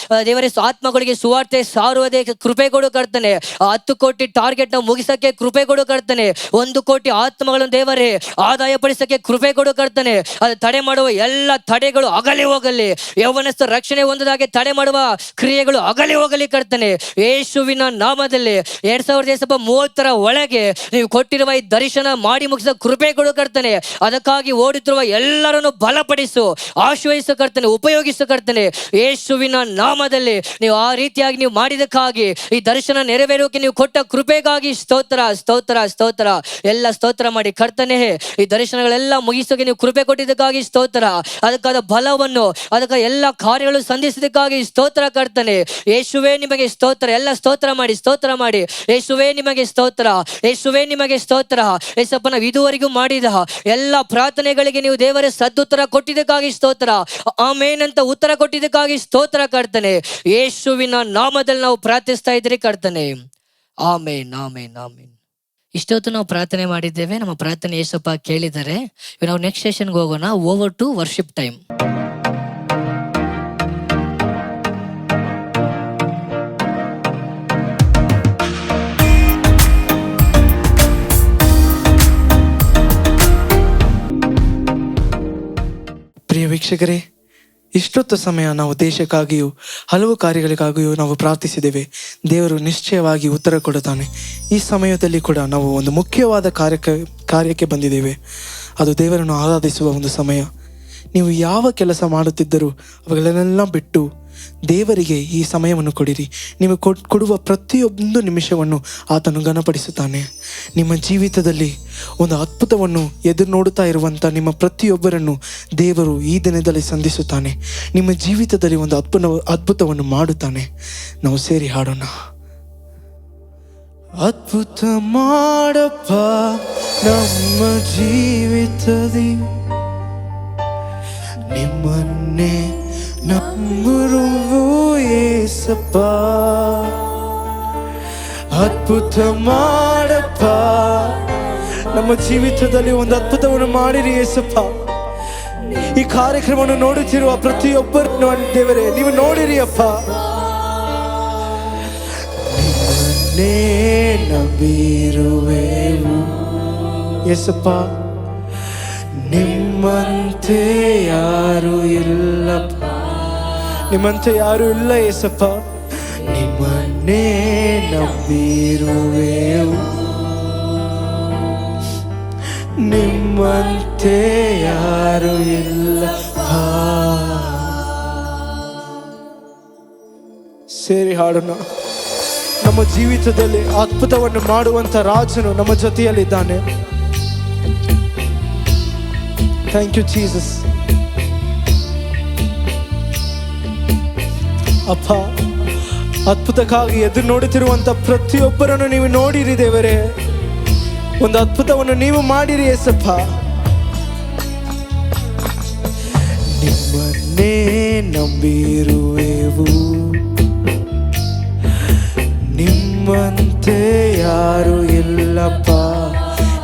ದೇವರೇ ಆತ್ಮಗಳಿಗೆ ಸುವಾರ್ತೆ ಸಾರುವುದೇ ಕೃಪೆ ಕೊಡು ಕರ್ತನೆ. 10 ಕೋಟಿ ಟಾರ್ಗೆಟ್ ನಾವು ಮುಗಿಸಕ್ಕೆ ಕೃಪೆ ಕೊಡು ಕರ್ತನೆ. 1 ಕೋಟಿ ಆತ್ಮಗಳನ್ನು ದೇವರೇ ಆದಾಯ ಪಡಿಸಕ್ಕೆ ಕೃಪೆ ಕೊಡು ಕರ್ತನೆ. ಅದು ತಡೆ ಮಾಡುವ ಎಲ್ಲ ತಡೆಗಳು ಅಗಲಿ ಹೋಗಲಿ. ಯೌವನಸ್ಥ ರಕ್ಷಣೆ ಹೊಂದದಾಗೆ ತಡೆ ಮಾಡುವ ಕ್ರಿಯೆಗಳು ಅಗಲಿ ಹೋಗಲಿ ಕರ್ತನೆ. ಯೇಸುವಿನ ನಾಮದಲ್ಲಿ 2030 ಒಳಗೆ ನೀವು ಕೊಟ್ಟಿರುವ ಈ ದರ್ಶನ ಮಾಡಿ ಮುಗಿಸ ಕೃಪೆ ಕೊಡು ಕರ್ತನೆ. ಅದಕ್ಕಾಗಿ ಓಡುತ್ತಿರುವ ಎಲ್ಲರನ್ನು ಬಲಪಡಿಸು, ಆಶ್ರಯಿಸು ಕರ್ತನೆ, ಉಪಯೋಗಿಸು ಕರ್ತನೆ. ಯೇಸುವಿನ ನಾಮದಲ್ಲಿ ನೀವು ಆ ರೀತಿಯಾಗಿ ನೀವು ಮಾಡಿದಕ್ಕಾಗಿ, ಈ ದರ್ಶನ ನೆರವೇರೋಕೆ ನೀವು ಕೊಟ್ಟ ಕೃಪೆಗಾಗಿ ಸ್ತೋತ್ರ ಸ್ತೋತ್ರ ಸ್ತೋತ್ರ. ಎಲ್ಲ ಸ್ತೋತ್ರ ಮಾಡಿ ಕರ್ತನೆ. ಈ ದರ್ಶನಗಳೆಲ್ಲ ಮುಗಿಸೋಕೆ ನೀವು ಕೃಪೆ ಕೊಟ್ಟಿದ್ದಕ್ಕಾಗಿ ಸ್ತೋತ್ರ. ಅದಕ್ಕಾದ ಬಲವನ್ನು, ಅದಕ್ಕಾದ ಎಲ್ಲ ಕಾರ್ಯಗಳು ಸಂಧಿಸಿದಕ್ಕಾಗಿ ಸ್ತೋತ್ರ ಕರ್ತನೆ. ಯೇಸುವೇ ನಿಮಗೆ ಸ್ತೋತ್ರ. ಎಲ್ಲ ಸ್ತೋತ್ರ ಮಾಡಿ ಯೇಸುವೇ ನಿಮಗೆ ಸ್ತೋತ್ರ, ಯೇಸುವೇ ನಿಮಗೆ ಸ್ತೋತ್ರ. ಯೇಸಪ್ಪ ನಾವು ಇದುವರೆಗೂ ಮಾಡಿದ ಎಲ್ಲ ಪ್ರಾರ್ಥನೆಗಳಿಗೆ ನೀವು ದೇವರೇ ಸದ್ದುತ್ತರ ಕೊಟ್ಟಿದ್ದಕ್ಕಾಗಿ ಸ್ತೋತ್ರ. ಆಮೇನ್ ಅಂತ ಉತ್ತರ ಕೊಟ್ಟಿದ್ದಕ್ಕಾಗಿ ಸ್ತೋತ್ರ ಕರ್ತನೆ. ಯೇಸುವಿನ ನಾಮದಲ್ಲಿ ನಾವು ಪ್ರಾರ್ಥಿಸ್ತಾ ಇದ್ರಿ ಕರ್ತನೆ. ಆಮೇನ್ ಆಮೇನ್ ಆಮೇನ್. ಇಷ್ಟೊತ್ತು ನಾವು ಪ್ರಾರ್ಥನೆ ಮಾಡಿದ್ದೇವೆ. ನಮ್ಮ ಪ್ರಾರ್ಥನೆ ಯೇಸಪ್ಪ ಕೇಳಿದ್ದಾರೆ. ನಾವು ನೆಕ್ಸ್ಟ್ ಸೆಷನ್ಗೆ ಹೋಗೋಣ. Over to worship time. ಪ್ರಿಯ ವೀಕ್ಷಕರೇ, ಇಷ್ಟೊತ್ತು ಸಮಯ ನಾವು ದೇಶಕ್ಕಾಗಿಯೂ ಹಲವು ಕಾರ್ಯಗಳಿಗಾಗಿಯೂ ನಾವು ಪ್ರಾರ್ಥಿಸಿದ್ದೇವೆ. ದೇವರು ನಿಶ್ಚಯವಾಗಿ ಉತ್ತರ ಕೊಡುತ್ತಾನೆ. ಈ ಸಮಯದಲ್ಲಿ ಕೂಡ ನಾವು ಒಂದು ಮುಖ್ಯವಾದ ಕಾರ್ಯಕ್ಕೆ ಬಂದಿದ್ದೇವೆ. ಅದು ದೇವರನ್ನು ಆರಾಧಿಸುವ ಒಂದು ಸಮಯ. ನೀವು ಯಾವ ಕೆಲಸ ಮಾಡುತ್ತಿದ್ದರೂ ಅವುಗಳನ್ನೆಲ್ಲ ಬಿಟ್ಟು ದೇವರಿಗೆ ಈ ಸಮಯವನ್ನು ಕೊಡಿರಿ. ನೀವು ಕೊಡುವ ಪ್ರತಿಯೊಂದು ನಿಮಿಷವನ್ನು ಆತನು ಘನಪಡಿಸುತ್ತಾನೆ. ನಿಮ್ಮ ಜೀವಿತದಲ್ಲಿ ಒಂದು ಅದ್ಭುತವನ್ನು ಎದುರು ನೋಡುತ್ತಾ ಇರುವಂಥ ನಿಮ್ಮ ಪ್ರತಿಯೊಬ್ಬರನ್ನು ದೇವರು ಈ ದಿನದಲ್ಲಿ ಸಂಧಿಸುತ್ತಾನೆ. ನಿಮ್ಮ ಜೀವಿತದಲ್ಲಿ ಒಂದು ಅದ್ಭುತವನ್ನು ಮಾಡುತ್ತಾನೆ. ನಾವು ಸೇರಿ ಹಾಡೋಣ. ಅದ್ಭುತ ಮಾಡಪ್ಪ ನಮ್ಮ ಜೀವಿತದಿ, ನಿಮ್ಮನ್ನೇ ನಂಬುವುದು ಯೇಸಪ್ಪ. ಅದ್ಭುತ ಮಾಡಪ್ಪ ನಮ್ಮ ಜೀವಿತದಲ್ಲಿ ಒಂದು ಅದ್ಭುತವನ್ನು ಮಾಡಿರಿ ಯೇಸಪ್ಪ. ಈ ಕಾರ್ಯಕ್ರಮವನ್ನು ನೋಡುತ್ತಿರುವ ಪ್ರತಿಯೊಬ್ಬರನ್ನು ದೇವರೇ ನೀವು ನೋಡಿರಿ ಅಪ್ಪ. ನಿಮ್ಮನ್ನೇ ನಂಬಿರುವೆವು ಯೇಸಪ್ಪ. ನಿಮ್ಮಂತೆ ಯಾರು ಇಲ್ಲಪ್ಪ, ನಿಮ್ಮಂತೆ ಯಾರು ಇಲ್ಲ ಯೇಸಪ್ಪ. ನಿಮ್ಮನ್ನೇ ನಂಬಿರುವೆವು, ನಿಮ್ಮಂತೆ ಯಾರು ಇಲ್ಲಪ್ಪ. ಸೇರಿ ಹಾಡೋಣ. ನಮ್ಮ ಜೀವಿತದಲ್ಲಿ ಅದ್ಭುತವನ್ನು ಮಾಡುವಂತ ರಾಜನು ನಮ್ಮ ಜೊತೆಯಲ್ಲಿದ್ದಾನೆ. Thank you Jesus. ಅಪ್ಪ, ಅದ್ಭುತಕ್ಕಾಗಿ ಎದುರು ನೋಡುತ್ತಿರುವಂತ ಪ್ರತಿಯೊಬ್ಬರನ್ನು ನೀವು ನೋಡಿರಿ ದೇವರೇ. ಒಂದು ಅದ್ಭುತವನ್ನು ನೀವು ಮಾಡಿರಿ ಯೇಸಪ್ಪ. ನಿಮ್ಮನ್ನೇ ನಂಬಿರುವೆವು, ನಿಮ್ಮಂತೆ ಯಾರು ಇಲ್ಲಪ್ಪ.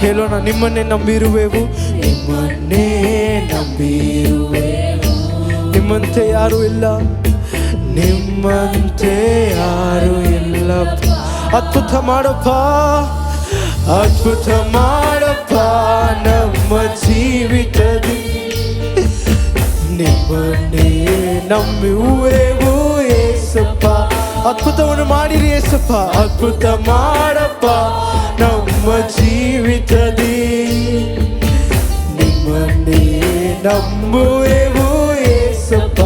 ಹೇಳೋಣ, ನಿಮ್ಮನ್ನೇ ನಂಬಿರುವೆವು, ನಿಮ್ಮನ್ನೇ ನಂಬಿರುವೆವು, ನಿಮ್ಮಂತೆ ಯಾರು ಇಲ್ಲ, ನಿಮ್ಮಂತೆ ಯಾರು ಇಲ್ಲಪ್ಪ. ಅದ್ಭುತ ಮಾಡಪ್ಪ, ಅದ್ಭುತ ಮಾಡಪ್ಪ ನಮ್ಮ ಜೀವಿತದಿ, ನಿಮ್ಮನ್ನೇ ನಂಬುವೆವು ಯೇಸಪ್ಪ. ಅದ್ಭುತವನ್ನು ಮಾಡಿರಿ ಯೇಸಪ್ಪ. ಅದ್ಭುತ ಮಾಡಪ್ಪ ನಮ್ಮ ಜೀವಿತದಿ, ನಿಮ್ಮನ್ನೇ ನಂಬುವೆವು ಯೇಸಪ್ಪ.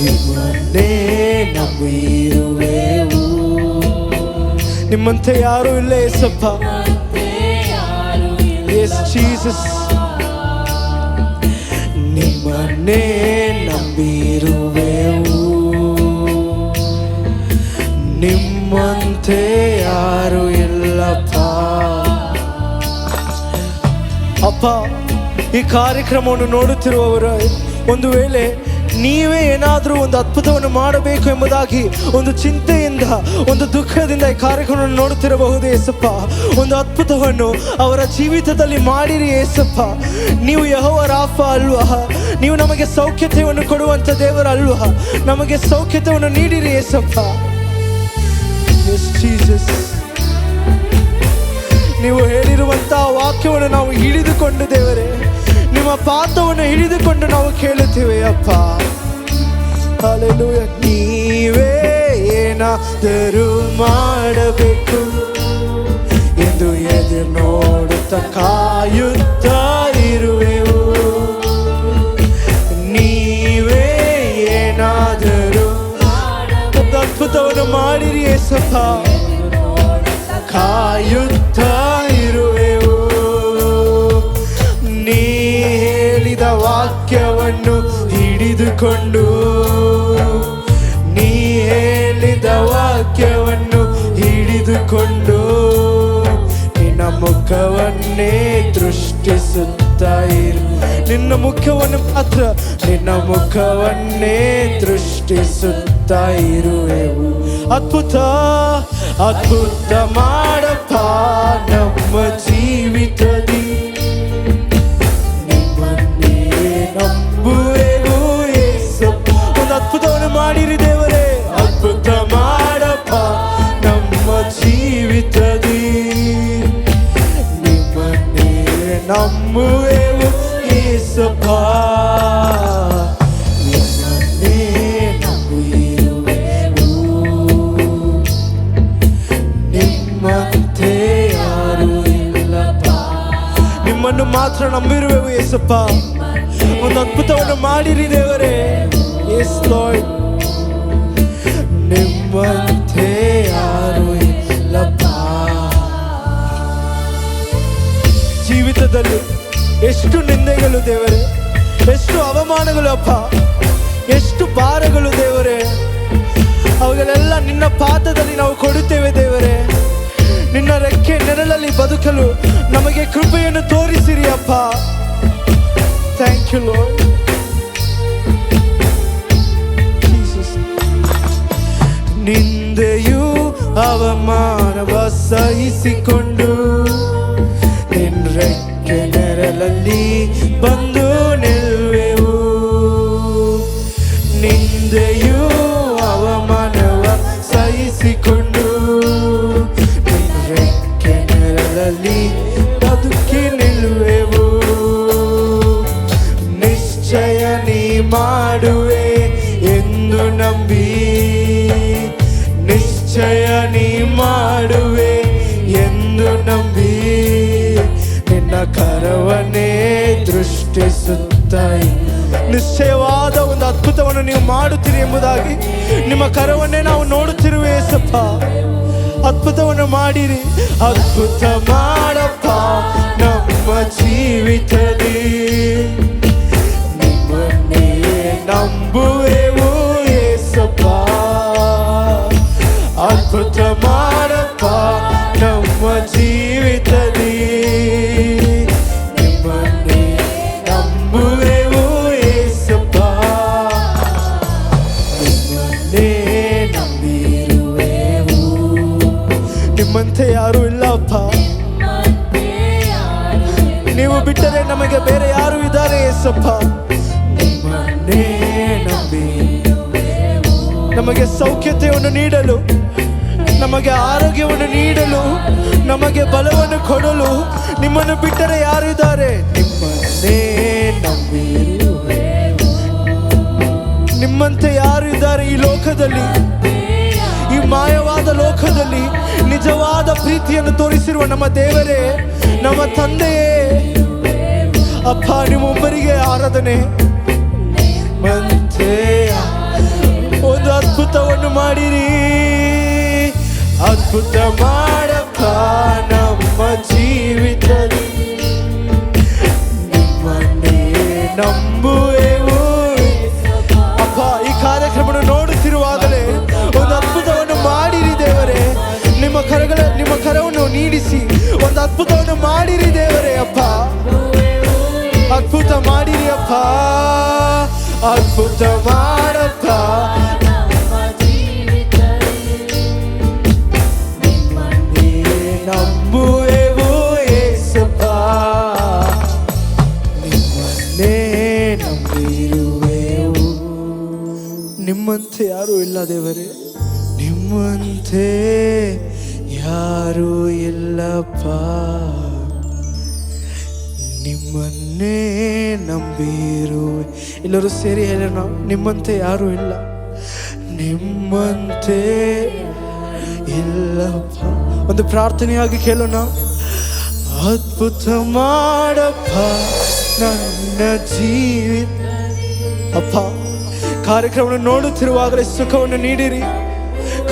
ನಿಮ್ಮನ್ನೇ ನಂಬಿರುವೆವು, ನಿಮ್ಮಂತೆ ಯಾರು ಇಲ್ಲ ಯೇಸಪ್ಪ. Yes Jesus. ನಿಮ್ಮನ್ನೇ ನಂಬಿರುವೆವು, ನಿಮ್ಮಂತೆ ಯಾರು ಇಲ್ಲಪ್ಪ. ಅಪ್ಪ, ಈ ಕಾರ್ಯಕ್ರಮವನ್ನು ನೋಡುತ್ತಿರುವವರು ಒಂದು ವೇಳೆ ನೀವೇ ಏನಾದರೂ ಒಂದು ಅದ್ಭುತವನ್ನು ಮಾಡಬೇಕು ಎಂಬುದಾಗಿ ಒಂದು ಚಿಂತೆಯಿಂದ, ಒಂದು ದುಃಖದಿಂದ ಈ ಕಾರ್ಯಕ್ರಮವನ್ನು ನೋಡುತ್ತಿರಬಹುದು ಏಸಪ್ಪ. ಒಂದು ಅದ್ಭುತವನ್ನು ಅವರ ಜೀವಿತದಲ್ಲಿ ಮಾಡಿರಿ ಏಸಪ್ಪ. ನೀವು ಯೆಹೋವ ರಾಫ ಅಲ್ವಾ? ನೀವು ನಮಗೆ ಸೌಖ್ಯತೆಯನ್ನು ಕೊಡುವಂಥ ದೇವರ ಅಲ್ವಾ? ನಮಗೆ ಸೌಖ್ಯತೆಯನ್ನು ನೀಡಿರಿ ಏಸಪ್ಪ. Yes, Jesus. ನೀವು ಹೇಳಿರುವಂತಹ ವಾಕ್ಯವನ್ನು ನಾವು ಹಿಡಿದುಕೊಂಡು ದೇವರೇ, ನಿಮ್ಮ ಪಾದವನ್ನು ಹಿಡಿದುಕೊಂಡು ನಾವು ಕೇಳುತ್ತೇವೆ ಅಪ್ಪ. ಹಲ್ಲೆಲೂಯಾ. ನೀವೇ ಏನಾದರೂ ಮಾಡಬೇಕು ಎಂದು ಎದುರು ನೋಡುತ್ತಾ ಕಾಯುತ್ತಾ ಇರುವೆವು. ನೀವೇ ಏನಾದರೂ ಅದ್ಭುತವನ್ನು ಮಾಡಿರಿ ಏಸಪ್ಪ, ಕಾಯುತ್ತಾ ಇರುವೆವು. ನೀ ಹೇಳಿದ ವಾಕ್ಯವನ್ನು ಹಿಡಿದುಕೊಂಡು, ನೀ ಹೇಳಿದ ವಾಕ್ಯವನ್ನು ಹಿಡಿದುಕೊಂಡು ನಿನ್ನ ಮುಖವನ್ನೇ ದೃಷ್ಟಿಸುತ್ತಾ ಇರು. ನಿನ್ನ ಮುಖವನ್ನು ಮಾತ್ರ, ನಿನ್ನ ಮುಖವನ್ನೇ ದೃಷ್ಟಿಸುತ್ತಾ ಇರುವೆವು. ಅದ್ಭುತ ಅದ್ಭುತ ಮಾಡಪ್ಪ ನಮ್ಮ ಜೀವಿತದಿ, ನಿಮ್ಮನ್ನೇ ನಂಬುವೆವು ಯೇಸಪ್ಪ. ಒಂದು ಅದ್ಭುತವನ್ನು ಮಾಡಿರಿ ದೇವರೇ, ಅದ್ಭುತ ಮಾಡಪ್ಪ ನಮ್ಮ ಜೀವಿತದಿ, ನಿಮ್ಮನ್ನೇ ನಂಬುವೆವು ಯೇಸಪ್ಪ. ನಿಮ್ಮನ್ನು ಮಾತ್ರ ನಂಬಿರುವೆವು ಯೇಸಪ್ಪ. ಒಂದು ಅದ್ಭುತವನ್ನು ಮಾಡಿರಿ ದೇವರೇ. Yes lord. ನಿಮ್ಮಂತೆ ಯಾರು ಇಲ್ಲಪ್ಪ. ಜೀವಿತದಲ್ಲಿ ಎಷ್ಟು ನಿಂದೆಗಳು ದೇವರೇ, ಎಷ್ಟು ಅವಮಾನಗಳು ಅಪ್ಪ, ಎಷ್ಟು ಭಾರಗಳು ದೇವರೇ, ಅವುಗಳೆಲ್ಲ ನಿನ್ನ ಪಾದದಲ್ಲಿ ನಾವು ಕೊಡುತ್ತೇವೆ ದೇವರೇ. ನಿನ್ನ ರೆಕ್ಕೆ ನೆರಳಲ್ಲಿ ಬದುಕಲು ನಮಗೆ ಕೃಪೆಯನ್ನು ತೋರಿಸಿರಿ ಅಪ್ಪ. Thank you Lord Jesus. ನಿಂದೆಯೂ ಅವಮಾನವ ಸಹಿಸಿಕೊಂಡು ನಿನ್ನ ರೆಕ್ಕೆ ನೆರಳಲ್ಲಿ ಬಂದು ನಿಲ್ಲುವೆವು. ನಿಂದೆಯೂ ಅವಮಾನವ ಸಹಿಸಿಕೊಂಡು ಬದುಕಿ ನಿಲ್ಲುವೆವು. ನಿಶ್ಚಯ ನೀ ಮಾಡುವೆ ಎಂದು ನಂಬಿ, ನಿಶ್ಚಯ ನೀ ಮಾಡುವೆ ಎಂದು ನಂಬಿ ನಿನ್ನ ಕರವನ್ನೇ ದೃಷ್ಟಿಸುತ್ತಾ. ನಿಶ್ಚಯವಾದ ಒಂದು ಅದ್ಭುತವನ್ನು ನೀವು ಮಾಡುತ್ತೀರಿ ಎಂಬುದಾಗಿ ನಿಮ್ಮ ಕರವನ್ನೇ ನಾವು ನೋಡುತ್ತಿರುವೆ ಯೇಸಪ್ಪ. ಅದ್ಭುತವನ್ನು ಮಾಡಿರಿ, ಅದ್ಭುತ ಮಾಡಪ್ಪ ನಮ್ಮ ಜೀವಿತದಿ, ನಿಮ್ಮನ್ನೇ ನಂಬುವೆವು ಯೇಸಪ್ಪ. ಅದ್ಭುತ ಮಾಡಪ್ಪ ನಮ್ಮ ಜೀವಿತದಿ, ನಿಮ್ಮನ್ನೇ ನಂಬುವೆವು ಯೇಸಪ್ಪ. ನಿಮ್ಮನ್ನೇ ನಂಬಿರುವೆವು. ನಿಮ್ಮಂತೆ ಯಾರು ಇಲ್ಲಪ್ಪ. ನೀವು ಬಿಟ್ಟರೆ ನಮಗೆ ಬೇರೆ ಯಾರು ಇದ್ದಾರೆ ಯೇಸಪ್ಪ. ನಿಮ್ಮನ್ನೇ ನಂಬಿ ನಮಗೆ ಸೌಖ್ಯತೆಯನ್ನು ನೀಡಲು, ನಮಗೆ ಆರೋಗ್ಯವನ್ನು ನೀಡಲು, ನಮಗೆ ಬಲವನ್ನು ಕೊಡಲು ನಿಮ್ಮನ್ನು ಬಿಟ್ಟರೆ ಯಾರು ಇದ್ದಾರೆ? ನಿಮ್ಮನ್ನೇ ನಂಬಿರುವೆ. ನಿಮ್ಮಂತೆ ಯಾರು ಇದ್ದಾರೆ ಈ ಲೋಕದಲ್ಲಿ? ಈ ಮಾಯವಾದ ಲೋಕದಲ್ಲಿ ನಿಜವಾದ ಪ್ರೀತಿಯನ್ನು ತೋರಿಸಿರುವ ನಮ್ಮ ದೇವರೇ, ನಮ್ಮ ತಂದೆಯೇ ಅಪ್ಪ, ನಿಮ್ಮೊಬ್ಬರಿಗೆ ಆರಾಧನೆ. ಒಂದು ಅದ್ಭುತವನ್ನು ಮಾಡಿರಿ, ಅದ್ಭುತ ಮಾಡಪ್ಪ ನಮ್ಮ ಜೀವಿತದಲ್ಲಿ, ನಿಮ್ಮನ್ನೇ ನಂಬುವೆವು ಅಪ್ಪ. ಈ ಕಾರ್ಯಕ್ರಮವನ್ನು ನೋಡುತ್ತಿರುವಾಗಲೇ ಒಂದು ಅದ್ಭುತವನ್ನು ಮಾಡಿರಿ ದೇವರೇ. ನಿಮ್ಮ ಕರವನ್ನು ನೀಡಿಸಿ ಒಂದು ಅದ್ಭುತವನ್ನು ಮಾಡಿರಿ ದೇವರೇ ಅಪ್ಪ. ಅದ್ಭುತ ಮಾಡಿರಿ ಅಪ್ಪ, ಅದ್ಭುತ ಮಾಡಪ್ಪ. ನಿಮ್ಮನ್ನೇ ನಂಬುವೆವು ಯೇಸಪ್ಪ, ನಿಮ್ಮನ್ನೇ ನಂಬಿರುವೆವು. ನಿಮ್ಮಂತೆ ಯಾರೂ ಇಲ್ಲ ದೇವರೇ, ನಿಮ್ಮಂತೆ ಯಾರೂ ಇಲ್ಲಪ್ಪ. ನಿಮ್ಮನ್ನೇ ನಂಬಿರುವೆ. ಎಲ್ಲರೂ ಸೇರಿ ಹೇಳೋಣ, ನಿಮ್ಮಂತೆ ಯಾರೂ ಇಲ್ಲ, ನಿಮ್ಮಂತೆ ಇಲ್ಲಪ್ಪ. ಒಂದು ಪ್ರಾರ್ಥನೆಯಾಗಿ ಕೇಳೋಣ. ಅದ್ಭುತ ಮಾಡಪ್ಪ ನನ್ನ ಜೀವಿತ. ಅಪ್ಪ, ಕಾರ್ಯಕ್ರಮವನ್ನು ನೋಡುತ್ತಿರುವಾಗಲೇ ಸುಖವನ್ನು ನೀಡಿರಿ,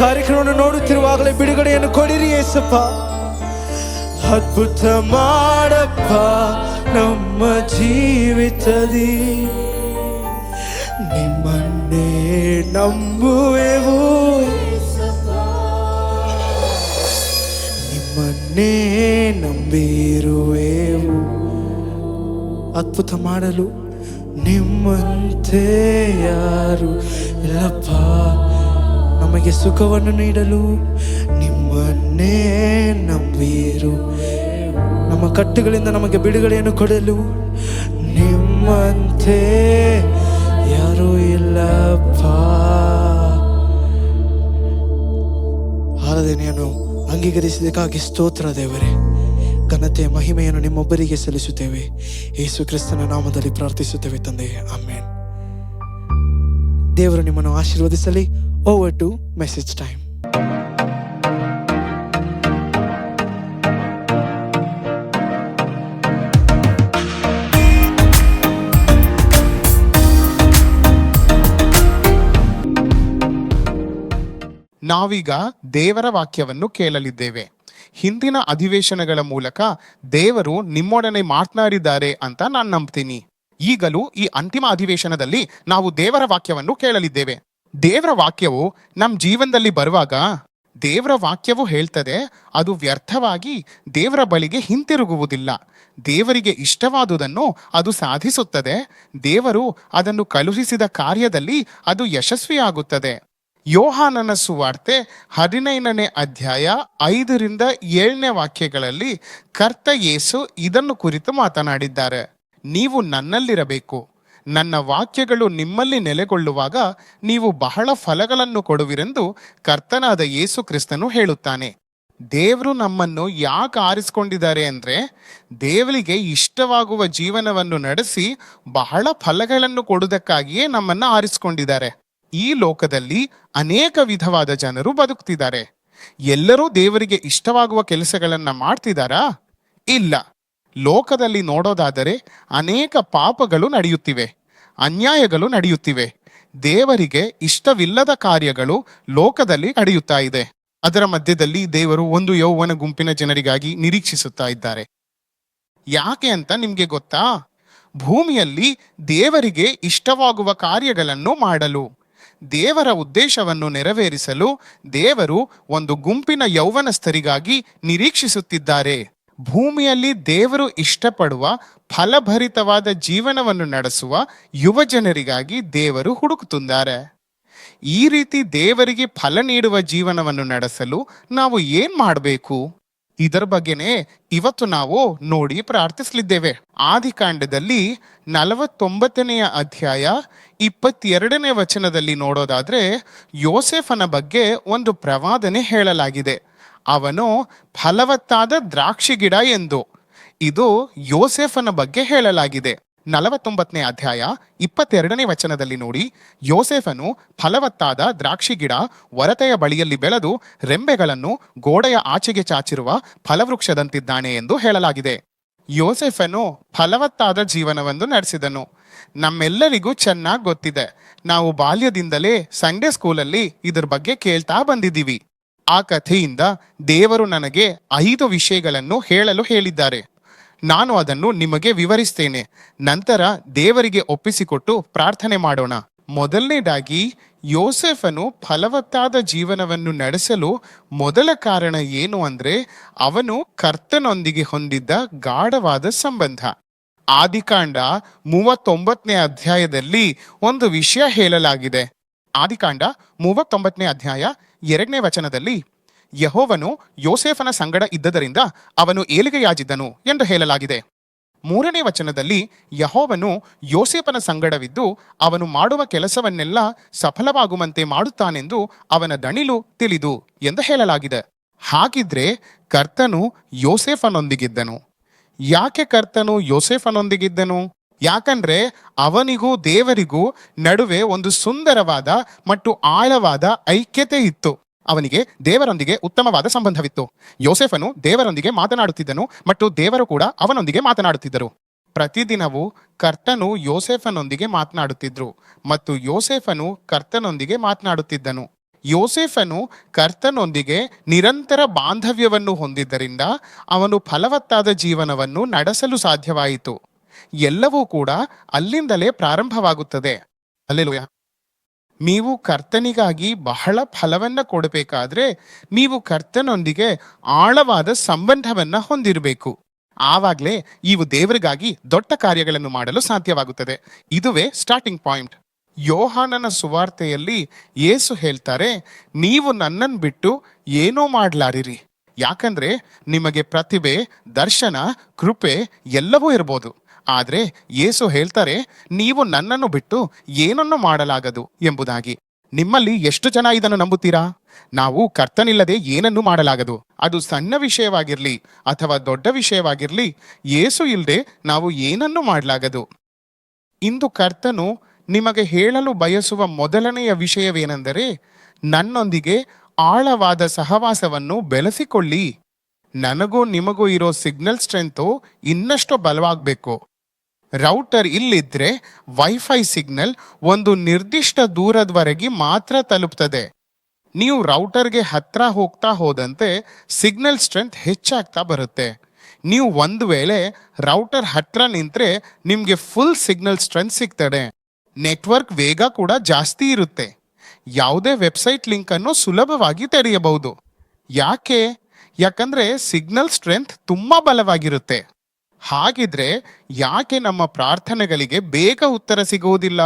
ಕಾರ್ಯಕ್ರಮವನ್ನು ನೋಡುತ್ತಿರುವಾಗಲೇ ಬಿಡುಗಡೆಯನ್ನು ಕೊಡಿರಿ ಯೇಸಪ್ಪ. ಅದ್ಭುತ ಮಾಡಪ್ಪ ನಮ್ಮ ಜೀವಿತದಿ, ನಿಮ್ಮನ್ನೇ ನಂಬುವೆವು, ನಿಮ್ಮನ್ನೇ ನಂಬಿರುವೆವು. ಅದ್ಭುತ ಮಾಡಲು ನಿಮ್ಮಂತೆ ಯಾರು ಇಲ್ಲಪ್ಪ, ನಮಗೆ ಸುಖವನ್ನು ನೀಡಲು ನಿಮ್ಮನ್ನೇ ನಂಬಿರು, ನಮ್ಮ ಕಟ್ಟುಗಳಿಂದ ನಮಗೆ ಬಿಡುಗಡೆಯನ್ನು ಕೊಡಲು ನಿಮ್ಮಂತೆ ಯಾರೂ ಇಲ್ಲಪ್ಪ. ಆರಾಧನೆಯನ್ನು ಅಂಗೀಕರಿಸಿದ್ದಕ್ಕಾಗಿ ಸ್ತೋತ್ರ ದೇವರೇ. ಘನತೆ ಮಹಿಮೆಯನ್ನು ನಿಮ್ಮೊಬ್ಬರಿಗೆ ಸಲ್ಲಿಸುತ್ತೇವೆ. ಯೇಸು ಕ್ರಿಸ್ತನ ನಾಮದಲ್ಲಿ ಪ್ರಾರ್ಥಿಸುತ್ತೇವೆ ತಂದೆಯೇ, ಆಮೆನ್. ದೇವರು ನಿಮ್ಮನ್ನು ಆಶೀರ್ವದಿಸಲಿ. Over to message time. ನಾವೀಗ ದೇವರ ವಾಕ್ಯವನ್ನು ಕೇಳಲಿದ್ದೇವೆ. ಹಿಂದಿನ ಅಧಿವೇಶನಗಳ ಮೂಲಕ ದೇವರು ನಿಮ್ಮೊಡನೆ ಮಾತನಾಡಿದ್ದಾರೆ ಅಂತ ನಾನು ನಂಬ್ತೀನಿ. ಈಗಲೂ ಈ ಅಂತಿಮ ಅಧಿವೇಶನದಲ್ಲಿ ನಾವು ದೇವರ ವಾಕ್ಯವನ್ನು ಕೇಳಲಿದ್ದೇವೆ. ದೇವರ ವಾಕ್ಯವು ನಮ್ಮ ಜೀವನದಲ್ಲಿ ಬರುವಾಗ ದೇವರ ವಾಕ್ಯವು ಹೇಳ್ತದೆ, ಅದು ವ್ಯರ್ಥವಾಗಿ ದೇವರ ಬಳಿಗೆ ಹಿಂತಿರುಗುವುದಿಲ್ಲ. ದೇವರಿಗೆ ಇಷ್ಟವಾದುದನ್ನು ಅದು ಸಾಧಿಸುತ್ತದೆ. ದೇವರು ಅದನ್ನು ಕಳುಹಿಸಿದ ಕಾರ್ಯದಲ್ಲಿ ಅದು ಯಶಸ್ವಿಯಾಗುತ್ತದೆ. ಯೋಹಾನನ ಸುವಾರ್ತೆ 15ನೇ ಅಧ್ಯಾಯ 5ರಿಂದ 7ನೇ ವಾಕ್ಯಗಳಲ್ಲಿ ಕರ್ತ ಯೇಸು ಇದನ್ನು ಕುರಿತು ಮಾತನಾಡಿದ್ದಾರೆ. ನೀವು ನನ್ನಲ್ಲಿರಬೇಕು, ನನ್ನ ವಾಕ್ಯಗಳು ನಿಮ್ಮಲ್ಲಿ ನೆಲೆಗೊಳ್ಳುವಾಗ ನೀವು ಬಹಳ ಫಲಗಳನ್ನು ಕೊಡುವಿರೆಂದು ಕರ್ತನಾದ ಯೇಸು ಕ್ರಿಸ್ತನು ಹೇಳುತ್ತಾನೆ. ದೇವರು ನಮ್ಮನ್ನು ಯಾಕೆ ಆರಿಸಿಕೊಂಡಿದ್ದಾರೆ ಅಂದರೆ, ದೇವರಿಗೆ ಇಷ್ಟವಾಗುವ ಜೀವನವನ್ನು ನಡೆಸಿ ಬಹಳ ಫಲಗಳನ್ನು ಕೊಡುವುದಕ್ಕಾಗಿಯೇ ನಮ್ಮನ್ನು ಆರಿಸಿಕೊಂಡಿದ್ದಾರೆ. ಈ ಲೋಕದಲ್ಲಿ ಅನೇಕ ವಿಧವಾದ ಜನರು ಬದುಕ್ತಿದ್ದಾರೆ. ಎಲ್ಲರೂ ದೇವರಿಗೆ ಇಷ್ಟವಾಗುವ ಕೆಲಸಗಳನ್ನ ಮಾಡ್ತಿದ್ದಾರಾ? ಇಲ್ಲ. ಲೋಕದಲ್ಲಿ ನೋಡೋದಾದರೆ ಅನೇಕ ಪಾಪಗಳು ನಡೆಯುತ್ತಿವೆ, ಅನ್ಯಾಯಗಳು ನಡೆಯುತ್ತಿವೆ. ದೇವರಿಗೆ ಇಷ್ಟವಿಲ್ಲದ ಕಾರ್ಯಗಳು ಲೋಕದಲ್ಲಿ ನಡೆಯುತ್ತಾ ಇದೆ. ಅದರ ಮಧ್ಯದಲ್ಲಿ ದೇವರು ಒಂದು ಯೌವನ ಗುಂಪಿನ ಜನರಿಗಾಗಿ ನಿರೀಕ್ಷಿಸುತ್ತಾ ಇದ್ದಾರೆ. ಯಾಕೆ ಅಂತ ನಿಮ್ಗೆ ಗೊತ್ತಾ? ಭೂಮಿಯಲ್ಲಿ ದೇವರಿಗೆ ಇಷ್ಟವಾಗುವ ಕಾರ್ಯಗಳನ್ನು ಮಾಡಲು, ದೇವರ ಉದ್ದೇಶವನ್ನು ನೆರವೇರಿಸಲು ದೇವರು ಒಂದು ಗುಂಪಿನ ಯೌವನಸ್ಥರಿಗಾಗಿ ನಿರೀಕ್ಷಿಸುತ್ತಿದ್ದಾರೆ. ಭೂಮಿಯಲ್ಲಿ ದೇವರು ಇಷ್ಟಪಡುವ ಫಲಭರಿತವಾದ ಜೀವನವನ್ನು ನಡೆಸುವ ಯುವ ಜನರಿಗಾಗಿ ದೇವರು ಹುಡುಕುತ್ತಿದ್ದಾರೆ. ಈ ರೀತಿ ದೇವರಿಗೆ ಫಲ ನೀಡುವ ಜೀವನವನ್ನು ನಡೆಸಲು ನಾವು ಏನ್ ಮಾಡಬೇಕು? ಇದರ ಬಗ್ಗೆನೇ ಇವತ್ತು ನಾವು ನೋಡಿ ಪ್ರಾರ್ಥಿಸಲಿದ್ದೇವೆ. ಆದಿಕಾಂಡದಲ್ಲಿ 49ನೇ ಅಧ್ಯಾಯ 22ನೇ ವಚನದಲ್ಲಿ ನೋಡೋದಾದ್ರೆ ಯೋಸೇಫನ ಬಗ್ಗೆ ಒಂದು ಪ್ರವಾದನೆ ಹೇಳಲಾಗಿದೆ. ಅವನು ಫಲವತ್ತಾದ ದ್ರಾಕ್ಷಿ ಗಿಡ ಎಂದು. ಇದು ಯೋಸೇಫನ ಬಗ್ಗೆ ಹೇಳಲಾಗಿದೆ. 49ನೇ ಅಧ್ಯಾಯ 22ನೇ ವಚನದಲ್ಲಿ ನೋಡಿ, ಯೋಸೇಫನು ಫಲವತ್ತಾದ ದ್ರಾಕ್ಷಿ ಗಿಡ ಒರತೆಯ ಬಳಿಯಲ್ಲಿ ಬೆಳೆದು ರೆಂಬೆಗಳನ್ನು ಗೋಡೆಯ ಆಚೆಗೆ ಚಾಚಿರುವ ಫಲವೃಕ್ಷದಂತಿದ್ದಾನೆ ಎಂದು ಹೇಳಲಾಗಿದೆ. ಯೋಸೇಫನು ಫಲವತ್ತಾದ ಜೀವನವನ್ನು ನಡೆಸಿದನು. ನಮ್ಮೆಲ್ಲರಿಗೂ ಚೆನ್ನಾಗಿ ಗೊತ್ತಿದೆ. ನಾವು ಬಾಲ್ಯದಿಂದಲೇ ಸಂಡೇ ಸ್ಕೂಲಲ್ಲಿ ಇದ್ರ ಬಗ್ಗೆ ಕೇಳ್ತಾ ಬಂದಿದ್ದೀವಿ. ಆ ಕಥೆಯಿಂದ ದೇವರು ನನಗೆ 5 ವಿಷಯಗಳನ್ನು ಹೇಳಲು ಹೇಳಿದ್ದಾರೆ. ನಾನು ಅದನ್ನು ನಿಮಗೆ ವಿವರಿಸ್ತೇನೆ. ನಂತರ ದೇವರಿಗೆ ಒಪ್ಪಿಸಿಕೊಟ್ಟು ಪ್ರಾರ್ಥನೆ ಮಾಡೋಣ. ಮೊದಲನೇದಾಗಿ, ಯೋಸೇಫನು ಫಲವತ್ತಾದ ಜೀವನವನ್ನು ನಡೆಸಲು ಮೊದಲ ಕಾರಣ ಏನು ಅಂದ್ರೆ, ಅವನು ಕರ್ತನೊಂದಿಗೆ ಹೊಂದಿದ್ದ ಗಾಢವಾದ ಸಂಬಂಧ. ಆದಿಕಾಂಡ 39ನೇ ಅಧ್ಯಾಯದಲ್ಲಿ ಒಂದು ವಿಷಯ ಹೇಳಲಾಗಿದೆ. ಆದಿಕಾಂಡ 39ನೇ ಅಧ್ಯಾಯ 2ನೇ ವಚನದಲ್ಲಿ ಯೆಹೋವನು ಯೋಸೇಫನ ಸಂಗಡ ಇದ್ದದರಿಂದ ಅವನು ಏಳಿಗೆಯಾಗಿದ್ದನು ಎಂದು ಹೇಳಲಾಗಿದೆ. 3ನೇ ವಚನದಲ್ಲಿ ಯೆಹೋವನು ಯೋಸೇಫನ ಸಂಗಡವಿದ್ದು ಅವನು ಮಾಡುವ ಕೆಲಸವನ್ನೆಲ್ಲ ಸಫಲವಾಗುವಂತೆ ಮಾಡುತ್ತಾನೆಂದು ಅವನ ದಣಿಲು ತಿಳಿದು ಎಂದು ಹೇಳಲಾಗಿದೆ. ಹಾಗಿದ್ರೆ ಕರ್ತನು ಯೋಸೇಫನೊಂದಿಗಿದ್ದನು. ಯಾಕೆ ಕರ್ತನು ಯೋಸೇಫನೊಂದಿಗಿದ್ದನು? ಯಾಕಂದ್ರೆ ಅವನಿಗೂ ದೇವರಿಗೂ ನಡುವೆ ಒಂದು ಸುಂದರವಾದ ಮತ್ತು ಆಳವಾದ ಐಕ್ಯತೆ ಇತ್ತು. ಅವನಿಗೆ ದೇವರೊಂದಿಗೆ ಉತ್ತಮವಾದ ಸಂಬಂಧವಿತ್ತು. ಯೋಸೇಫನು ದೇವರೊಂದಿಗೆ ಮಾತನಾಡುತ್ತಿದ್ದನು ಮತ್ತು ದೇವರು ಕೂಡ ಅವನೊಂದಿಗೆ ಮಾತನಾಡುತ್ತಿದ್ದರು. ಪ್ರತಿದಿನವೂ ಕರ್ತನು ಯೋಸೇಫನೊಂದಿಗೆ ಮಾತನಾಡುತ್ತಿದ್ರು ಮತ್ತು ಯೋಸೇಫನು ಕರ್ತನೊಂದಿಗೆ ಮಾತನಾಡುತ್ತಿದ್ದನು. ಯೋಸೇಫನು ಕರ್ತನೊಂದಿಗೆ ನಿರಂತರ ಬಾಂಧವ್ಯವನ್ನು ಹೊಂದಿದ್ದರಿಂದ ಅವನು ಫಲವತ್ತಾದ ಜೀವನವನ್ನು ನಡೆಸಲು ಸಾಧ್ಯವಾಯಿತು. ಎಲ್ಲವೂ ಕೂಡ ಅಲ್ಲಿಂದಲೇ ಪ್ರಾರಂಭವಾಗುತ್ತದೆ. ಹಲ್ಲೆಲೂಯಾ. ನೀವು ಕರ್ತನಿಗಾಗಿ ಬಹಳ ಫಲವನ್ನ ಕೊಡಬೇಕಾದ್ರೆ ನೀವು ಕರ್ತನೊಂದಿಗೆ ಆಳವಾದ ಸಂಬಂಧವನ್ನ ಹೊಂದಿರಬೇಕು. ಆವಾಗಲೇ ಇವು ದೇವರಿಗಾಗಿ ದೊಡ್ಡ ಕಾರ್ಯಗಳನ್ನು ಮಾಡಲು ಸಾಧ್ಯವಾಗುತ್ತದೆ. ಇದುವೇ ಸ್ಟಾರ್ಟಿಂಗ್ ಪಾಯಿಂಟ್. ಯೋಹಾನನ ಸುವಾರ್ತೆಯಲ್ಲಿ ಯೇಸು ಹೇಳ್ತಾರೆ, ನೀವು ನನ್ನನ್ನು ಬಿಟ್ಟು ಏನೋ ಮಾಡ್ಲಾರಿರಿ. ಯಾಕಂದ್ರೆ ನಿಮಗೆ ಪ್ರತಿಭೆ, ದರ್ಶನ, ಕೃಪೆ ಎಲ್ಲವೂ ಇರ್ಬೋದು. ಆದ್ರೆ ಯೇಸು ಹೇಳ್ತಾರೆ, ನೀವು ನನ್ನನ್ನು ಬಿಟ್ಟು ಏನನ್ನು ಮಾಡಲಾಗದು ಎಂಬುದಾಗಿ. ನಿಮ್ಮಲ್ಲಿ ಎಷ್ಟು ಜನ ಇದನ್ನು ನಂಬುತ್ತೀರಾ? ನಾವು ಕರ್ತನಿಲ್ಲದೆ ಏನನ್ನೂ ಮಾಡಲಾಗದು. ಅದು ಸಣ್ಣ ವಿಷಯವಾಗಿರ್ಲಿ ಅಥವಾ ದೊಡ್ಡ ವಿಷಯವಾಗಿರ್ಲಿ, ಯೇಸು ಇಲ್ಲದೆ ನಾವು ಏನನ್ನೂ ಮಾಡಲಾಗದು. ಇಂದು ಕರ್ತನು ನಿಮಗೆ ಹೇಳಲು ಬಯಸುವ ಮೊದಲನೆಯ ವಿಷಯವೇನೆಂದರೆ, ನನ್ನೊಂದಿಗೆ ಆಳವಾದ ಸಹವಾಸವನ್ನು ಬೆಳೆಸಿಕೊಳ್ಳಿ. ನನಗೂ ನಿಮಗೂ ಇರೋ ಸಿಗ್ನಲ್ ಸ್ಟ್ರೆಂತು ಇನ್ನಷ್ಟು ಬಲವಾಗಬೇಕು. ರೌಟರ್ ಇಲ್ಲಿದ್ರೆ ವೈಫೈ ಸಿಗ್ನಲ್ ಒಂದು ನಿರ್ದಿಷ್ಟ ದೂರದವರೆಗೆ ಮಾತ್ರ ತಲುಪ್ತದೆ. ನೀವು ರೌಟರ್ಗೆ ಹತ್ರ ಹೋಗ್ತಾ ಹೋದಂತೆ ಸಿಗ್ನಲ್ ಸ್ಟ್ರೆಂತ್ ಹೆಚ್ಚಾಗ್ತಾ ಬರುತ್ತೆ. ನೀವು ಒಂದು ವೇಳೆ ರೌಟರ್ ಹತ್ರ ನಿಂತ್ರೆ ನಿಮ್ಗೆ ಫುಲ್ ಸಿಗ್ನಲ್ ಸ್ಟ್ರೆಂತ್ ಸಿಗ್ತದೆ. ನೆಟ್ವರ್ಕ್ ವೇಗ ಕೂಡ ಜಾಸ್ತಿ ಇರುತ್ತೆ. ಯಾವುದೇ ವೆಬ್ಸೈಟ್ ಲಿಂಕ್ ಅನ್ನು ಸುಲಭವಾಗಿ ತೆರೆಯಬಹುದು. ಯಾಕಂದ್ರೆ ಸಿಗ್ನಲ್ ಸ್ಟ್ರೆಂತ್ ತುಂಬಾ ಬಲವಾಗಿರುತ್ತೆ. ಹಾಗಿದ್ರೆ ಯಾಕೆ ನಮ್ಮ ಪ್ರಾರ್ಥನೆಗಳಿಗೆ ಬೇಗ ಉತ್ತರ ಸಿಗುವುದಿಲ್ಲ?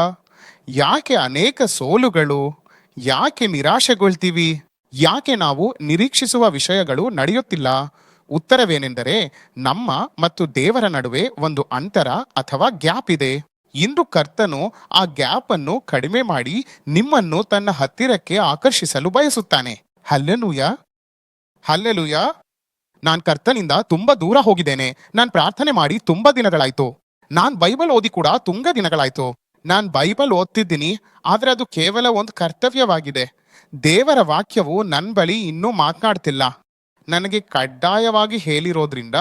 ಯಾಕೆ ಅನೇಕ ಸೋಲುಗಳು? ಯಾಕೆ ನಿರಾಶೆಗೊಳ್ತೀವಿ? ಯಾಕೆ ನಾವು ನಿರೀಕ್ಷಿಸುವ ವಿಷಯಗಳು ನಡೆಯುತ್ತಿಲ್ಲ? ಉತ್ತರವೇನೆಂದರೆ, ನಮ್ಮ ಮತ್ತು ದೇವರ ನಡುವೆ ಒಂದು ಅಂತರ ಅಥವಾ ಗ್ಯಾಪ್ ಇದೆ. ಇಂದು ಕರ್ತನು ಆ ಗ್ಯಾಪ್ ಅನ್ನು ಕಡಿಮೆ ಮಾಡಿ ನಿಮ್ಮನ್ನು ತನ್ನ ಹತ್ತಿರಕ್ಕೆ ಆಕರ್ಷಿಸಲು ಬಯಸುತ್ತಾನೆ. Hallelujah, hallelujah. ನಾನ್ ಕರ್ತನಿಂದ ತುಂಬಾ ದೂರ ಹೋಗಿದ್ದೇನೆ. ನಾನ್ ಪ್ರಾರ್ಥನೆ ಮಾಡಿ ತುಂಬಾ ದಿನಗಳಾಯ್ತು. ನಾನ್ ಬೈಬಲ್ ಓದಿ ಕೂಡ ತುಂಬಾ ದಿನಗಳಾಯ್ತು. ನಾನ್ ಬೈಬಲ್ ಓದ್ತಿದ್ದೀನಿ, ಆದ್ರೆ ಅದು ಕೇವಲ ಒಂದು ಕರ್ತವ್ಯವಾಗಿದೆ. ದೇವರ ವಾಕ್ಯವು ನನ್ನ ಬಳಿ ಇನ್ನೂ ಮಾತನಾಡ್ತಿಲ್ಲ. ನನಗೆ ಕಡ್ಡಾಯವಾಗಿ ಹೇಳಿರೋದ್ರಿಂದ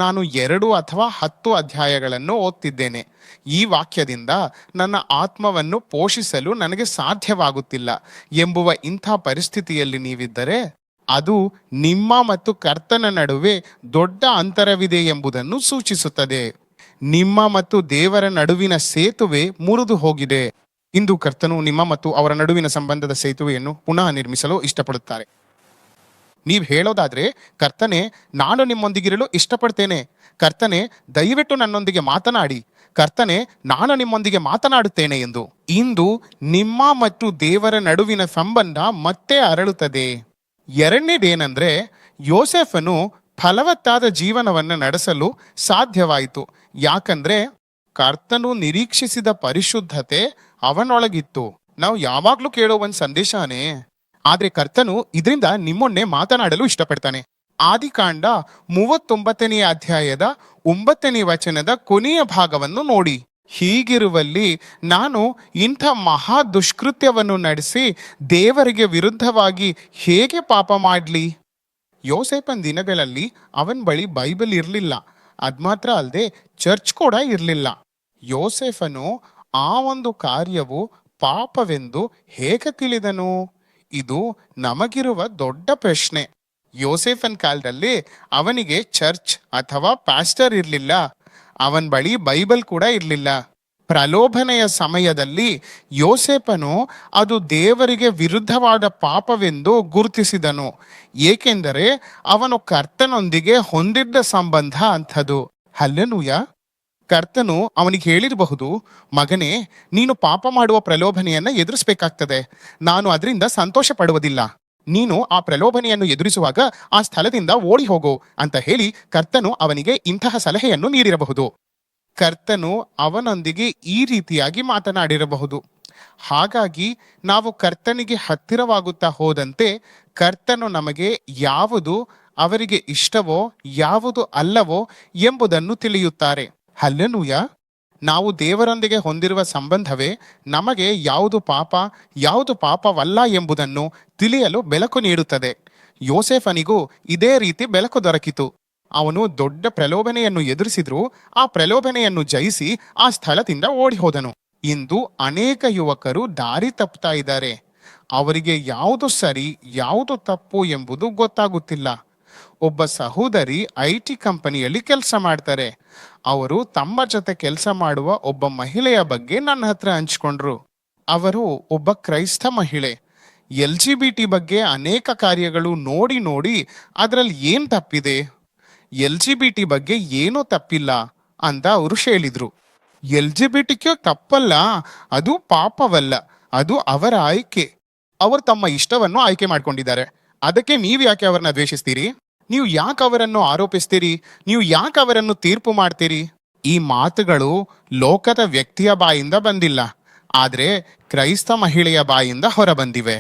ನಾನು 2 ಅಥವಾ 10 ಅಧ್ಯಾಯಗಳನ್ನು ಓದ್ತಿದ್ದೇನೆ. ಈ ವಾಕ್ಯದಿಂದ ನನ್ನ ಆತ್ಮವನ್ನು ಪೋಷಿಸಲು ನನಗೆ ಸಾಧ್ಯವಾಗುತ್ತಿಲ್ಲ ಎಂಬುವ ಇಂಥ ಪರಿಸ್ಥಿತಿಯಲ್ಲಿ ನೀವಿದ್ದರೆ, ಅದು ನಿಮ್ಮ ಮತ್ತು ಕರ್ತನ ನಡುವೆ ದೊಡ್ಡ ಅಂತರವಿದೆ ಎಂಬುದನ್ನು ಸೂಚಿಸುತ್ತದೆ. ನಿಮ್ಮ ಮತ್ತು ದೇವರ ನಡುವಿನ ಸೇತುವೆ ಮುರಿದು ಹೋಗಿದೆ. ಇಂದು ಕರ್ತನು ನಿಮ್ಮ ಮತ್ತು ಅವರ ನಡುವಿನ ಸಂಬಂಧದ ಸೇತುವೆಯನ್ನು ಪುನಃ ನಿರ್ಮಿಸಲು ಇಷ್ಟಪಡುತ್ತಾರೆ. ನೀವು ಹೇಳೋದಾದ್ರೆ, ಕರ್ತನೆ, ನಾನು ನಿಮ್ಮೊಂದಿಗಿರಲು ಇಷ್ಟಪಡ್ತೇನೆ. ಕರ್ತನೆ, ದಯವಿಟ್ಟು ನನ್ನೊಂದಿಗೆ ಮಾತನಾಡಿ. ಕರ್ತನೆ, ನಾನು ನಿಮ್ಮೊಂದಿಗೆ ಮಾತನಾಡುತ್ತೇನೆ ಎಂದು. ಇಂದು ನಿಮ್ಮ ಮತ್ತು ದೇವರ ನಡುವಿನ ಸಂಬಂಧ ಮತ್ತೆ ಅರಳುತ್ತದೆ. ಎರಡನೇದೇನೆಂದ್ರೆ, ಯೋಸೇಫನು ಫಲವತ್ತಾದ ಜೀವನವನ್ನು ನಡೆಸಲು ಸಾಧ್ಯವಾಯಿತು. ಯಾಕಂದ್ರೆ ಕರ್ತನು ನಿರೀಕ್ಷಿಸಿದ ಪರಿಶುದ್ಧತೆ ಅವನೊಳಗಿತ್ತು. ನಾವು ಯಾವಾಗ್ಲೂ ಕೇಳೋ ಒಂದು ಸಂದೇಶನೇ. ಆದ್ರೆ ಕರ್ತನು ಇದರಿಂದ ನಿಮ್ಮೊನ್ನೆ ಮಾತನಾಡಲು ಇಷ್ಟಪಡ್ತಾನೆ. ಆದಿಕಾಂಡ 39ನೇ ಅಧ್ಯಾಯದ 9ನೇ ವಚನದ ಕೊನೆಯ ಭಾಗವನ್ನು ನೋಡಿ. ಹೀಗಿರುವಲ್ಲಿ ನಾನು ಇಂಥ ಮಹಾ ದುಷ್ಕೃತ್ಯವನ್ನು ನಡೆಸಿ ದೇವರಿಗೆ ವಿರುದ್ಧವಾಗಿ ಹೇಗೆ ಪಾಪ ಮಾಡಲಿ? ಯೋಸೇಫನ್ ದಿನಗಳಲ್ಲಿ ಅವನ ಬಳಿ ಬೈಬಲ್ ಇರಲಿಲ್ಲ. ಅದ್ಮಾತ್ರ ಅಲ್ಲದೆ ಚರ್ಚ್ ಕೂಡ ಇರಲಿಲ್ಲ. ಯೋಸೇಫನು ಆ ಒಂದು ಕಾರ್ಯವು ಪಾಪವೆಂದು ಹೇಗೆ ತಿಳಿದನು? ಇದು ನಮಗಿರುವ ದೊಡ್ಡ ಪ್ರಶ್ನೆ. ಯೋಸೇಫನ್ ಕಾಲದಲ್ಲಿ ಅವನಿಗೆ ಚರ್ಚ್ ಅಥವಾ ಪಾಸ್ಟರ್ ಇರಲಿಲ್ಲ. ಅವನ ಬಳಿ ಬೈಬಲ್ ಕೂಡ ಇರಲಿಲ್ಲ. ಪ್ರಲೋಭನೆಯ ಸಮಯದಲ್ಲಿ ಯೋಸೇಫನು ಅದು ದೇವರಿಗೆ ವಿರುದ್ಧವಾದ ಪಾಪವೆಂದು ಗುರುತಿಸಿದನು. ಏಕೆಂದರೆ ಅವನು ಕರ್ತನೊಂದಿಗೆ ಹೊಂದಿದ್ದ ಸಂಬಂಧ ಅಂಥದ್ದು. ಹಲ್ಲೆಲೂಯಾ. ಕರ್ತನು ಅವನಿಗೆ ಹೇಳಿರಬಹುದು, ಮಗನೇ, ನೀನು ಪಾಪ ಮಾಡುವ ಪ್ರಲೋಭನೆಯನ್ನ ಎದುರಿಸಬೇಕಾಗ್ತದೆ, ನಾನು ಅದರಿಂದ ಸಂತೋಷ ಪಡುವುದಿಲ್ಲ, ನೀನು ಆ ಪ್ರಲೋಭನೆಯನ್ನು ಎದುರಿಸುವಾಗ ಆ ಸ್ಥಳದಿಂದ ಓಡಿ ಹೋಗು ಅಂತ ಹೇಳಿ ಕರ್ತನು ಅವನಿಗೆ ಇಂತಹ ಸಲಹೆಯನ್ನು ನೀಡಿರಬಹುದು. ಕರ್ತನು ಅವನೊಂದಿಗೆ ಈ ರೀತಿಯಾಗಿ ಮಾತನಾಡಿರಬಹುದು. ಹಾಗಾಗಿ ನಾವು ಕರ್ತನಿಗೆ ಹತ್ತಿರವಾಗುತ್ತಾ ಹೋದಂತೆ ಕರ್ತನು ನಮಗೆ ಯಾವುದು ಅವರಿಗೆ ಇಷ್ಟವೋ ಯಾವುದು ಅಲ್ಲವೋ ಎಂಬುದನ್ನು ತಿಳಿಯುತ್ತಾರೆ. ಹಲ್ಲೆಲೂಯಾ. ನಾವು ದೇವರೊಂದಿಗೆ ಹೊಂದಿರುವ ಸಂಬಂಧವೇ ನಮಗೆ ಯಾವುದು ಪಾಪ ಯಾವುದು ಪಾಪವಲ್ಲ ಎಂಬುದನ್ನು ತಿಳಿಯಲು ಬೆಳಕು ನೀಡುತ್ತದೆ. ಯೋಸೇಫನಿಗೂ ಇದೇ ರೀತಿ ಬೆಳಕು ದೊರಕಿತು. ಅವನು ದೊಡ್ಡ ಪ್ರಲೋಭನೆಯನ್ನು ಎದುರಿಸಿದ್ರೂ ಆ ಪ್ರಲೋಭನೆಯನ್ನು ಜಯಿಸಿ ಆ ಸ್ಥಳದಿಂದ ಓಡಿ ಹೋದನು. ಇಂದು ಅನೇಕ ಯುವಕರು ದಾರಿ ತಪ್ಪುತ್ತಾ ಇದ್ದಾರೆ. ಅವರಿಗೆ ಯಾವುದು ಸರಿ ಯಾವುದು ತಪ್ಪು ಎಂಬುದು ಗೊತ್ತಾಗುತ್ತಿಲ್ಲ. ಒಬ್ಬ ಸಹೋದರಿ IT ಕಂಪನಿಯಲ್ಲಿ ಕೆಲಸ ಮಾಡ್ತಾರೆ. ಅವರು ತಮ್ಮ ಜೊತೆ ಕೆಲಸ ಮಾಡುವ ಒಬ್ಬ ಮಹಿಳೆಯ ಬಗ್ಗೆ ನನ್ನ ಹತ್ರ ಹಂಚ್ಕೊಂಡ್ರು. ಅವರು ಒಬ್ಬ ಕ್ರೈಸ್ತ ಮಹಿಳೆ. LGBT ಬಗ್ಗೆ ಅನೇಕ ಕಾರ್ಯಗಳು ನೋಡಿ ನೋಡಿ ಅದರಲ್ಲಿ ಏನ್ ತಪ್ಪಿದೆ, LGBT ಬಗ್ಗೆ ಏನೂ ತಪ್ಪಿಲ್ಲ ಅಂತ ಅವರು ಹೇಳಿದ್ರು. LGBTQ ತಪ್ಪಲ್ಲ, ಅದು ಪಾಪವಲ್ಲ, ಅದು ಅವರ ಆಯ್ಕೆ. ಅವರು ತಮ್ಮ ಇಷ್ಟವನ್ನು ಆಯ್ಕೆ ಮಾಡ್ಕೊಂಡಿದ್ದಾರೆ. ಅದಕ್ಕೆ ನೀವು ಯಾಕೆ ಅವರನ್ನ ದ್ವೇಷಿಸ್ತೀರಿ? ನೀವು ಯಾಕೆ ಅವರನ್ನು ಆರೋಪಿಸ್ತೀರಿ? ನೀವು ಯಾಕೆ ಅವರನ್ನು ತೀರ್ಪು ಮಾಡ್ತೀರಿ? ಈ ಮಾತುಗಳು ಲೋಕದ ವ್ಯಕ್ತಿಯ ಬಾಯಿಂದ ಬಂದಿಲ್ಲ, ಆದ್ರೆ ಕ್ರೈಸ್ತ ಮಹಿಳೆಯ ಬಾಯಿಂದ ಹೊರಬಂದಿವೆ.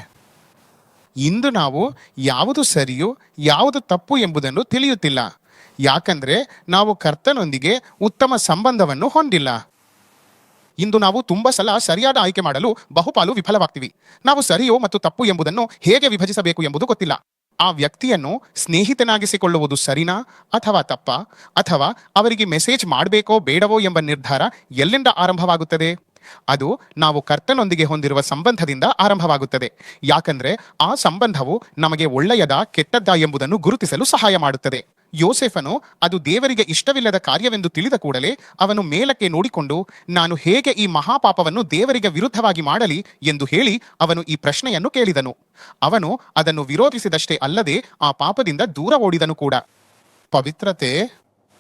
ಇಂದು ನಾವು ಯಾವುದು ಸರಿಯೋ ಯಾವುದು ತಪ್ಪು ಎಂಬುದನ್ನು ತಿಳಿಯುತ್ತಿಲ್ಲ. ಯಾಕಂದ್ರೆ ನಾವು ಕರ್ತನೊಂದಿಗೆ ಉತ್ತಮ ಸಂಬಂಧವನ್ನು ಹೊಂದಿಲ್ಲ. ಇಂದು ನಾವು ತುಂಬಾ ಸಲ ಸರಿಯಾದ ಆಯ್ಕೆ ಮಾಡಲು ಬಹುಪಾಲು ವಿಫಲವಾಗ್ತೀವಿ. ನಾವು ಸರಿಯೋ ಮತ್ತು ತಪ್ಪು ಎಂಬುದನ್ನು ಹೇಗೆ ವಿಭಜಿಸಬೇಕು ಎಂಬುದು ಗೊತ್ತಿಲ್ಲ. ಆ ವ್ಯಕ್ತಿಯನ್ನು ಸ್ನೇಹಿತನಾಗಿಸಿಕೊಳ್ಳುವುದು ಸರಿನಾ ಅಥವಾ ತಪ್ಪ, ಅಥವಾ ಅವರಿಗೆ ಮೆಸೇಜ್ ಮಾಡಬೇಕೋ ಬೇಡವೋ ಎಂಬ ನಿರ್ಧಾರ ಎಲ್ಲಿಂದ ಆರಂಭವಾಗುತ್ತದೆ? ಅದು ನಾವು ಕರ್ತನೊಂದಿಗೆ ಹೊಂದಿರುವ ಸಂಬಂಧದಿಂದ ಆರಂಭವಾಗುತ್ತದೆ. ಯಾಕಂದ್ರೆ ಆ ಸಂಬಂಧವು ನಮಗೆ ಒಳ್ಳೆಯದ ಕೆಟ್ಟದ್ದ ಎಂಬುದನ್ನು ಗುರುತಿಸಲು ಸಹಾಯ ಮಾಡುತ್ತದೆ. ಯೋಸೇಫನು ಅದು ದೇವರಿಗೆ ಇಷ್ಟವಿಲ್ಲದ ಕಾರ್ಯವೆಂದು ತಿಳಿದ ಕೂಡಲೇ ಅವನು ಮೇಲಕ್ಕೆ ನೋಡಿಕೊಂಡು, ನಾನು ಹೇಗೆ ಈ ಮಹಾಪಾಪವನ್ನು ದೇವರಿಗೆ ವಿರುದ್ಧವಾಗಿ ಮಾಡಲಿ ಎಂದು ಹೇಳಿ ಅವನು ಈ ಪ್ರಶ್ನೆಯನ್ನು ಕೇಳಿದನು. ಅವನು ಅದನ್ನು ವಿರೋಧಿಸಿದಷ್ಟೇ ಅಲ್ಲದೆ ಆ ಪಾಪದಿಂದ ದೂರ ಓಡಿದನು ಕೂಡ.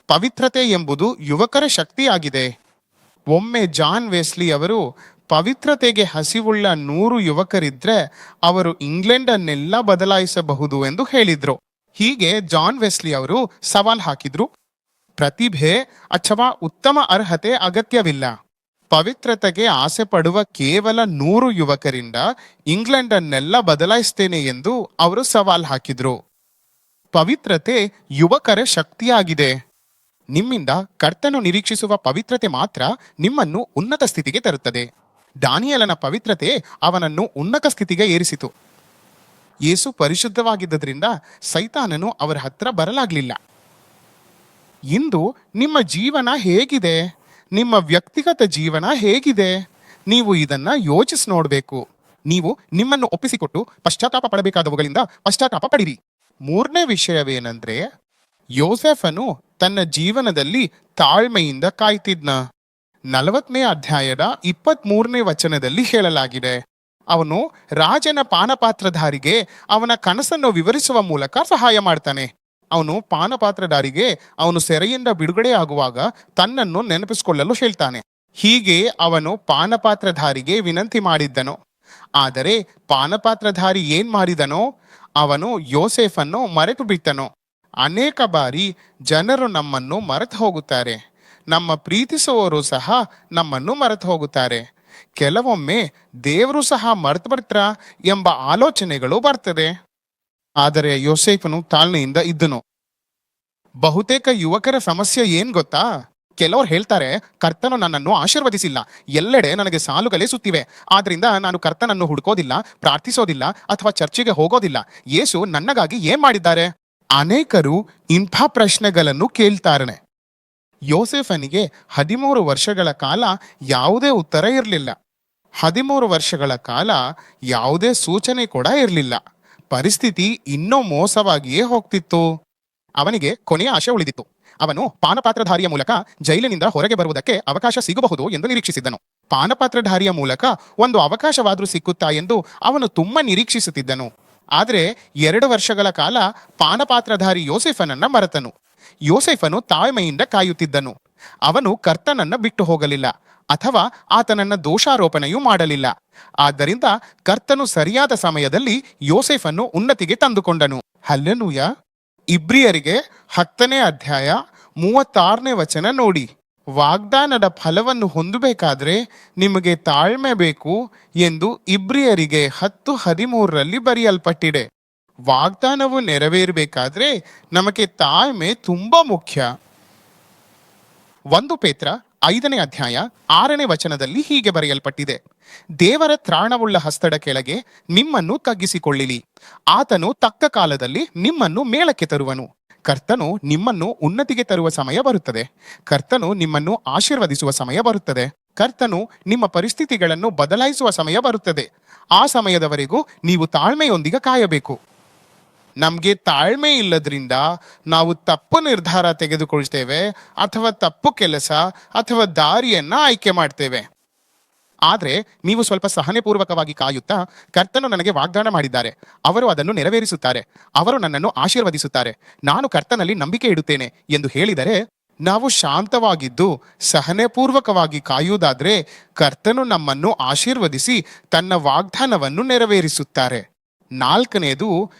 ಪವಿತ್ರತೆ ಎಂಬುದು ಯುವಕರ ಶಕ್ತಿಯಾಗಿದೆ. ಒಮ್ಮೆ ಜಾನ್ ವೆಸ್ಲಿ ಅವರು ಪವಿತ್ರತೆಗೆ ಹಸಿವುಳ್ಳ 100 ಯುವಕರಿದ್ರೆ ಅವರು ಇಂಗ್ಲೆಂಡನ್ನೆಲ್ಲ ಬದಲಾಯಿಸಬಹುದು ಎಂದು ಹೇಳಿದ್ರು. ಹೀಗೆ ಜಾನ್ ವೆಸ್ಲಿ ಅವರು ಸವಾಲ್ ಹಾಕಿದ್ರು, ಪ್ರತಿಭೆ ಅಥವಾ ಉತ್ತಮ ಅರ್ಹತೆ ಅಗತ್ಯವಿಲ್ಲ. ಪವಿತ್ರತೆಗೆ ಆಸೆ ಪಡುವ ಕೇವಲ 100 ಯುವಕರಿಂದ ಇಂಗ್ಲೆಂಡನ್ನೆಲ್ಲ ಬದಲಾಯಿಸ್ತೇನೆ ಎಂದು ಅವರು ಸವಾಲ್ ಹಾಕಿದ್ರು. ಪವಿತ್ರತೆ ಯುವಕರ ಶಕ್ತಿಯಾಗಿದೆ. ನಿಮ್ಮಿಂದ ಕರ್ತನು ನಿರೀಕ್ಷಿಸುವ ಪವಿತ್ರತೆ ಮಾತ್ರ ನಿಮ್ಮನ್ನು ಉನ್ನತ ಸ್ಥಿತಿಗೆ ತರುತ್ತದೆ. ದಾನಿಯೇಲನ ಪವಿತ್ರತೆ ಅವನನ್ನು ಉನ್ನತ ಸ್ಥಿತಿಗೆ ಏರಿಸಿತು. ಯೇಸು ಪರಿಶುದ್ಧವಾಗಿದ್ದರಿಂದ ಸೈತಾನನು ಅವರ ಹತ್ರ ಬರಲಾಗ್ಲಿಲ್ಲ. ಇಂದು ನಿಮ್ಮ ಜೀವನ ಹೇಗಿದೆ? ನಿಮ್ಮ ವ್ಯಕ್ತಿಗತ ಜೀವನ ಹೇಗಿದೆ? ನೀವು ಇದನ್ನ ಯೋಚಿಸಿ ನೋಡಬೇಕು. ನೀವು ನಿಮ್ಮನ್ನು ಒಪ್ಪಿಸಿಕೊಟ್ಟು ಪಶ್ಚಾತ್ತಾಪ ಪಡಬೇಕಾದವುಗಳಿಂದ ಪಶ್ಚಾತ್ತಾಪ ಪಡಿರಿ. 3ನೇ ವಿಷಯವೇನೆಂದ್ರೆ, ಯೋಸೇಫನು ತನ್ನ ಜೀವನದಲ್ಲಿ ತಾಳ್ಮೆಯಿಂದ ಕಾಯ್ತಿದ್ನ. 40ನೇ ಅಧ್ಯಾಯದ 23ನೇ ವಚನದಲ್ಲಿ ಹೇಳಲಾಗಿದೆ, ಅವನು ರಾಜನ ಪಾನಪಾತ್ರಧಾರಿಗೆ ಅವನ ಕನಸನ್ನು ವಿವರಿಸುವ ಮೂಲಕ ಸಹಾಯ ಮಾಡ್ತಾನೆ. ಅವನು ಪಾನಪಾತ್ರಧಾರಿಗೆ ಅವನು ಸೆರೆಯಿಂದ ಬಿಡುಗಡೆ ಆಗುವಾಗ ತನ್ನನ್ನು ನೆನಪಿಸಿಕೊಳ್ಳಲು ಹೇಳ್ತಾನೆ. ಹೀಗೆ ಅವನು ಪಾನಪಾತ್ರಧಾರಿಗೆ ವಿನಂತಿ ಮಾಡಿದ್ದನು. ಆದರೆ ಪಾನಪಾತ್ರಧಾರಿ ಏನ್ ಮಾಡಿದನೋ, ಅವನು ಯೋಸೇಫನ್ನು ಮರೆತು ಬಿಟ್ಟನು. ಅನೇಕ ಬಾರಿ ಜನರು ನಮ್ಮನ್ನು ಮರೆತು ಹೋಗುತ್ತಾರೆ. ನಮ್ಮ ಪ್ರೀತಿಸುವವರು ಸಹ ನಮ್ಮನ್ನು ಮರೆತು ಹೋಗುತ್ತಾರೆ. ಕೆಲವೊಮ್ಮೆ ದೇವರು ಸಹ ಮರೆತು ಬಿಡ್ತಾರಾ ಎಂಬ ಆಲೋಚನೆಗಳು ಬರ್ತದೆ. ಆದರೆ ಯೋಸೇಫನು ತಾಳ್ಮೆಯಿಂದ ಇದ್ದನು. ಬಹುತೇಕ ಯುವಕರ ಸಮಸ್ಯೆ ಏನ್ ಗೊತ್ತಾ? ಕೆಲವರು ಹೇಳ್ತಾರೆ, ಕರ್ತನು ನನ್ನನ್ನು ಆಶೀರ್ವದಿಸಿಲ್ಲ, ಎಲ್ಲೆಡೆ ನನಗೆ ಸಾಲುಗಳೇ ಸುತ್ತಿವೆ, ಆದ್ರಿಂದ ನಾನು ಕರ್ತನನ್ನು ಹುಡುಕೋದಿಲ್ಲ, ಪ್ರಾರ್ಥಿಸೋದಿಲ್ಲ ಅಥವಾ ಚರ್ಚಿಗೆ ಹೋಗೋದಿಲ್ಲ. ಯೇಸು ನನ್ನಗಾಗಿ ಏನ್ ಮಾಡಿದ್ದಾರೆ? ಅನೇಕರು ಇಂಥ ಪ್ರಶ್ನೆಗಳನ್ನು ಕೇಳ್ತಾರೆ. ಯೋಸೇಫನಿಗೆ 13 ವರ್ಷಗಳ ಕಾಲ ಯಾವುದೇ ಉತ್ತರ ಇರಲಿಲ್ಲ. 13 ವರ್ಷಗಳ ಕಾಲ ಯಾವುದೇ ಸೂಚನೆ ಕೂಡ ಇರಲಿಲ್ಲ. ಪರಿಸ್ಥಿತಿ ಇನ್ನೂ ಮೋಸವಾಗಿಯೇ ಹೋಗ್ತಿತ್ತು. ಅವನಿಗೆ ಕೊನೆಯ ಆಶೆ ಉಳಿದಿತ್ತು. ಅವನು ಪಾನಪಾತ್ರಧಾರಿಯ ಮೂಲಕ ಜೈಲಿನಿಂದ ಹೊರಗೆ ಬರುವುದಕ್ಕೆ ಅವಕಾಶ ಸಿಗಬಹುದು ಎಂದು ನಿರೀಕ್ಷಿಸಿದ್ದನು. ಪಾನಪಾತ್ರಧಾರಿಯ ಮೂಲಕ ಒಂದು ಅವಕಾಶವಾದರೂ ಸಿಕ್ಕುತ್ತಾ ಎಂದು ಅವನು ತುಂಬಾ ನಿರೀಕ್ಷಿಸುತ್ತಿದ್ದನು. ಆದರೆ 2 ವರ್ಷಗಳ ಕಾಲ ಪಾನಪಾತ್ರಧಾರಿ ಯೋಸೇಫನನ್ನ ಮರೆತನು. ಯೋಸೇಫನು ತಾಳ್ಮೆಯಿಂದ ಕಾಯುತ್ತಿದ್ದನು. ಅವನು ಕರ್ತನನ್ನ ಬಿಟ್ಟು ಹೋಗಲಿಲ್ಲ ಅಥವಾ ಆತನನ್ನ ದೋಷಾರೋಪಣೆಯೂ ಮಾಡಲಿಲ್ಲ. ಆದ್ದರಿಂದ ಕರ್ತನು ಸರಿಯಾದ ಸಮಯದಲ್ಲಿ ಯೋಸೇಫನ್ನು ಉನ್ನತಿಗೆ ತಂದುಕೊಂಡನು. ಹಲ್ಲೆಲೂಯ. ಇಬ್ರಿಯರಿಗೆ 10ನೇ ಅಧ್ಯಾಯ 36ನೇ ವಚನ ನೋಡಿ. ವಾಗ್ದಾನದ ಫಲವನ್ನು ಹೊಂದಬೇಕಾದ್ರೆ ನಿಮಗೆ ತಾಳ್ಮೆ ಬೇಕು ಎಂದು ಇಬ್ರಿಯರಿಗೆ 10:13 ಬರೆಯಲ್ಪಟ್ಟಿದೆ. ವಾಗ್ದಾನವು ನೆರವೇರಬೇಕಾದ್ರೆ ನಮಗೆ ತಾಳ್ಮೆ ತುಂಬಾ ಮುಖ್ಯ. 1 ಪೇತ್ರ 5ನೇ ಅಧ್ಯಾಯ 6ನೇ ವಚನದಲ್ಲಿ ಹೀಗೆ ಬರೆಯಲ್ಪಟ್ಟಿದೆ, ದೇವರ ತ್ರಾಣವುಳ್ಳ ಹಸ್ತದ ಕೆಳಗೆ ನಿಮ್ಮನ್ನು ತಗ್ಗಿಸಿಕೊಳ್ಳಿರಿ, ಆತನು ತಕ್ಕ ಕಾಲದಲ್ಲಿ ನಿಮ್ಮನ್ನು ಮೇಲಕ್ಕೆ ತರುವನು. ಕರ್ತನು ನಿಮ್ಮನ್ನು ಉನ್ನತಿಗೆ ತರುವ ಸಮಯ ಬರುತ್ತದೆ. ಕರ್ತನು ನಿಮ್ಮನ್ನು ಆಶೀರ್ವದಿಸುವ ಸಮಯ ಬರುತ್ತದೆ. ಕರ್ತನು ನಿಮ್ಮ ಪರಿಸ್ಥಿತಿಗಳನ್ನು ಬದಲಾಯಿಸುವ ಸಮಯ ಬರುತ್ತದೆ. ಆ ಸಮಯದವರೆಗೂ ನೀವು ತಾಳ್ಮೆಯೊಂದಿಗೆ ಕಾಯಬೇಕು. ನಮ್ಗೆ ತಾಳ್ಮೆ ಇಲ್ಲದ್ರಿಂದ ನಾವು ತಪ್ಪು ನಿರ್ಧಾರ ತೆಗೆದುಕೊಳ್ತೇವೆ ಅಥವಾ ತಪ್ಪು ಕೆಲಸ ಅಥವಾ ದಾರಿಯನ್ನ ಆಯ್ಕೆ ಮಾಡ್ತೇವೆ. ಆದ್ರೆ ನೀವು ಸ್ವಲ್ಪ ಸಹನೆಪೂರ್ವಕವಾಗಿ ಕಾಯುತ್ತಾ, ಕರ್ತನು ನನಗೆ ವಾಗ್ದಾನ ಮಾಡಿದ್ದಾರೆ, ಅವರು ಅದನ್ನು ನೆರವೇರಿಸುತ್ತಾರೆ, ಅವರು ನನ್ನನ್ನು ಆಶೀರ್ವದಿಸುತ್ತಾರೆ, ನಾನು ಕರ್ತನಲ್ಲಿ ನಂಬಿಕೆ ಇಡುತ್ತೇನೆ ಎಂದು ಹೇಳಿದರೆ, ನಾವು ಶಾಂತವಾಗಿದ್ದು ಸಹನೆಪೂರ್ವಕವಾಗಿ ಕಾಯುವುದಾದ್ರೆ ಕರ್ತನು ನಮ್ಮನ್ನು ಆಶೀರ್ವದಿಸಿ ತನ್ನ ವಾಗ್ದಾನವನ್ನು ನೆರವೇರಿಸುತ್ತಾರೆ. 4ನೇದು,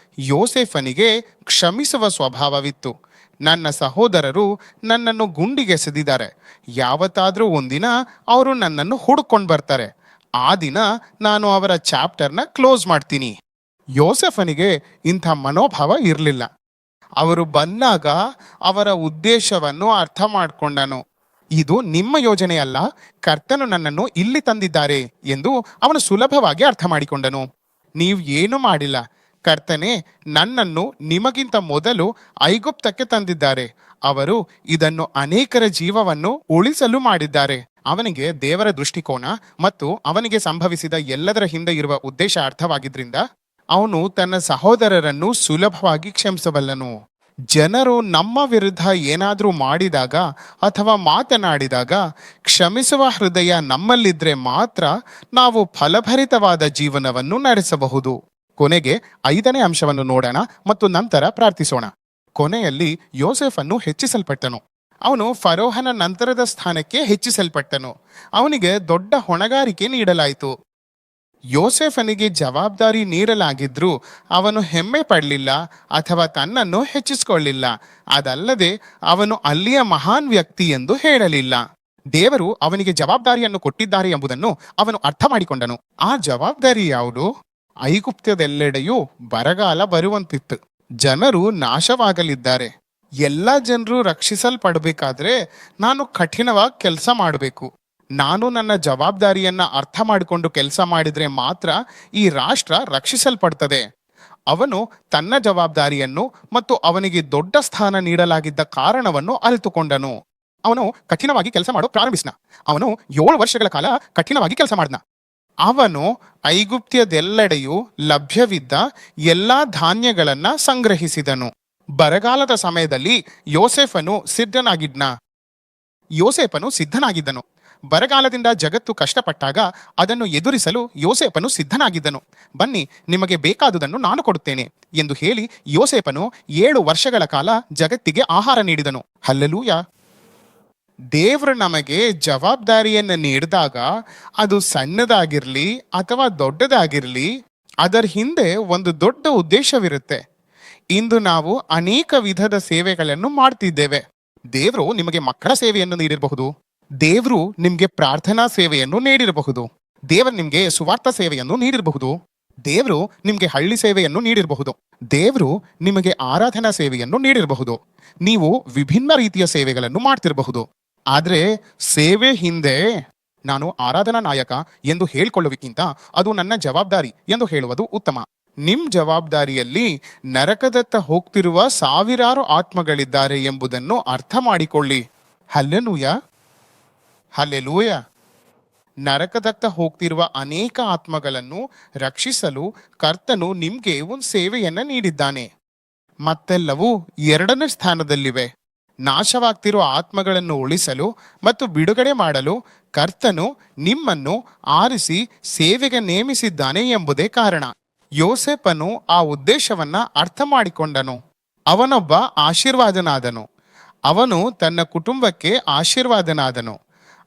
ಯೋಸೇಫನಿಗೆ ಕ್ಷಮಿಸುವ ಸ್ವಭಾವವಿತ್ತು. ನನ್ನ ಸಹೋದರರು ನನ್ನನ್ನು ಗುಂಡಿಗೆಸೆದಿದ್ದಾರೆ, ಯಾವತ್ತಾದ್ರೂ ಒಂದಿನ ಅವರು ನನ್ನನ್ನು ಹುಡುಕೊಂಡು ಬರ್ತಾರೆ, ಆ ದಿನ ನಾನು ಅವರ ಚಾಪ್ಟರ್ನ ಕ್ಲೋಸ್ ಮಾಡ್ತೀನಿ. ಯೋಸೆಫನಿಗೆ ಇಂಥ ಮನೋಭಾವ ಇರಲಿಲ್ಲ. ಅವರು ಬಂದಾಗ ಅವರ ಉದ್ದೇಶವನ್ನು ಅರ್ಥ ಮಾಡಿಕೊಂಡನು. ಇದು ನಿಮ್ಮ ಯೋಜನೆಯಲ್ಲ, ಕರ್ತನು ನನ್ನನ್ನು ಇಲ್ಲಿ ತಂದಿದ್ದಾರೆ ಎಂದು ಅವನು ಸುಲಭವಾಗಿ ಅರ್ಥ ಮಾಡಿಕೊಂಡನು. ನೀವು ಏನು ಮಾಡಿಲ್ಲ, ಕರ್ತನೇ ನನ್ನನ್ನು ನಿಮಗಿಂತ ಮೊದಲು ಐಗುಪ್ತಕ್ಕೆ ತಂದಿದ್ದಾರೆ, ಅವರು ಇದನ್ನು ಅನೇಕರ ಜೀವವನ್ನು ಉಳಿಸಲು ಮಾಡಿದ್ದಾರೆ. ಅವನಿಗೆ ದೇವರ ದೃಷ್ಟಿಕೋನ ಮತ್ತು ಅವನಿಗೆ ಸಂಭವಿಸಿದ ಎಲ್ಲದರ ಹಿಂದೆ ಇರುವ ಉದ್ದೇಶ ಅರ್ಥವಾಗಿದ್ರಿಂದ ಅವನು ತನ್ನ ಸಹೋದರರನ್ನು ಸುಲಭವಾಗಿ ಕ್ಷಮಿಸಬಲ್ಲನು. ಜನರು ನಮ್ಮ ವಿರುದ್ಧ ಏನಾದರೂ ಮಾಡಿದಾಗ ಅಥವಾ ಮಾತನಾಡಿದಾಗ ಕ್ಷಮಿಸುವ ಹೃದಯ ನಮ್ಮಲ್ಲಿದ್ರೆ ಮಾತ್ರ ನಾವು ಫಲಭರಿತವಾದ ಜೀವನವನ್ನು ನಡೆಸಬಹುದು. ಕೊನೆಗೆ 5ನೇ ಅಂಶವನ್ನು ನೋಡೋಣ ಮತ್ತು ನಂತರ ಪ್ರಾರ್ಥಿಸೋಣ. ಕೊನೆಯಲ್ಲಿ ಯೋಸೇಫನ್ನು ಹೆಚ್ಚಿಸಲ್ಪಟ್ಟನು. ಅವನು ಫರೋಹನ ನಂತರದ ಸ್ಥಾನಕ್ಕೆ ಹೆಚ್ಚಿಸಲ್ಪಟ್ಟನು. ಅವನಿಗೆ ದೊಡ್ಡ ಹೊಣೆಗಾರಿಕೆ ನೀಡಲಾಯಿತು. ಯೋಸೇಫನಿಗೆ ಜವಾಬ್ದಾರಿ ನೀಡಲಾಗಿದ್ರೂ ಅವನು ಹೆಮ್ಮೆ ಪಡಲಿಲ್ಲ ಅಥವಾ ತನ್ನನ್ನು ಹೆಚ್ಚಿಸಿಕೊಳ್ಳಿಲ್ಲ. ಅದಲ್ಲದೆ ಅವನು ಅಲ್ಲಿಯ ಮಹಾನ್ ವ್ಯಕ್ತಿ ಎಂದು ಹೇಳಲಿಲ್ಲ. ದೇವರು ಅವನಿಗೆ ಜವಾಬ್ದಾರಿಯನ್ನು ಕೊಟ್ಟಿದ್ದಾರೆ ಎಂಬುದನ್ನು ಅವನು ಅರ್ಥ ಮಾಡಿಕೊಂಡನು. ಆ ಜವಾಬ್ದಾರಿ ಯಾವುದು? ಐಗುಪ್ತದೆಲ್ಲೆಡೆಯೂ ಬರಗಾಲ ಬರುವಂತಿತ್ತು. ಜನರು ನಾಶವಾಗಲಿದ್ದಾರೆ. ಎಲ್ಲ ಜನರು ರಕ್ಷಿಸಲ್ಪಡಬೇಕಾದ್ರೆ ನಾನು ಕಠಿಣವಾಗಿ ಕೆಲಸ ಮಾಡಬೇಕು. ನಾನು ನನ್ನ ಜವಾಬ್ದಾರಿಯನ್ನ ಅರ್ಥ ಮಾಡಿಕೊಂಡು ಕೆಲಸ ಮಾಡಿದ್ರೆ ಮಾತ್ರ ಈ ರಾಷ್ಟ್ರ ರಕ್ಷಿಸಲ್ಪಡ್ತದೆ. ಅವನು ತನ್ನ ಜವಾಬ್ದಾರಿಯನ್ನು ಮತ್ತು ಅವನಿಗೆ ದೊಡ್ಡ ಸ್ಥಾನ ನೀಡಲಾಗಿದ್ದ ಕಾರಣವನ್ನು ಅರಿತುಕೊಂಡನು. ಅವನು ಕಠಿಣವಾಗಿ ಕೆಲಸ ಮಾಡೋ ಪ್ರಾರಂಭಿಸಿದ. ಅವನು 7 ವರ್ಷಗಳ ಕಾಲ ಕಠಿಣವಾಗಿ ಕೆಲಸ ಮಾಡಿದ. ಅವನು ಐಗುಪ್ತ್ಯದೆಲ್ಲೆಡೆಯೂ ಲಭ್ಯವಿದ್ದ ಎಲ್ಲಾ ಧಾನ್ಯಗಳನ್ನ ಸಂಗ್ರಹಿಸಿದನು. ಬರಗಾಲದ ಸಮಯದಲ್ಲಿ ಯೋಸೇಫನು ಸಿದ್ಧನಾಗಿದ್ದನು. ಬರಗಾಲದಿಂದ ಜಗತ್ತು ಕಷ್ಟಪಟ್ಟಾಗ ಅದನ್ನು ಎದುರಿಸಲು ಯೋಸೇಫನು ಸಿದ್ಧನಾಗಿದ್ದನು. ಬನ್ನಿ, ನಿಮಗೆ ಬೇಕಾದುದನ್ನು ನಾನು ಕೊಡುತ್ತೇನೆ ಎಂದು ಹೇಳಿ ಯೋಸೇಫನು 7 ವರ್ಷಗಳ ಕಾಲ ಜಗತ್ತಿಗೆ ಆಹಾರ ನೀಡಿದನು. ಹಲ್ಲೆಲೂಯಾ. ದೇವರು ನಮಗೆ ಜವಾಬ್ದಾರಿಯನ್ನು ನೀಡಿದಾಗ ಅದು ಸಣ್ಣದಾಗಿರ್ಲಿ ಅಥವಾ ದೊಡ್ಡದಾಗಿರ್ಲಿ, ಅದರ ಹಿಂದೆ ಒಂದು ದೊಡ್ಡ ಉದ್ದೇಶವಿರುತ್ತೆ. ಇಂದು ನಾವು ಅನೇಕ ವಿಧದ ಸೇವೆಗಳನ್ನು ಮಾಡ್ತಿದ್ದೇವೆ. ದೇವರು ನಿಮಗೆ ಮಕ್ಕಳ ಸೇವೆಯನ್ನು ನೀಡಿರಬಹುದು, ದೇವರು ನಿಮ್ಗೆ ಪ್ರಾರ್ಥನಾ ಸೇವೆಯನ್ನು ನೀಡಿರಬಹುದು, ದೇವರು ನಿಮ್ಗೆ ಸುವಾರ್ಥ ಸೇವೆಯನ್ನು ನೀಡಿರಬಹುದು, ದೇವರು ನಿಮ್ಗೆ ಹಳ್ಳಿ ಸೇವೆಯನ್ನು ನೀಡಿರಬಹುದು, ದೇವರು ನಿಮಗೆ ಆರಾಧನಾ ಸೇವೆಯನ್ನು ನೀಡಿರಬಹುದು. ನೀವು ವಿಭಿನ್ನ ರೀತಿಯ ಸೇವೆಗಳನ್ನು ಮಾಡ್ತಿರಬಹುದು. ಆದ್ರೆ ಸೇವೆ ಹಿಂದೆ ನಾನು ಆರಾಧನಾ ನಾಯಕ ಎಂದು ಹೇಳ್ಕೊಳ್ಳುವುದಕ್ಕಿಂತ ಅದು ನನ್ನ ಜವಾಬ್ದಾರಿ ಎಂದು ಹೇಳುವುದು ಉತ್ತಮ. ನಿಮ್ ಜವಾಬ್ದಾರಿಯಲ್ಲಿ ನರಕದತ್ತ ಹೋಗ್ತಿರುವ ಸಾವಿರಾರು ಆತ್ಮಗಳಿದ್ದಾರೆ ಎಂಬುದನ್ನು ಅರ್ಥ ಮಾಡಿಕೊಳ್ಳಿ. Hallelujah, hallelujah. ನರಕದತ್ತ ಹೋಗ್ತಿರುವ ಅನೇಕ ಆತ್ಮಗಳನ್ನು ರಕ್ಷಿಸಲು ಕರ್ತನು ನಿಮ್ಗೆ ಒಂದು ಸೇವೆಯನ್ನ ನೀಡಿದ್ದಾನೆ. ಮತ್ತೆಲ್ಲವೂ 2ನೇ ಸ್ಥಾನದಲ್ಲಿವೆ. ನಾಶವಾಗ್ತಿರುವ ಆತ್ಮಗಳನ್ನು ಉಳಿಸಲು ಮತ್ತು ಬಿಡುಗಡೆ ಮಾಡಲು ಕರ್ತನು ನಿಮ್ಮನ್ನು ಆರಿಸಿ ಸೇವೆಗೆ ನೇಮಿಸಿದ್ದಾನೆ ಎಂಬುದೇ ಕಾರಣ. ಯೋಸೇಫನು ಆ ಉದ್ದೇಶವನ್ನ ಅರ್ಥ ಮಾಡಿಕೊಂಡನು. ಅವನೊಬ್ಬ ಆಶೀರ್ವಾದನಾದನು. ಅವನು ತನ್ನ ಕುಟುಂಬಕ್ಕೆ ಆಶೀರ್ವಾದನಾದನು.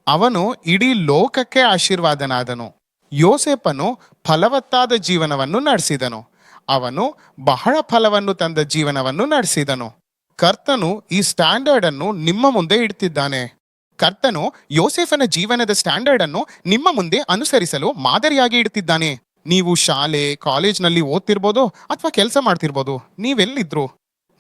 ಅವನು ಇಡೀ ಲೋಕಕ್ಕೆ ಆಶೀರ್ವಾದನಾದನು. ಯೋಸೇಫನು ಫಲವತ್ತಾದ ಜೀವನವನ್ನು ನಡೆಸಿದನು. ಅವನು ಬಹಳ ಫಲವನ್ನು ತಂದ ಜೀವನವನ್ನು ನಡೆಸಿದನು. ಕರ್ತನು ಈ ಸ್ಟ್ಯಾಂಡರ್ಡ್ ಅನ್ನು ನಿಮ್ಮ ಮುಂದೆ ಇಡ್ತಿದ್ದಾನೆ. ಕರ್ತನು ಯೋಸೇಫನ ಜೀವನದ ಸ್ಟ್ಯಾಂಡರ್ಡ್ ಅನ್ನು ನಿಮ್ಮ ಮುಂದೆ ಅನುಸರಿಸಲು ಮಾದರಿಯಾಗಿ ಇಡ್ತಿದ್ದಾನೆ. ನೀವು ಶಾಲೆ ಕಾಲೇಜ್ನಲ್ಲಿ ಓದ್ತಿರ್ಬೋದು ಅಥವಾ ಕೆಲಸ ಮಾಡ್ತಿರ್ಬೋದು.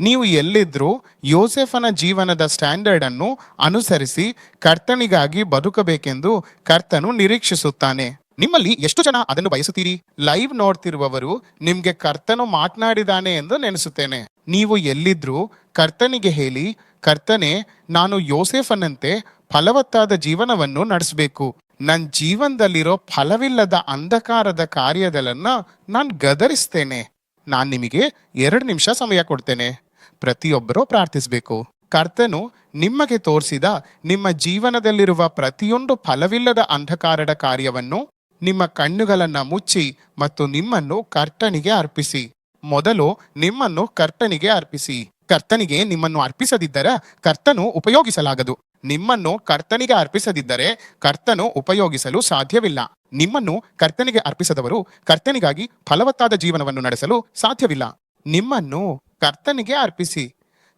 ನೀವು ಎಲ್ಲಿದ್ರು ಯೋಸೇಫನ ಜೀವನದ ಸ್ಟ್ಯಾಂಡರ್ಡ್ ಅನ್ನು ಅನುಸರಿಸಿ ಕರ್ತನಿಗಾಗಿ ಬದುಕಬೇಕೆಂದು ಕರ್ತನು ನಿರೀಕ್ಷಿಸುತ್ತಾನೆ. ನಿಮ್ಮಲ್ಲಿ ಎಷ್ಟು ಜನ ಅದನ್ನು ಬಯಸುತ್ತೀರಿ? ಲೈವ್ ನೋಡ್ತಿರುವವರು ನಿಮ್ಗೆ ಕರ್ತನು ಮಾತನಾಡಿದಾನೆ ಎಂದು ನೆನೆಸುತ್ತೇನೆ. ನೀವು ಎಲ್ಲಿದ್ರು ಕರ್ತನಿಗೆ ಹೇಳಿ, ಕರ್ತನೆ, ನಾನು ಯೋಸೇಫನಂತೆ ಫಲವತ್ತಾದ ಜೀವನವನ್ನು ನಡೆಸಬೇಕು. ನನ್ನ ಜೀವನದಲ್ಲಿರೋ ಫಲವಿಲ್ಲದ ಅಂಧಕಾರದ ಕಾರ್ಯಗಳನ್ನ ನಾನು ಗದರಿಸ್ತೇನೆ. ನಾನು ನಿಮಗೆ 2 ನಿಮಿಷ ಸಮಯ ಕೊಡ್ತೇನೆ. ಪ್ರತಿಯೊಬ್ಬರೂ ಪ್ರಾರ್ಥಿಸಬೇಕು. ಕರ್ತನು ನಿಮಗೆ ತೋರಿಸಿದ ನಿಮ್ಮ ಜೀವನದಲ್ಲಿರುವ ಪ್ರತಿಯೊಂದು ಫಲವಿಲ್ಲದ ಅಂಧಕಾರದ ಕಾರ್ಯವನ್ನು ನಿಮ್ಮ ಕಣ್ಣುಗಳನ್ನ ಮುಚ್ಚಿ ಮತ್ತು ನಿಮ್ಮನ್ನು ಕರ್ತನಿಗೆ ಅರ್ಪಿಸಿ. ಮೊದಲು ನಿಮ್ಮನ್ನು ಕರ್ತನಿಗೆ ಅರ್ಪಿಸಿ. ಕರ್ತನಿಗೆ ನಿಮ್ಮನ್ನು ಅರ್ಪಿಸದಿದ್ದರೆ ಕರ್ತನು ಉಪಯೋಗಿಸಲಾಗದು. ನಿಮ್ಮನ್ನು ಕರ್ತನಿಗೆ ಅರ್ಪಿಸದಿದ್ದರೆ ಕರ್ತನು ಉಪಯೋಗಿಸಲು ಸಾಧ್ಯವಿಲ್ಲ. ನಿಮ್ಮನ್ನು ಕರ್ತನಿಗೆ ಅರ್ಪಿಸದವರು ಕರ್ತನಿಗಾಗಿ ಫಲವತ್ತಾದ ಜೀವನವನ್ನು ನಡೆಸಲು ಸಾಧ್ಯವಿಲ್ಲ. ನಿಮ್ಮನ್ನು ಕರ್ತನಿಗೆ ಅರ್ಪಿಸಿ.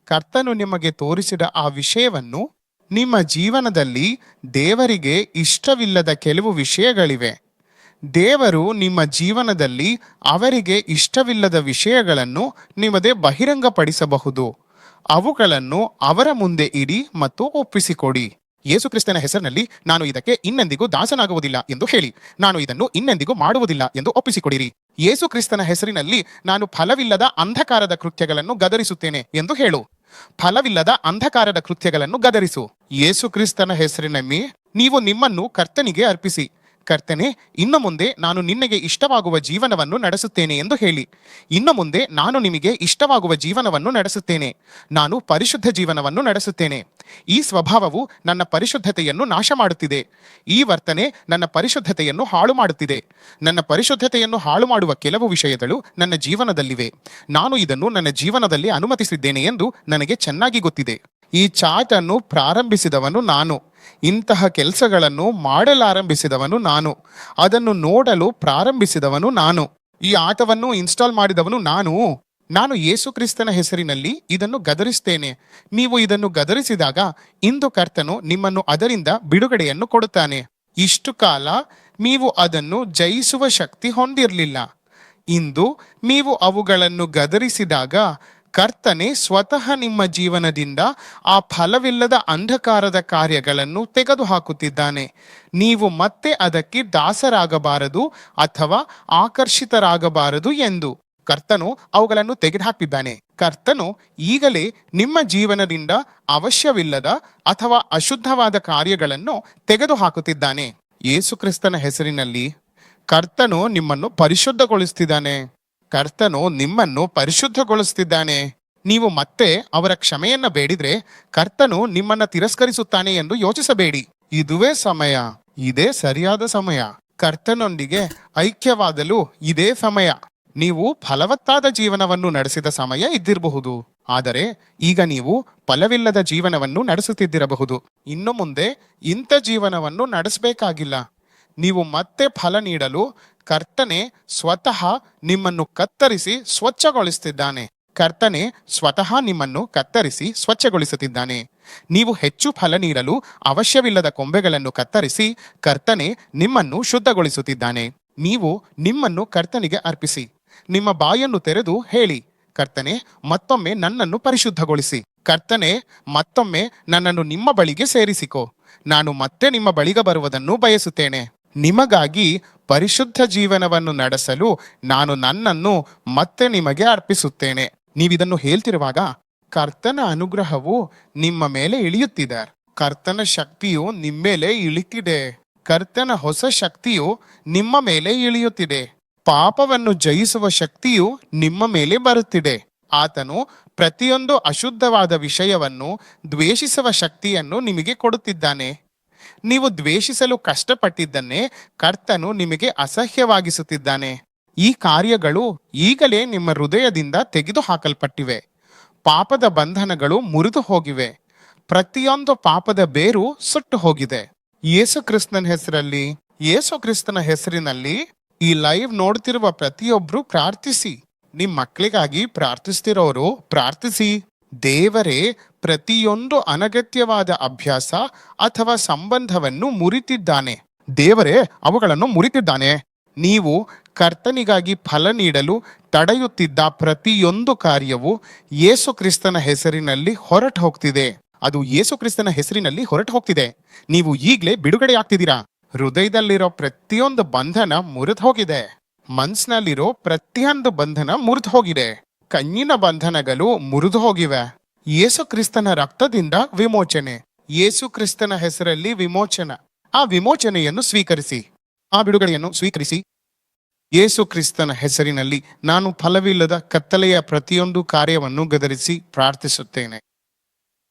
ಕರ್ತನು ನಿಮಗೆ ತೋರಿಸಿದ ಆ ವಿಷಯವನ್ನು, ನಿಮ್ಮ ಜೀವನದಲ್ಲಿ ದೇವರಿಗೆ ಇಷ್ಟವಿಲ್ಲದ ಕೆಲವು ವಿಷಯಗಳಿವೆ. ದೇವರು ನಿಮ್ಮ ಜೀವನದಲ್ಲಿ ಅವರಿಗೆ ಇಷ್ಟವಿಲ್ಲದ ವಿಷಯಗಳನ್ನು ನಿಮಗೆ ಬಹಿರಂಗಪಡಿಸಬಹುದು. ಅವುಗಳನ್ನು ಅವರ ಮುಂದೆ ಇಡಿ ಮತ್ತು ಒಪ್ಪಿಸಿಕೊಡಿ. ಯೇಸು ಕ್ರಿಸ್ತನ ಹೆಸರಿನಲ್ಲಿ ನಾನು ಇದಕ್ಕೆ ಇನ್ನೆಂದಿಗೂ ದಾಸನಾಗುವುದಿಲ್ಲ ಎಂದು ಹೇಳಿ, ನಾನು ಇದನ್ನು ಇನ್ನೆಂದಿಗೂ ಮಾಡುವುದಿಲ್ಲ ಎಂದು ಒಪ್ಪಿಸಿಕೊಡಿರಿ. ಯೇಸು ಕ್ರಿಸ್ತನ ಹೆಸರಿನಲ್ಲಿ ನಾನು ಫಲವಿಲ್ಲದ ಅಂಧಕಾರದ ಕೃತ್ಯಗಳನ್ನು ಗದರಿಸುತ್ತೇನೆ ಎಂದು ಹೇಳು. ಫಲವಿಲ್ಲದ ಅಂಧಕಾರದ ಕೃತ್ಯಗಳನ್ನು ಗದರಿಸು. ಯೇಸು ಕ್ರಿಸ್ತನ ಹೆಸರಿನಲ್ಲಿ ನೀವು ನಿಮ್ಮನ್ನು ಕರ್ತನಿಗೆ ಅರ್ಪಿಸಿ. ಕರ್ತನೆ, ಇನ್ನು ಮುಂದೆ ನಾನು ನಿನಗೆ ಇಷ್ಟವಾಗುವ ಜೀವನವನ್ನು ನಡೆಸುತ್ತೇನೆ ಎಂದು ಹೇಳಿ. ಇನ್ನು ಮುಂದೆ ನಾನು ನಿಮಗೆ ಇಷ್ಟವಾಗುವ ಜೀವನವನ್ನು ನಡೆಸುತ್ತೇನೆ. ನಾನು ಪರಿಶುದ್ಧ ಜೀವನವನ್ನು ನಡೆಸುತ್ತೇನೆ. ಈ ಸ್ವಭಾವವು ನನ್ನ ಪರಿಶುದ್ಧತೆಯನ್ನು ನಾಶ ಮಾಡುತ್ತಿದೆ. ಈ ವರ್ತನೆ ನನ್ನ ಪರಿಶುದ್ಧತೆಯನ್ನು ಹಾಳು ಮಾಡುತ್ತಿದೆ. ನನ್ನ ಪರಿಶುದ್ಧತೆಯನ್ನು ಹಾಳು ಮಾಡುವ ಕೆಲವು ವಿಷಯಗಳು ನನ್ನ ಜೀವನದಲ್ಲಿವೆ. ನಾನು ಇದನ್ನು ನನ್ನ ಜೀವನದಲ್ಲಿ ಅನುಮತಿಸಿದ್ದೇನೆ ಎಂದು ನನಗೆ ಚೆನ್ನಾಗಿ ಗೊತ್ತಿದೆ. ಈ ಚಾಟ್ ಅನ್ನು ಪ್ರಾರಂಭಿಸಿದವನು ನಾನು. ಇಂತಹ ಕೆಲಸಗಳನ್ನು ಮಾಡಲಾರಂಭಿಸಿದವನು ನಾನು. ಅದನ್ನು ನೋಡಲು ಪ್ರಾರಂಭಿಸಿದವನು ನಾನು. ಈ ಆಟವನ್ನು ಇನ್ಸ್ಟಾಲ್ ಮಾಡಿದವನು ನಾನು ಯೇಸು ಕ್ರಿಸ್ತನ ಹೆಸರಿನಲ್ಲಿ ಇದನ್ನು ಗದರಿಸ್ತೇನೆ. ನೀವು ಇದನ್ನು ಗದರಿಸಿದಾಗ ಇಂದು ಕರ್ತನು ನಿಮ್ಮನ್ನು ಅದರಿಂದ ಬಿಡುಗಡೆಯನ್ನು ಕೊಡುತ್ತಾನೆ. ಇಷ್ಟು ಕಾಲ ನೀವು ಅದನ್ನು ಜಯಿಸುವ ಶಕ್ತಿ ಹೊಂದಿರಲಿಲ್ಲ. ಇಂದು ನೀವು ಅವುಗಳನ್ನು ಗದರಿಸಿದಾಗ ಕರ್ತನೆ ಸ್ವತಃ ನಿಮ್ಮ ಜೀವನದಿಂದ ಆ ಫಲವಿಲ್ಲದ ಅಂಧಕಾರದ ಕಾರ್ಯಗಳನ್ನು ತೆಗೆದುಹಾಕುತ್ತಿದ್ದಾನೆ. ನೀವು ಮತ್ತೆ ಅದಕ್ಕೆ ದಾಸರಾಗಬಾರದು ಅಥವಾ ಆಕರ್ಷಿತರಾಗಬಾರದು ಎಂದು ಕರ್ತನು ಅವುಗಳನ್ನು ತೆಗೆದುಹಾಕಿದ್ದಾನೆ. ಕರ್ತನು ಈಗಲೇ ನಿಮ್ಮ ಜೀವನದಿಂದ ಅವಶ್ಯವಿಲ್ಲದ ಅಥವಾ ಅಶುದ್ಧವಾದ ಕಾರ್ಯಗಳನ್ನು ತೆಗೆದುಹಾಕುತ್ತಿದ್ದಾನೆ. ಯೇಸು ಕ್ರಿಸ್ತನ ಹೆಸರಿನಲ್ಲಿ ಕರ್ತನು ನಿಮ್ಮನ್ನು ಪರಿಶುದ್ಧಗೊಳಿಸುತ್ತಿದ್ದಾನೆ. ಕರ್ತನು ನಿಮ್ಮನ್ನು ಪರಿಶುದ್ಧಗೊಳಿಸುತ್ತಿದ್ದಾನೆ. ನೀವು ಮತ್ತೆ ಅವರ ಕ್ಷಮೆಯನ್ನ ಬೇಡಿದ್ರೆ ಕರ್ತನು ನಿಮ್ಮನ್ನ ತಿರಸ್ಕರಿಸುತ್ತಾನೆ ಎಂದು ಯೋಚಿಸಬೇಡಿ. ಇದುವೇ ಸಮಯ. ಇದೇ ಸರಿಯಾದ ಸಮಯ. ಕರ್ತನೊಂದಿಗೆ ಐಕ್ಯವಾದಲು ಇದೇ ಸಮಯ. ನೀವು ಫಲವತ್ತಾದ ಜೀವನವನ್ನು ನಡೆಸಿದ ಸಮಯ ಇದ್ದಿರಬಹುದು. ಆದರೆ ಈಗ ನೀವು ಫಲವಿಲ್ಲದ ಜೀವನವನ್ನು ನಡೆಸುತ್ತಿದ್ದಿರಬಹುದು. ಇನ್ನು ಮುಂದೆ ಇಂಥ ಜೀವನವನ್ನು ನಡೆಸಬೇಕಾಗಿಲ್ಲ. ನೀವು ಮತ್ತೆ ಫಲ ನೀಡಲು ಕರ್ತನೆ ಸ್ವತಃ ನಿಮ್ಮನ್ನು ಕತ್ತರಿಸಿ ಸ್ವಚ್ಛಗೊಳಿಸುತ್ತಿದ್ದಾನೆ. ಕರ್ತನೆ ಸ್ವತಃ ನಿಮ್ಮನ್ನು ಕತ್ತರಿಸಿ ಸ್ವಚ್ಛಗೊಳಿಸುತ್ತಿದ್ದಾನೆ. ನೀವು ಹೆಚ್ಚು ಫಲ ನೀಡಲು ಅವಶ್ಯವಿಲ್ಲದ ಕೊಂಬೆಗಳನ್ನು ಕತ್ತರಿಸಿ ಕರ್ತನೆ ನಿಮ್ಮನ್ನು ಶುದ್ಧಗೊಳಿಸುತ್ತಿದ್ದಾನೆ. ನೀವು ನಿಮ್ಮನ್ನು ಕರ್ತನಿಗೆ ಅರ್ಪಿಸಿ. ನಿಮ್ಮ ಬಾಯನ್ನು ತೆರೆದು ಹೇಳಿ, ಕರ್ತನೆ ಮತ್ತೊಮ್ಮೆ ನನ್ನನ್ನು ಪರಿಶುದ್ಧಗೊಳಿಸಿ. ಕರ್ತನೆ ಮತ್ತೊಮ್ಮೆ ನನ್ನನ್ನು ನಿಮ್ಮ ಬಳಿಗೆ ಸೇರಿಸಿಕೋ. ನಾನು ಮತ್ತೆ ನಿಮ್ಮ ಬಳಿಗೆ ಬರುವುದನ್ನು ಬಯಸುತ್ತೇನೆ. ನಿಮಗಾಗಿ ಪರಿಶುದ್ಧ ಜೀವನವನ್ನು ನಡೆಸಲು ನಾನು ನನ್ನನ್ನು ಮತ್ತೆ ನಿಮಗೆ ಅರ್ಪಿಸುತ್ತೇನೆ. ನೀವಿದನ್ನು ಹೇಳ್ತಿರುವಾಗ ಕರ್ತನ ಅನುಗ್ರಹವು ನಿಮ್ಮ ಮೇಲೆ ಇಳಿಯುತ್ತಿದೆ. ಕರ್ತನ ಶಕ್ತಿಯು ನಿಮ್ಮ ಮೇಲೆ ಇಳಿತಿದೆ. ಕರ್ತನ ಹೊಸ ಶಕ್ತಿಯು ನಿಮ್ಮ ಮೇಲೆ ಇಳಿಯುತ್ತಿದೆ. ಪಾಪವನ್ನು ಜಯಿಸುವ ಶಕ್ತಿಯು ನಿಮ್ಮ ಮೇಲೆ ಬರುತ್ತಿದೆ. ಆತನು ಪ್ರತಿಯೊಂದು ಅಶುದ್ಧವಾದ ವಿಷಯವನ್ನು ದ್ವೇಷಿಸುವ ಶಕ್ತಿಯನ್ನು ನಿಮಗೆ ಕೊಡುತ್ತಿದ್ದಾನೆ. ನೀವು ದ್ವೇಷಿಸಲು ಕಷ್ಟಪಟ್ಟಿದ್ದನ್ನೇ ಕರ್ತನು ನಿಮಗೆ ಅಸಹ್ಯವಾಗಿಸುತ್ತಿದ್ದಾನೆ. ಈ ಕಾರ್ಯಗಳು ಈಗಲೇ ನಿಮ್ಮ ಹೃದಯದಿಂದ ತೆಗೆದು ಹಾಕಲ್ಪಟ್ಟಿವೆ. ಪಾಪದ ಬಂಧನಗಳು ಮುರಿದು ಹೋಗಿವೆ. ಪ್ರತಿಯೊಂದು ಪಾಪದ ಬೇರು ಸುಟ್ಟು ಹೋಗಿದೆ. ಯೇಸು ಕ್ರಿಸ್ತನ ಹೆಸರಿನಲ್ಲಿ ಈ ಲೈವ್ ನೋಡ್ತಿರುವ ಪ್ರತಿಯೊಬ್ರು ಪ್ರಾರ್ಥಿಸಿ. ನಿಮ್ ಮಕ್ಕಳಿಗಾಗಿ ಪ್ರಾರ್ಥಿಸ್ತಿರೋರು ಪ್ರಾರ್ಥಿಸಿ. ದೇವರೇ ಪ್ರತಿಯೊಂದು ಅನಗತ್ಯವಾದ ಅಭ್ಯಾಸ ಅಥವಾ ಸಂಬಂಧವನ್ನು ಮುರಿತಿದ್ದಾನೆ. ದೇವರೇ ಅವುಗಳನ್ನು ಮುರಿತಿದ್ದಾನೆ. ನೀವು ಕರ್ತನಿಗಾಗಿ ಫಲ ನೀಡಲು ತಡೆಯುತ್ತಿದ್ದ ಪ್ರತಿಯೊಂದು ಕಾರ್ಯವು ಯೇಸು ಕ್ರಿಸ್ತನ ಹೆಸರಿನಲ್ಲಿ ಹೊರಟು ಹೋಗ್ತಿದೆ. ಅದು ಯೇಸು ಕ್ರಿಸ್ತನ ಹೆಸರಿನಲ್ಲಿ ಹೊರಟು ಹೋಗ್ತಿದೆ. ನೀವು ಈಗ್ಲೇ ಬಿಡುಗಡೆ ಆಗ್ತಿದ್ದೀರಾ. ಹೃದಯದಲ್ಲಿರೋ ಪ್ರತಿಯೊಂದು ಬಂಧನ ಮುರಿದು ಹೋಗಿದೆ. ಮನ್ಸಿನಲ್ಲಿರೋ ಪ್ರತಿಯೊಂದು ಬಂಧನ ಮುರಿದು ಹೋಗಿದೆ. ಕಣ್ಣಿನ ಬಂಧನಗಳು ಮುರಿದು ಹೋಗಿವೆ. ಯೇಸು ಕ್ರಿಸ್ತನ ರಕ್ತದಿಂದ ವಿಮೋಚನೆ, ಯೇಸು ಕ್ರಿಸ್ತನ ಹೆಸರಲ್ಲಿ ವಿಮೋಚನ. ಆ ವಿಮೋಚನೆಯನ್ನು ಸ್ವೀಕರಿಸಿ, ಆ ಬಿಡುಗಡೆಯನ್ನು ಸ್ವೀಕರಿಸಿ. ಯೇಸು ಕ್ರಿಸ್ತನ ಹೆಸರಿನಲ್ಲಿ ನಾನು ಫಲವಿಲ್ಲದ ಕತ್ತಲೆಯ ಪ್ರತಿಯೊಂದು ಕಾರ್ಯವನ್ನು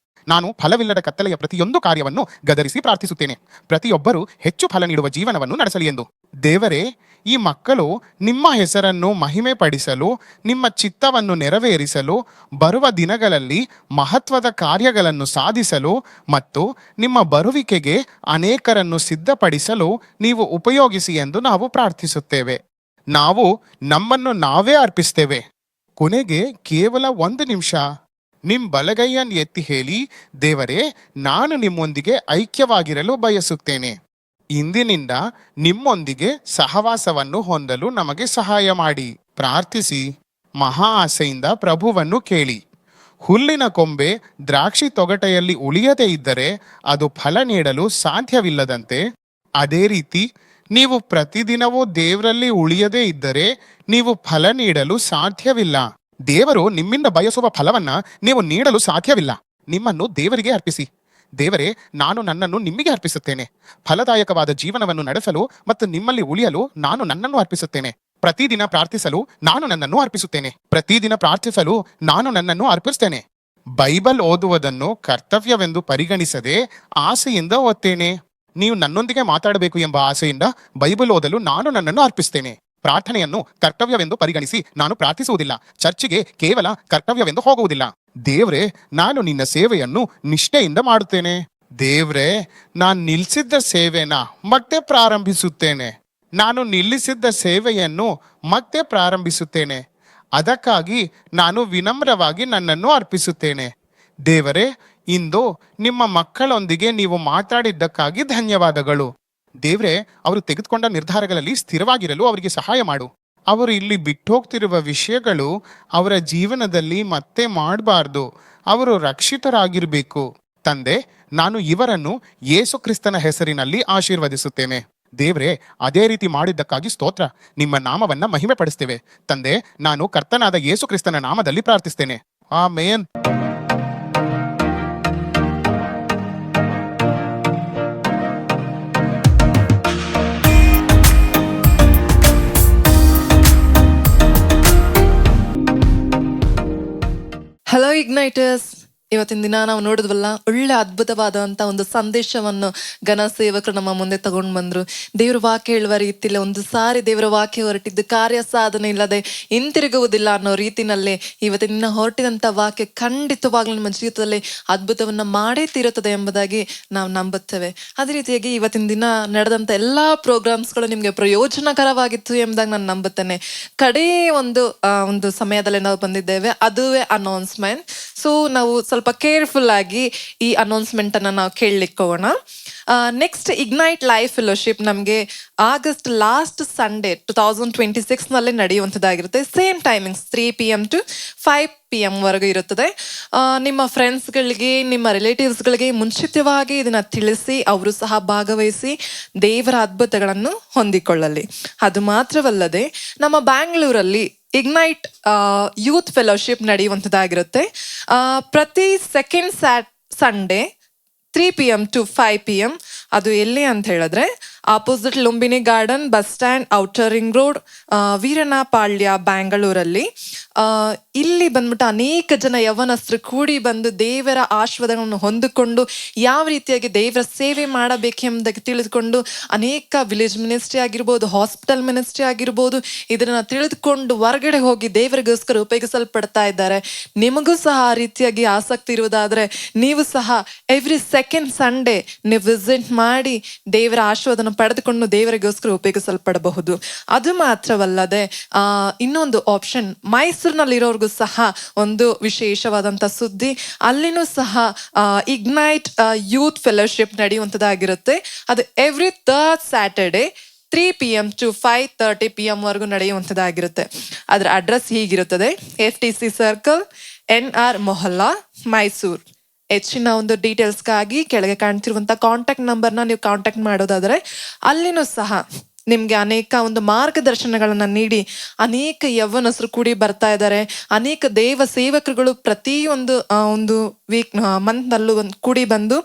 ಗದರಿಸಿ ಪ್ರಾರ್ಥಿಸುತ್ತೇನೆ. ಪ್ರತಿಯೊಬ್ಬರು ಹೆಚ್ಚು ಫಲ ನೀಡುವ ಜೀವನವನ್ನು ನಡೆಸಲಿ ಎಂದು. ದೇವರೇ, ಈ ಮಕ್ಕಳು ನಿಮ್ಮ ಹೆಸರನ್ನು ಮಹಿಮೆ ಪಡಿಸಲು, ನಿಮ್ಮ ಚಿತ್ತವನ್ನು ನೆರವೇರಿಸಲು, ಬರುವ ದಿನಗಳಲ್ಲಿ ಮಹತ್ವದ ಕಾರ್ಯಗಳನ್ನು ಸಾಧಿಸಲು ಮತ್ತು ನಿಮ್ಮ ಬರುವಿಕೆಗೆ ಅನೇಕರನ್ನು ಸಿದ್ಧಪಡಿಸಲು ನೀವು ಉಪಯೋಗಿಸಿ ಎಂದು ನಾವು ಪ್ರಾರ್ಥಿಸುತ್ತೇವೆ. ನಾವು ನಮ್ಮನ್ನು ನಾವೇ ಅರ್ಪಿಸ್ತೇವೆ. ಕೊನೆಗೆ ಕೇವಲ 1 ನಿಮಿಷ ನಿಮ್ ಬಲಗೈಯನ್ನು ಎತ್ತಿ ಹೇಳಿ, ದೇವರೇ, ನಾನು ನಿಮ್ಮೊಂದಿಗೆ ಐಕ್ಯವಾಗಿರಲು ಬಯಸುತ್ತೇನೆ. ಇಂದಿನಿಂದ ನಿಮ್ಮೊಂದಿಗೆ ಸಹವಾಸವನ್ನು ಹೊಂದಲು ನಮಗೆ ಸಹಾಯ ಮಾಡಿ. ಪ್ರಾರ್ಥಿಸಿ. ಮಹಾ ಆಸೆಯಿಂದ ಪ್ರಭುವನ್ನು ಕೇಳಿ. ಹುಲ್ಲಿನ ಕೊಂಬೆ ದ್ರಾಕ್ಷಿ ತೊಗಟೆಯಲ್ಲಿ ಉಳಿಯದೇ ಇದ್ದರೆ ಅದು ಫಲ ನೀಡಲು ಸಾಧ್ಯವಿಲ್ಲದಂತೆ, ಅದೇ ರೀತಿ ನೀವು ಪ್ರತಿದಿನವೂ ದೇವರಲ್ಲಿ ಉಳಿಯದೇ ಇದ್ದರೆ ನೀವು ಫಲ ನೀಡಲು ಸಾಧ್ಯವಿಲ್ಲ. ದೇವರು ನಿಮ್ಮಿಂದ ಬಯಸುವ ಫಲವನ್ನ ನೀವು ನೀಡಲು ಸಾಧ್ಯವಿಲ್ಲ. ನಿಮ್ಮನ್ನು ದೇವರಿಗೆ ಅರ್ಪಿಸಿ. ದೇವರೇ, ನಾನು ನನ್ನನ್ನು ನಿಮಗೆ ಅರ್ಪಿಸುತ್ತೇನೆ. ಫಲದಾಯಕವಾದ ಜೀವನವನ್ನು ನಡೆಸಲು ಮತ್ತು ನಿಮ್ಮಲ್ಲಿ ಉಳಿಯಲು ನಾನು ನನ್ನನ್ನು ಅರ್ಪಿಸುತ್ತೇನೆ. ಪ್ರತಿದಿನ ಪ್ರಾರ್ಥಿಸಲು ನಾನು ನನ್ನನ್ನು ಅರ್ಪಿಸ್ತೇನೆ. ಬೈಬಲ್ ಓದುವುದನ್ನು ಕರ್ತವ್ಯವೆಂದು ಪರಿಗಣಿಸದೆ ಆಸೆಯಿಂದ ಓದ್ತೇನೆ. ನೀವು ನನ್ನೊಂದಿಗೆ ಮಾತಾಡಬೇಕು ಎಂಬ ಆಸೆಯಿಂದ ಬೈಬಲ್ ಓದಲು ನಾನು ನನ್ನನ್ನು ಅರ್ಪಿಸ್ತೇನೆ. ಪ್ರಾರ್ಥನೆಯನ್ನು ಕರ್ತವ್ಯವೆಂದು ಪರಿಗಣಿಸಿ ನಾನು ಪ್ರಾರ್ಥಿಸುವುದಿಲ್ಲ. ಚರ್ಚಿಗೆ ಕೇವಲ ಕರ್ತವ್ಯವೆಂದು ಹೋಗುವುದಿಲ್ಲ. ದೇವ್ರೇ, ನಾನು ನಿನ್ನ ಸೇವೆಯನ್ನು ನಿಷ್ಠೆಯಿಂದ ಮಾಡುತ್ತೇನೆ. ದೇವ್ರೇ, ನಾನು ನಿಲ್ಲಿಸಿದ್ದ ಸೇವೆಯನ್ನು ಮತ್ತೆ ಪ್ರಾರಂಭಿಸುತ್ತೇನೆ. ಅದಕ್ಕಾಗಿ ನಾನು ವಿನಮ್ರವಾಗಿ ನನ್ನನ್ನು ಅರ್ಪಿಸುತ್ತೇನೆ. ದೇವರೇ, ಇಂದು ನಿಮ್ಮ ಮಕ್ಕಳೊಂದಿಗೆ ನೀವು ಮಾತಾಡಿದ್ದಕ್ಕಾಗಿ ಧನ್ಯವಾದಗಳು. ದೇವ್ರೇ, ಅವರು ತೆಗೆದುಕೊಂಡ ನಿರ್ಧಾರಗಳಲ್ಲಿ ಸ್ಥಿರವಾಗಿರಲು ಅವರಿಗೆ ಸಹಾಯ ಮಾಡು. ಅವರು ಇಲ್ಲಿ ಬಿಟ್ಟೋಗ್ತಿರುವ ವಿಷಯಗಳು ಅವರ ಜೀವನದಲ್ಲಿ ಮತ್ತೆ ಮಾಡಬಾರ್ದು. ಅವರು ರಕ್ಷಿತರಾಗಿರಬೇಕು. ತಂದೆ, ನಾನು ಇವರನ್ನು ಯೇಸು ಕ್ರಿಸ್ತನ ಹೆಸರಿನಲ್ಲಿ ಆಶೀರ್ವದಿಸುತ್ತೇನೆ. ದೇವ್ರೇ, ಅದೇ ರೀತಿ ಮಾಡಿದ್ದಕ್ಕಾಗಿ ಸ್ತೋತ್ರ. ನಿಮ್ಮ ನಾಮವನ್ನ ಮಹಿಮೆ ಪಡಿಸ್ತೇವೆ. ತಂದೆ, ನಾನು ಕರ್ತನಾದ ಯೇಸು ಕ್ರಿಸ್ತನ ನಾಮದಲ್ಲಿ ಪ್ರಾರ್ಥಿಸ್ತೇನೆ. ಆಮೇನ್. ಹಲೋ ಇಗ್ನೈಟರ್ಸ್, ಇವತ್ತಿನ ದಿನ ನಾವು ನೋಡಿದ್ವಲ್ಲ, ಒಳ್ಳೆ ಅದ್ಭುತವಾದಂಥ ಒಂದು ಸಂದೇಶವನ್ನು ಘನ ಸೇವಕರು ನಮ್ಮ ಮುಂದೆ ತಗೊಂಡು ಬಂದರು. ದೇವರ ವಾಕ್ಯ ಹೇಳುವ ರೀತಿಯಲ್ಲಿ ಒಂದು ಸಾರಿ ದೇವರ ವಾಕ್ಯ ಹೊರಟಿದ್ದು ಕಾರ್ಯ ಸಾಧನೆ ಇಲ್ಲದೆ ಹಿಂತಿರುಗುವುದಿಲ್ಲ ಅನ್ನೋ ರೀತಿನಲ್ಲಿ ಇವತ್ತಿನ ದಿನ ಹೊರಟಿದಂಥ ವಾಕ್ಯ ಖಂಡಿತವಾಗ್ಲೂ ನಮ್ಮ ಜೀವಿತದಲ್ಲಿ ಅದ್ಭುತವನ್ನು ಮಾಡೇ ತೀರುತ್ತದೆ ಎಂಬುದಾಗಿ ನಾವು ನಂಬುತ್ತೇವೆ. ಅದೇ ರೀತಿಯಾಗಿ ಇವತ್ತಿನ ದಿನ ನಡೆದಂಥ ಎಲ್ಲ ಪ್ರೋಗ್ರಾಮ್ಸ್ಗಳು ನಿಮಗೆ ಪ್ರಯೋಜನಕರವಾಗಿತ್ತು ಎಂಬುದಾಗಿ ನಾನು ನಂಬುತ್ತೇನೆ. ಕಡೇ ಒಂದು ಸಮಯದಲ್ಲಿ ನಾವು ಬಂದಿದ್ದೇವೆ, ಅದುವೇ ಅನೌನ್ಸ್ಮೆಂಟ್. ಸೊ ನಾವು ಸ್ವಲ್ಪ ಕೇರ್ಫುಲ್ ಆಗಿ ಈ ಅನೌನ್ಸ್ಮೆಂಟ್ ಅನ್ನ ನಾವು ಕೇಳಲಿಕ್ಕೆ ಹೋಗೋಣ. ನೆಕ್ಸ್ಟ್ ಇಗ್ನೈಟ್ ಲೈಫ್ ಫೆಲೋಶಿಪ್ ನಮಗೆ ಆಗಸ್ಟ್ ಲಾಸ್ಟ್ ಸಂಡೇ 2026 ನಲ್ಲಿ ನಡೆಯುವಂಥದ್ದಾಗಿರುತ್ತೆ. Same timings 3 PM to 5 PM ವರೆಗೂ ಇರುತ್ತದೆ. ನಿಮ್ಮ ಫ್ರೆಂಡ್ಸ್ಗಳಿಗೆ, ನಿಮ್ಮ ರಿಲೇಟಿವ್ಸ್ಗಳಿಗೆ ಮುಂಚಿತವಾಗಿ ಇದನ್ನ ತಿಳಿಸಿ ಅವರು ಸಹ ಭಾಗವಹಿಸಿ ದೇವರ ಅದ್ಭುತಗಳನ್ನು ಹೊಂದಿಕೊಳ್ಳಲಿ. ಅದು ಮಾತ್ರವಲ್ಲದೆ ನಮ್ಮ ಬ್ಯಾಂಗ್ಳೂರಲ್ಲಿ ಇಗ್ನೈಟ್ ಯೂತ್ ಫೆಲೋಶಿಪ್ ನಡೆಯುವಂಥದ್ದಾಗಿರುತ್ತೆ. ಪ್ರತಿ second Sunday 3 PM to 5 PM. ಅದು ಎಲ್ಲಿ ಅಂತ ಹೇಳಿದ್ರೆ opposite Lumbini garden, bus stand, outer ring road, Veeranapalya, ಬ್ಯಾಂಗಳೂರಲ್ಲಿ. ಇಲ್ಲಿ ಬಂದ್ಬಿಟ್ಟು ಅನೇಕ ಜನ ಯವನಸ್ಥರು ಕೂಡಿ ಬಂದು ದೇವರ ಆಶೀರ್ವಾದಗಳನ್ನು ಹೊಂದಿಕೊಂಡು ಯಾವ ರೀತಿಯಾಗಿ ದೇವರ ಸೇವೆ ಮಾಡಬೇಕೆಂಬುದಕ್ಕೆ ತಿಳಿದುಕೊಂಡು ಅನೇಕ ವಿಲೇಜ್ ಮಿನಿಸ್ಟ್ರಿ ಆಗಿರ್ಬೋದು, ಹಾಸ್ಪಿಟಲ್ ಮಿನಿಸ್ಟ್ರಿ ಆಗಿರ್ಬೋದು, ಇದನ್ನ ತಿಳಿದುಕೊಂಡು ಹೊರಗಡೆ ಹೋಗಿ ದೇವರಿಗೋಸ್ಕರ ಉಪಯೋಗಿಸಲ್ಪಡ್ತಾ ಇದ್ದಾರೆ. ನಿಮಗೂ ಸಹ ಆ ರೀತಿಯಾಗಿ ಆಸಕ್ತಿ ಇರುವುದಾದ್ರೆ ನೀವು ಸಹ ಎವ್ರಿ ಸೆಕೆಂಡ್ ಸಂಡೇ ನೀವು ವಿಸಿಟ್ ಮಾಡಿ ದೇವರ ಆಶೀರ್ವಾದನ ಪಡೆದುಕೊಂಡು ದೇವರಿಗೋಸ್ಕರ ಉಪಯೋಗಿಸಲ್ಪಡಬಹುದು. ಅದು ಮಾತ್ರವಲ್ಲದೆ ಇನ್ನೊಂದು ಆಪ್ಷನ್, ಮೈಸೂರಿನಲ್ಲಿರೋರ್ಗೂ ಸಹ ಒಂದು ವಿಶೇಷವಾದಂತ ಸುದ್ದಿ. ಅಲ್ಲಿನೂ ಸಹ ಇಗ್ನೈಟ್ ಯೂತ್ ಫೆಲೋಶಿಪ್ ನಡೆಯುವಂಥದ್ದಾಗಿರುತ್ತೆ. ಅದು every third Saturday 3 PM to 5:30 PM ವರೆಗೂ ನಡೆಯುವಂಥದ್ದಾಗಿರುತ್ತೆ. ಅದರ ಅಡ್ರೆಸ್ ಹೀಗಿರುತ್ತದೆ: FTC circle, NR Mohalla, Mysuru. ಹೆಚ್ಚಿನ ಒಂದು ಡೀಟೇಲ್ಸ್ಗಾಗಿ ಕೆಳಗೆ ಕಾಣ್ತಿರುವಂಥ ಕಾಂಟ್ಯಾಕ್ಟ್ ನಂಬರ್ನ ನೀವು ಕಾಂಟ್ಯಾಕ್ಟ್ ಮಾಡೋದಾದರೆ ಅಲ್ಲಿನೂ ಸಹ ನಿಮಗೆ ಅನೇಕ ಒಂದು ಮಾರ್ಗದರ್ಶನಗಳನ್ನ ನೀಡಿ ಅನೇಕ ಯವ್ವನಸ್ಥರು ಕೂಡಿ ಬರ್ತಾ ಇದ್ದಾರೆ. ಅನೇಕ ದೇವ ಸೇವಕರುಗಳು ಪ್ರತಿಯೊಂದು ಒಂದು ಮಂತ್ನಲ್ಲೂ ಕೂಡಿ ಬಂದು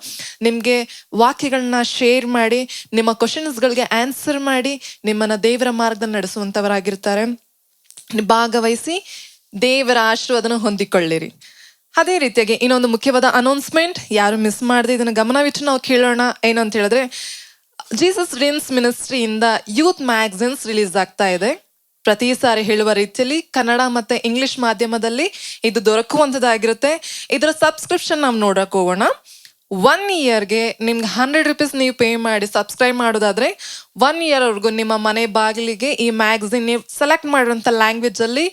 ನಿಮಗೆ ವಾಕ್ಯಗಳನ್ನ ಶೇರ್ ಮಾಡಿ, ನಿಮ್ಮ ಕ್ವಶನ್ಸ್ಗಳಿಗೆ ಆನ್ಸರ್ ಮಾಡಿ ನಿಮ್ಮನ್ನ ದೇವರ ಮಾರ್ಗದಲ್ಲಿ ನಡೆಸುವಂಥವರಾಗಿರ್ತಾರೆ. ಭಾಗವಹಿಸಿ ದೇವರ ಆಶೀರ್ವಾದನ ಹೊಂದಿಕೊಳ್ಳಿರಿ. ಅದೇ ರೀತಿಯಾಗಿ ಇನ್ನೊಂದು ಮುಖ್ಯವಾದ ಅನೌನ್ಸ್ಮೆಂಟ್, ಯಾರು ಮಿಸ್ ಮಾಡದೆ ಇದನ್ನು ಗಮನವಿಟ್ಟು ನಾವು ಕೇಳೋಣ. ಏನಂತ ಹೇಳಿದ್ರೆ, ಜೀಸಸ್ ಡ್ರೀಮ್ಸ್ ಮಿನಿಸ್ಟ್ರಿಯಿಂದ ಯೂತ್ ಮ್ಯಾಗಝಿನ್ಸ್ ರಿಲೀಸ್ ಆಗ್ತಾ ಇದೆ. ಪ್ರತಿ ಸಾರಿ ಹೇಳುವ ರೀತಿಯಲ್ಲಿ ಕನ್ನಡ ಮತ್ತೆ ಇಂಗ್ಲಿಷ್ ಮಾಧ್ಯಮದಲ್ಲಿ ಇದು ದೊರಕುವಂಥದ್ದಾಗಿರುತ್ತೆ. ಇದರ ಸಬ್ಸ್ಕ್ರಿಪ್ಷನ್ ನಾವು ನೋಡಕ್ ಹೋಗೋಣ. 1 ಇಯರ್ಗೆ ನಿಮ್ಗೆ 100 ರೂಪೀಸ್ ನೀವು ಪೇ ಮಾಡಿ ಸಬ್ಸ್ಕ್ರೈಬ್ ಮಾಡೋದಾದ್ರೆ 1 ಇಯರ್ವರೆಗೂ ನಿಮ್ಮ ಮನೆ ಬಾಗಿಲಿಗೆ ಈ ಮ್ಯಾಗಝಿನ್ ನೀವು ಸೆಲೆಕ್ಟ್ ಮಾಡಿರುವಂಥ ಲ್ಯಾಂಗ್ವೇಜ್ ಅಲ್ಲಿ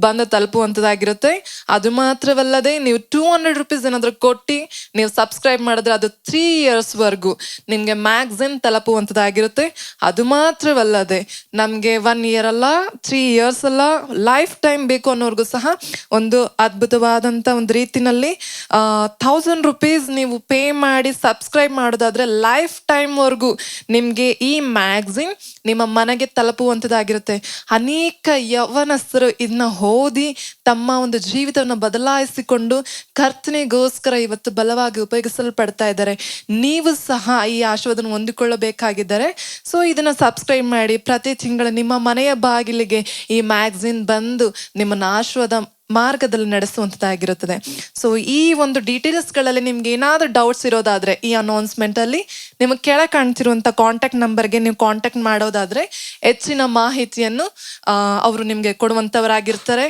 ಬಂದು ತಲುಪುವಂಥದ್ದಾಗಿರುತ್ತೆ. ಅದು ಮಾತ್ರವಲ್ಲದೆ ನೀವು 200 ರೂಪೀಸ್ ಏನಾದರೂ ಕೊಟ್ಟು ನೀವು ಸಬ್ಸ್ಕ್ರೈಬ್ ಮಾಡಿದ್ರೆ ಅದು 3 ಇಯರ್ಸ್ವರೆಗೂ ನಿಮಗೆ ಮ್ಯಾಗಝಿನ್ ತಲುಪುವಂಥದ್ದಾಗಿರುತ್ತೆ. ಅದು ಮಾತ್ರವಲ್ಲದೆ ನಮಗೆ 1 ಇಯರ್ ಅಲ್ಲ, 3 ಇಯರ್ಸ್ ಅಲ್ಲ, ಲೈಫ್ ಟೈಮ್ ಬೇಕು ಅನ್ನೋರ್ಗೂ ಸಹ ಒಂದು ಅದ್ಭುತವಾದಂಥ ಒಂದು ರೀತಿನಲ್ಲಿ 1000 ರೂಪೀಸ್ ನೀವು ಪೇ ಮಾಡಿ ಸಬ್ಸ್ಕ್ರೈಬ್ ಮಾಡೋದಾದ್ರೆ ಲೈಫ್ ಟೈಮ್ವರೆಗೂ ನಿಮಗೆ ಈ ಮ್ಯಾಗಝಿನ್ ನಿಮ್ಮ ಮನೆಗೆ ತಲುಪುವಂಥದ್ದಾಗಿರುತ್ತೆ. ಅನೇಕ ಯವನಸ್ಥರು ಇದನ್ನ ಓದಿ ತಮ್ಮ ಒಂದು ಜೀವಿತವನ್ನು ಬದಲಾಯಿಸಿಕೊಂಡು ಕರ್ತನೆಗೋಸ್ಕರ ಇವತ್ತು ಬಲವಾಗಿ ಉಪಯೋಗಿಸಲ್ಪಡ್ತಾ ಇದ್ದಾರೆ. ನೀವು ಸಹ ಈ ಆಶೀರ್ವಾದನ ಹೊಂದಿಕೊಳ್ಳಬೇಕಾಗಿದ್ದಾರೆ. ಸೊ ಇದನ್ನ ಸಬ್ಸ್ಕ್ರೈಬ್ ಮಾಡಿ ಪ್ರತಿ ತಿಂಗಳು ನಿಮ್ಮ ಮನೆಯ ಬಾಗಿಲಿಗೆ ಈ ಮ್ಯಾಗಝಿನ್ ಬಂದು ನಿಮ್ಮನ್ನ ಆಶೀರ್ವಾದ ಮಾರ್ಗದಲ್ಲಿ ನಡೆಸುವಂಥದ್ದಾಗಿರುತ್ತದೆ. ಸೊ ಈ ಒಂದು ಡೀಟೇಲ್ಸ್ಗಳಲ್ಲಿ ನಿಮ್ಗೆ ಏನಾದರೂ ಡೌಟ್ಸ್ ಇರೋದಾದ್ರೆ ಈ ಅನೌನ್ಸ್ಮೆಂಟ್ ಅಲ್ಲಿ ನಿಮಗೆ ಕೆಳಗೆ ಕಾಣ್ತಿರುವಂಥ ಕಾಂಟ್ಯಾಕ್ಟ್ ನಂಬರ್ಗೆ ನೀವು ಕಾಂಟ್ಯಾಕ್ಟ್ ಮಾಡೋದಾದ್ರೆ ಹೆಚ್ಚಿನ ಮಾಹಿತಿಯನ್ನು ಅವರು ನಿಮಗೆ ಕೊಡುವಂಥವರಾಗಿರ್ತಾರೆ.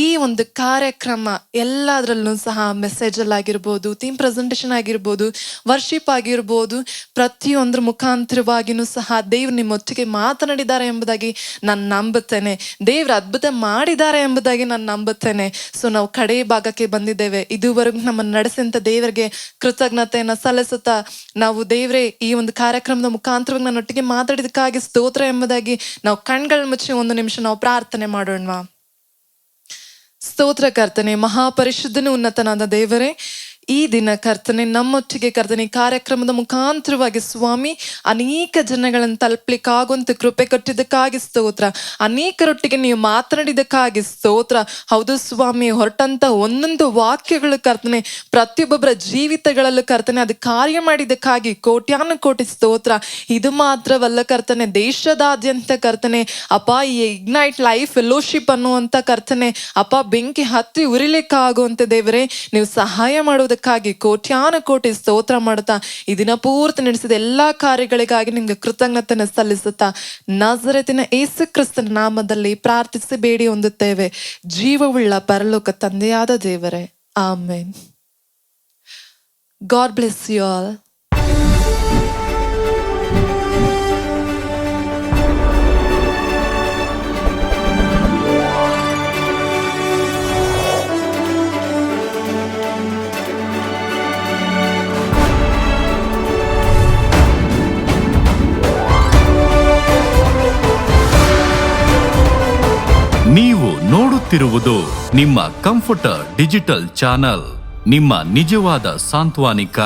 ಈ ಒಂದು ಕಾರ್ಯಕ್ರಮ ಎಲ್ಲದರಲ್ಲೂ ಸಹ ಮೆಸೇಜಲ್ಲಿ ಆಗಿರ್ಬೋದು, ಥೀಮ್ ಪ್ರೆಸೆಂಟೇಷನ್ ಆಗಿರ್ಬೋದು, ವರ್ಷಿಪ್ ಆಗಿರ್ಬೋದು, ಪ್ರತಿಯೊಂದರ ಮುಖಾಂತರವಾಗಿಯೂ ಸಹ ದೇವ್ರು ನಿಮ್ಮೊಟ್ಟಿಗೆ ಮಾತನಾಡಿದ್ದಾರೆ ಎಂಬುದಾಗಿ ನಾನು ನಂಬುತ್ತೇನೆ. ದೇವ್ರು ಅದ್ಭುತ ಮಾಡಿದ್ದಾರೆ ಎಂಬುದಾಗಿ ನಾನು ನಂಬುತ್ತೇನೆ. ಸೊ ನಾವು ಕಡೆ ಭಾಗಕ್ಕೆ ಬಂದಿದ್ದೇವೆ. ಇದುವರೆಗೂ ನಮ್ಮನ್ನು ನಡೆಸಿದಂಥ ದೇವರಿಗೆ ಕೃತಜ್ಞತೆಯನ್ನು ಸಲ್ಲಿಸುತ್ತಾ ನಾವು ದೇವರೇ ಈ ಒಂದು ಕಾರ್ಯಕ್ರಮದ ಮುಖಾಂತರವಾಗಿ ನನ್ನೊಟ್ಟಿಗೆ ಮಾತಾಡಿದಕ್ಕಾಗಿ ಸ್ತೋತ್ರ ಎಂಬುದಾಗಿ ನಾವು ಕಣ್ಗಳು ಮುಚ್ಚಿ 1 ನಿಮಿಷ ನಾವು ಪ್ರಾರ್ಥನೆ ಮಾಡೋಣ. ಸ್ತೋತ್ರ ಕರ್ತನೆ, ಮಹಾಪರಿಶುದ್ಧನು ಉನ್ನತನಾದ ದೇವರೇ, ಈ ದಿನ ಕರ್ತನೆ ನಮ್ಮೊಟ್ಟಿಗೆ ಕರ್ತನೆ ಕಾರ್ಯಕ್ರಮದ ಮುಖಾಂತರವಾಗಿ ಸ್ವಾಮಿ ಅನೇಕ ಜನಗಳನ್ನು ತಲುಪಲಿಕ್ಕಾಗುವಂತ ಕೃಪೆ ಕೊಟ್ಟಿದ್ದಕ್ಕಾಗಿ ಸ್ತೋತ್ರ. ಅನೇಕರೊಟ್ಟಿಗೆ ನೀವು ಮಾತನಾಡಿದಕ್ಕಾಗಿ ಸ್ತೋತ್ರ. ಹೌದು ಸ್ವಾಮಿ, ಹೊರಟಂತ ಒಂದೊಂದು ವಾಕ್ಯಗಳು ಕರ್ತನೆ ಪ್ರತಿಯೊಬ್ಬೊಬ್ಬರ ಜೀವಿತಗಳಲ್ಲೂ ಕರ್ತನೆ ಅದು ಕಾರ್ಯ ಮಾಡಿದ್ದಕ್ಕಾಗಿ ಕೋಟ್ಯಾನು ಕೋಟಿ ಸ್ತೋತ್ರ. ಇದು ಮಾತ್ರವಲ್ಲ ಕರ್ತನೆ, ದೇಶದಾದ್ಯಂತ ಕರ್ತನೆ ಅಪ್ಪ ಈ ಇಗ್ನೈಟ್ ಲೈಫ್ ಫೆಲೋಶಿಪ್ ಅನ್ನುವಂಥ ಕರ್ತನೆ ಅಪ್ಪ ಬೆಂಕಿ ಹತ್ತಿ ಉರಿಲಿಕ್ಕಾಗುವಂತ ದೇವರೇ ನೀವು ಸಹಾಯ ಮಾಡುವುದಕ್ಕಾಗಿ ಕೋಟ್ಯಾನು ಕೋಟಿ ಸ್ತೋತ್ರ ಮಾಡುತ್ತಾ ಈ ದಿನ ಪೂರ್ತಿ ನಡೆಸಿದ ಎಲ್ಲಾ ಕಾರ್ಯಗಳಿಗಾಗಿ ನಿಮ್ಗೆ ಕೃತಜ್ಞತೆಯನ್ನು ಸಲ್ಲಿಸುತ್ತಾ ನಜರೇತಿನ ಯೇಸು ಕ್ರಿಸ್ತನ ನಾಮದಲ್ಲಿ ಪ್ರಾರ್ಥಿಸಿ ಬೇಡಿ ಹೊಂದುತ್ತೇವೆ, ಜೀವವುಳ್ಳ ಪರಲೋಕ ತಂದೆಯಾದ ದೇವರೇ, amen. God bless you all. ನೀವು ನೋಡುತ್ತಿರುವುದು ನಿಮ್ಮ ಕಂಫರ್ಟರ್ ಡಿಜಿಟಲ್ ಚಾನಲ್, ನಿಮ್ಮ ನಿಜವಾದ ಸಾಂತ್ವನಿಕ